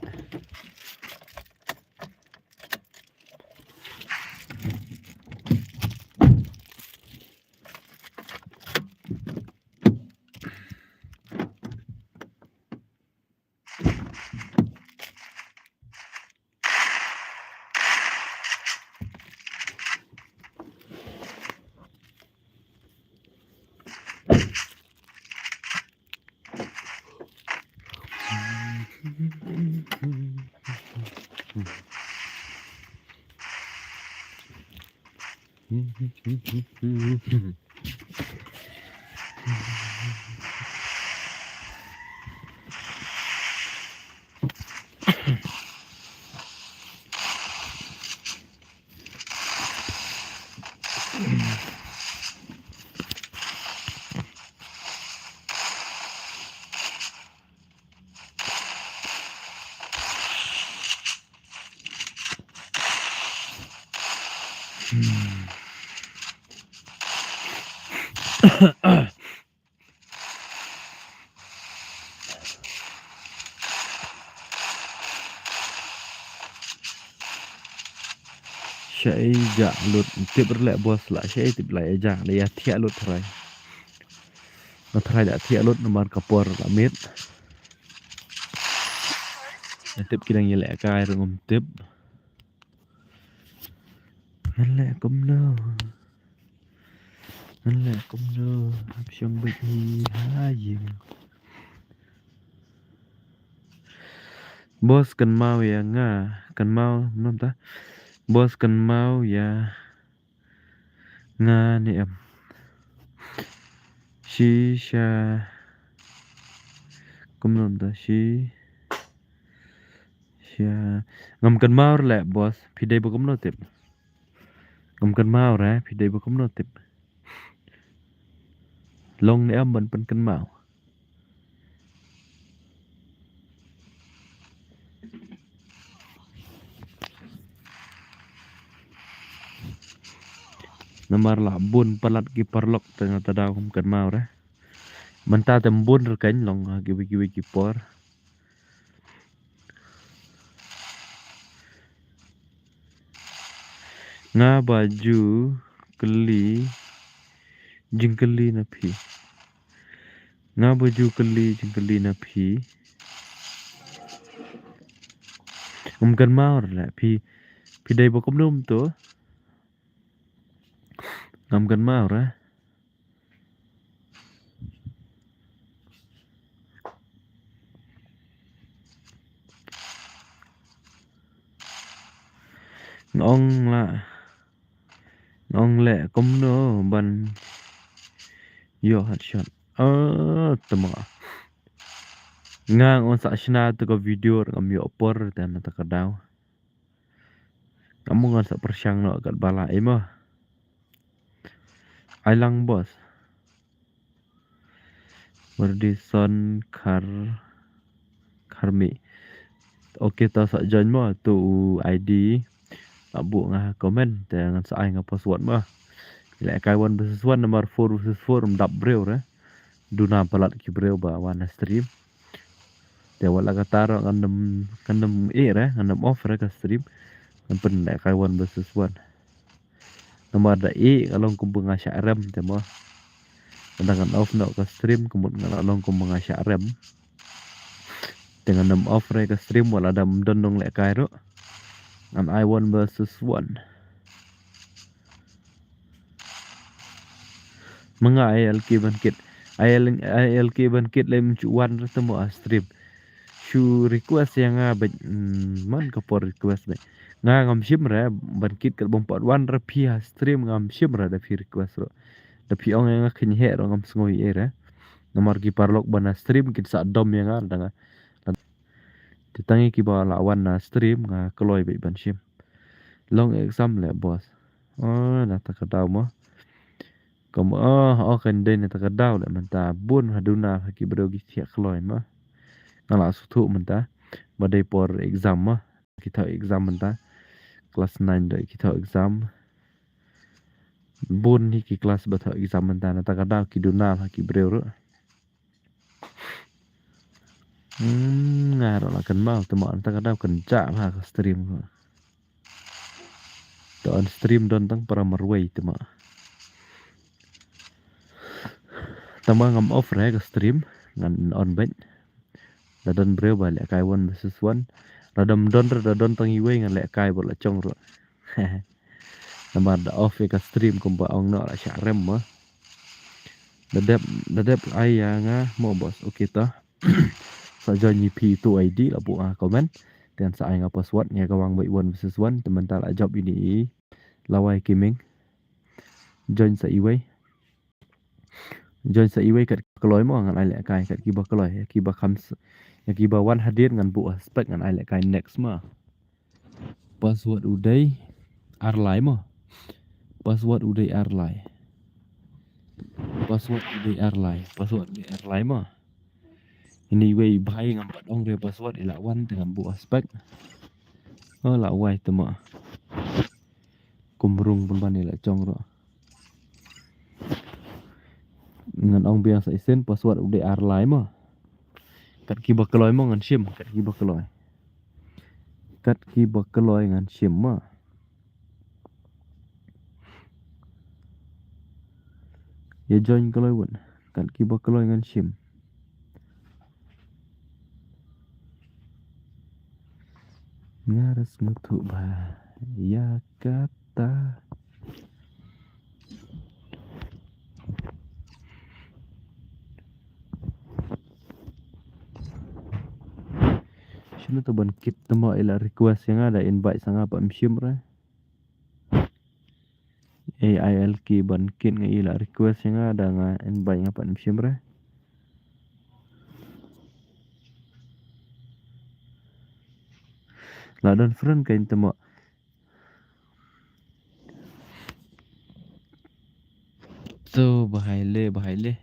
Saya jak lut tip berlek bos lah saya tip lah jak dia tiak lut terai. Terai dak tiak lut nomor kapor lamit. Tip kidang yelek kai rungum tip. Nalek kumno. Nalek kumno. Apsyong bagi hayu. Bos kan mau ya nga, kan mau non ta. Bos kan mau ya nga ni em. Shisha kumnon ta shi sha ngam kan mau le bos pidai bo kumno tip. Ngam kan mau ra pidai bo kumno tip. Long ni em ban pen kan mau. Nomor lah bun palat ki parlok tengah tadau kan mau ra. Menta tembun rekan long giwi ki por. Nga baju keli jengkeli napi. Nga baju keli jengkeli napi. Kan mau ra pi dai bo kumnum tu. Ngam kan mau ra. Ngong la. Ngong le kumno ban yo hat shot. Temo. Ngang on sa shna tu ko video ngam yo por dan ta kadau. Kamu ngan sa persyang no kat bala emo. Ailang bos. Berdison karmi. Oke ta sa join mo tu ID. Abu ngah komen jangan sa ai ngapa password mo. Lek kai 1 versus 1 nomor 4 versus 4 mdap breu ra. Duna palat ki breu ba wana stream. Dia wala kataro kandem ra kandem off ra ka stream. Kan pen lek kai 1 versus 1. Nomor da kalau kumpul ngasyak rem temo. Dengan off no ka stream kemudian kalau kumpul ngasyak rem. Dengan off ra ka stream wala ada mdondong lek kai ro. An I1 versus 1. Mga ILK bangkit. ILK bangkit le mencuan temu stream. Shu request yang abad man kapor request be. Ngam shim ra bangkit kat bompat wan ra pi stream ngam shim ra da pi request ro. Da pi ong yang khin he ro ngam sngoi era. Nomor ki parlok bana stream kit sa dom yang ada. Ditangi ki ba lawan na stream nga kloy be ban shim. Long exam le bos. Na ta kadau mo. Kamu kan den ta kadau le menta bun haduna ki bro ki sia kloy mo. Ngala sutu menta badai por exam mo. Kita exam menta kelas 9 doi kita exam. Bun hi ki kelas bata exam menta na ta kadau ki duna ki bro ro. Ngaro lah kan mau teman tak ada kencak lah ke stream ko. Don stream don tang para merway tema. Tama ngam off ra ke stream ngan on bench. Dadon breu balik kai 1 versus 1. Radam don tang iwe ngan lek kai bola chong ro. Nama da off ke stream kumpa ong no la syak rem mo. Dadep ai nga mo bos okey ta. Saja nyipi tu ID lah buat komen dan saya ngapa password nya kawang baik 1 versus 1 teman tak job ini lawai gaming join sa iway kat keloy mo ngan ai lek kai kat kiba keloy kiba khams ya kiba wan hadir ngan bu aspek ngan ai lek kai next ma password udai arlai mo password udai arlai mo. Ini way bahaya ngampat ong dia password ilawan dengan bu aspek. Oh lawai temo. kumrung pun bani la chong ro ngan ong biang sai sen password ude ar lai mo kat ki bakloi mo ngan sim kat ki bakloi ngan sim mo ya join kaloi won kat ki bakloi ngan sim ngaras ngutu ba ya kata Shino to ban kit temo ila request yang ada invite sang apa msim ra AIL ki ban kit nga ila request yang ada nga invite ngapa msim ra la don friend kain temo so bahai le bahai le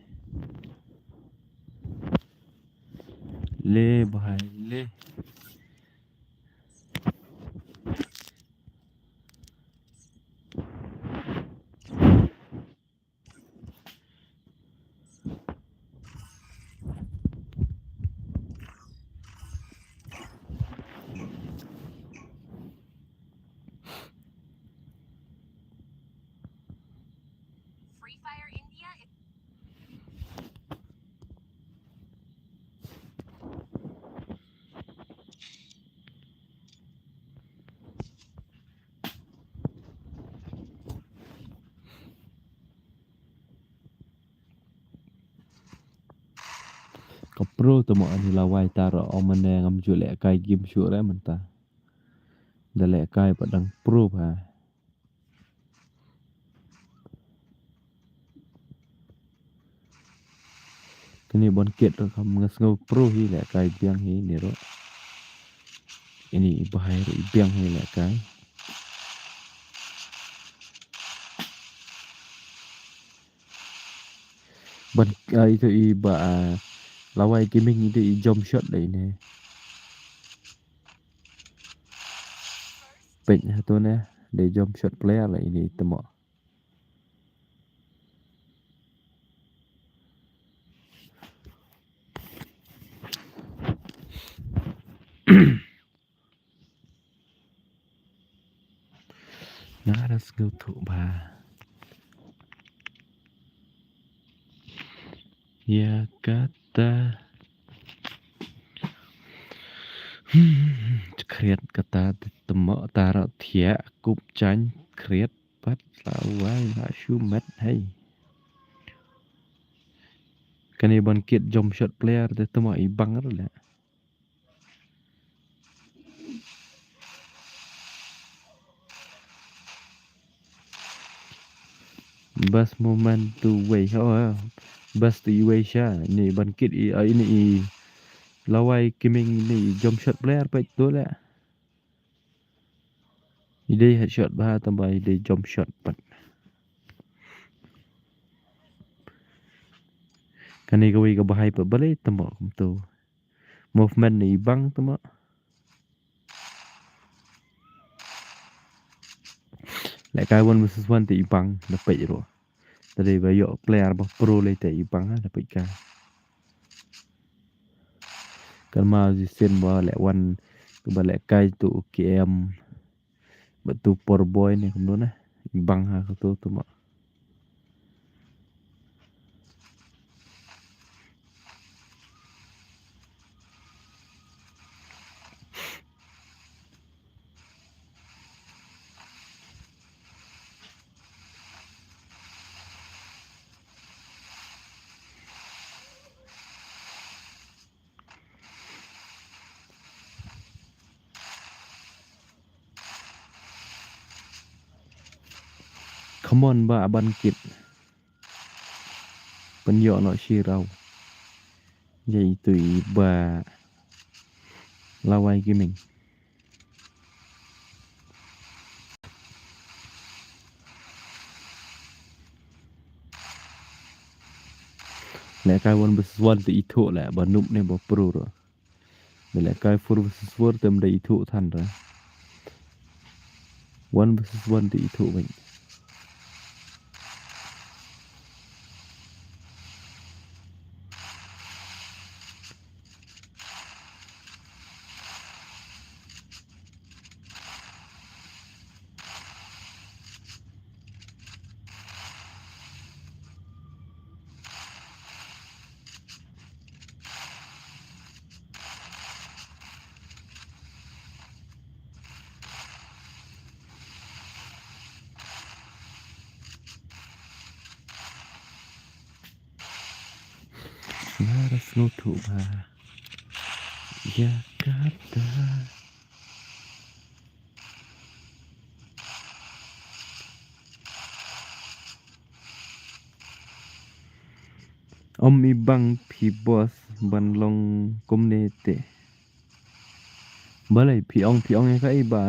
Free Fire India is kapro temo ani lawai taro omane ngam jule kai game show ra menta dale kai padang pro ba kini bon kit ro kam ngasngau pro hi le kai biang hi ni ro ini bahai ro biang hi le kai ban itu i ba lawai gaming itu i jump shot le ne pek tu ne de jump shot player le ini temo naras ngutu ba ya kata kriat kata temo taro thia kup chan kriat pat lawai la shumat hai kani bon kit jump shot player de temo i bang ro la bas moment tu wei ho bas tu wei sha ni bon kit ini i lawai kiming ni jump shot player pa tu la ide headshot ba tambah ide jump shot pat kani gawi ga bahai pa balai temo tu movement ni bang temo lại cái one versus one thì bang là bị rồi tadi bayo player bah pro le thì bang là bị cái kan mau di sen ba lại one ba lại cái tu KM betu por boy ni kum na bang ha tu tu ma come on ba ban kit penyo no si rau vậy tùy bà lawai gaming lại cái one versus one thì thu lại bà nụm này bà pro rồi lại cái four versus four tầm đầy thu thành rồi 1 versus 1 ទីធុវិញLaras nutuba Jakarta Om ibang pi bos ban long community balai pi ong yang kai ba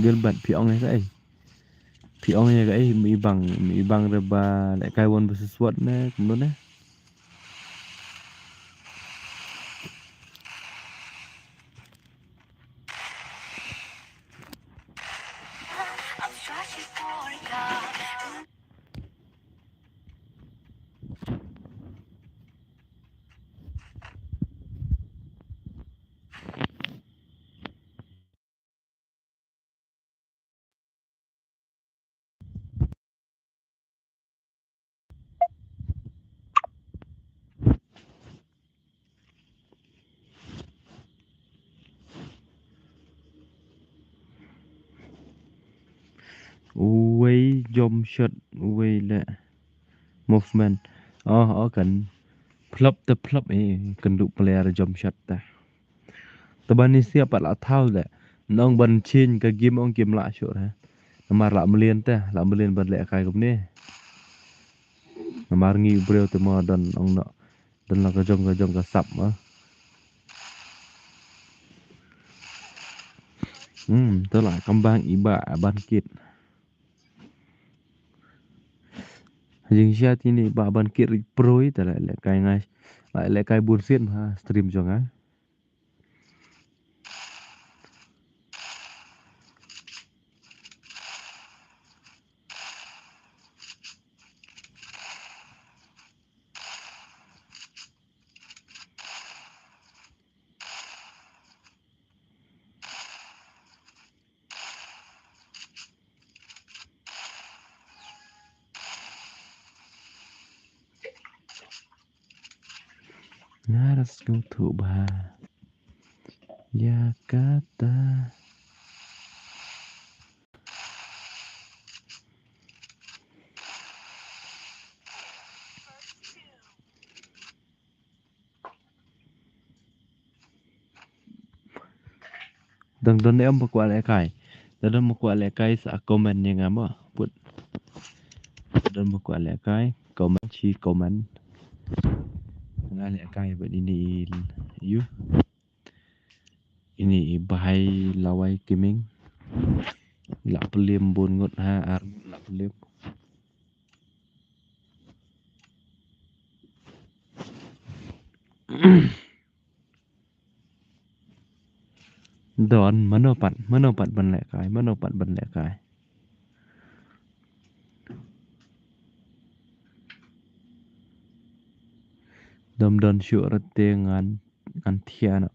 gelbat pi ong yang kai pi ong yang kai mi ibang re ba lại kai won versus what na kemudian na way jump shot way la movement kan plop kan duk player jump shot ta teban ni siap pat la thau da nong ban chin ka game ong game la sho ha namar la melien ban le kai kum ni namar ngi breu te mo dan ong no dan la ka jong ka sap ma to la kambang iba ban kit jing sia tini ba ban kit pro ta le kai ngai le kai bur fit ha stream jong ha Laras nutuba Jakarta dang don em ba kwa le kai dan ma kwa le kai sa comment yang ama put dan ma kwa le kai comment chi comment ngai le kai ba ini you ini bahai lawai kiming la pelim bun ngot ha ar la pelim don manopat ban le kai dom don shu rate ngan thia na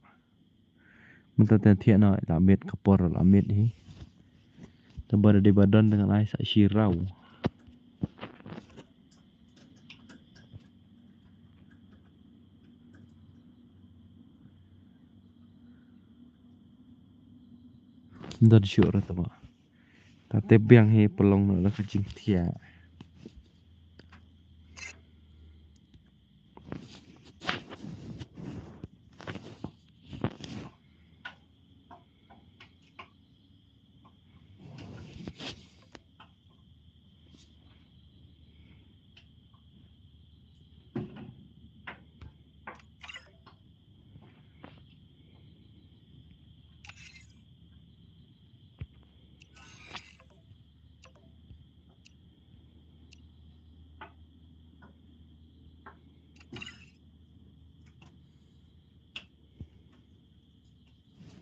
mun ta thia na la met kapor la met hi tambah di badan dengan ai sa shirau don shu rate ma ta te biang hi pelong no la ka jing thia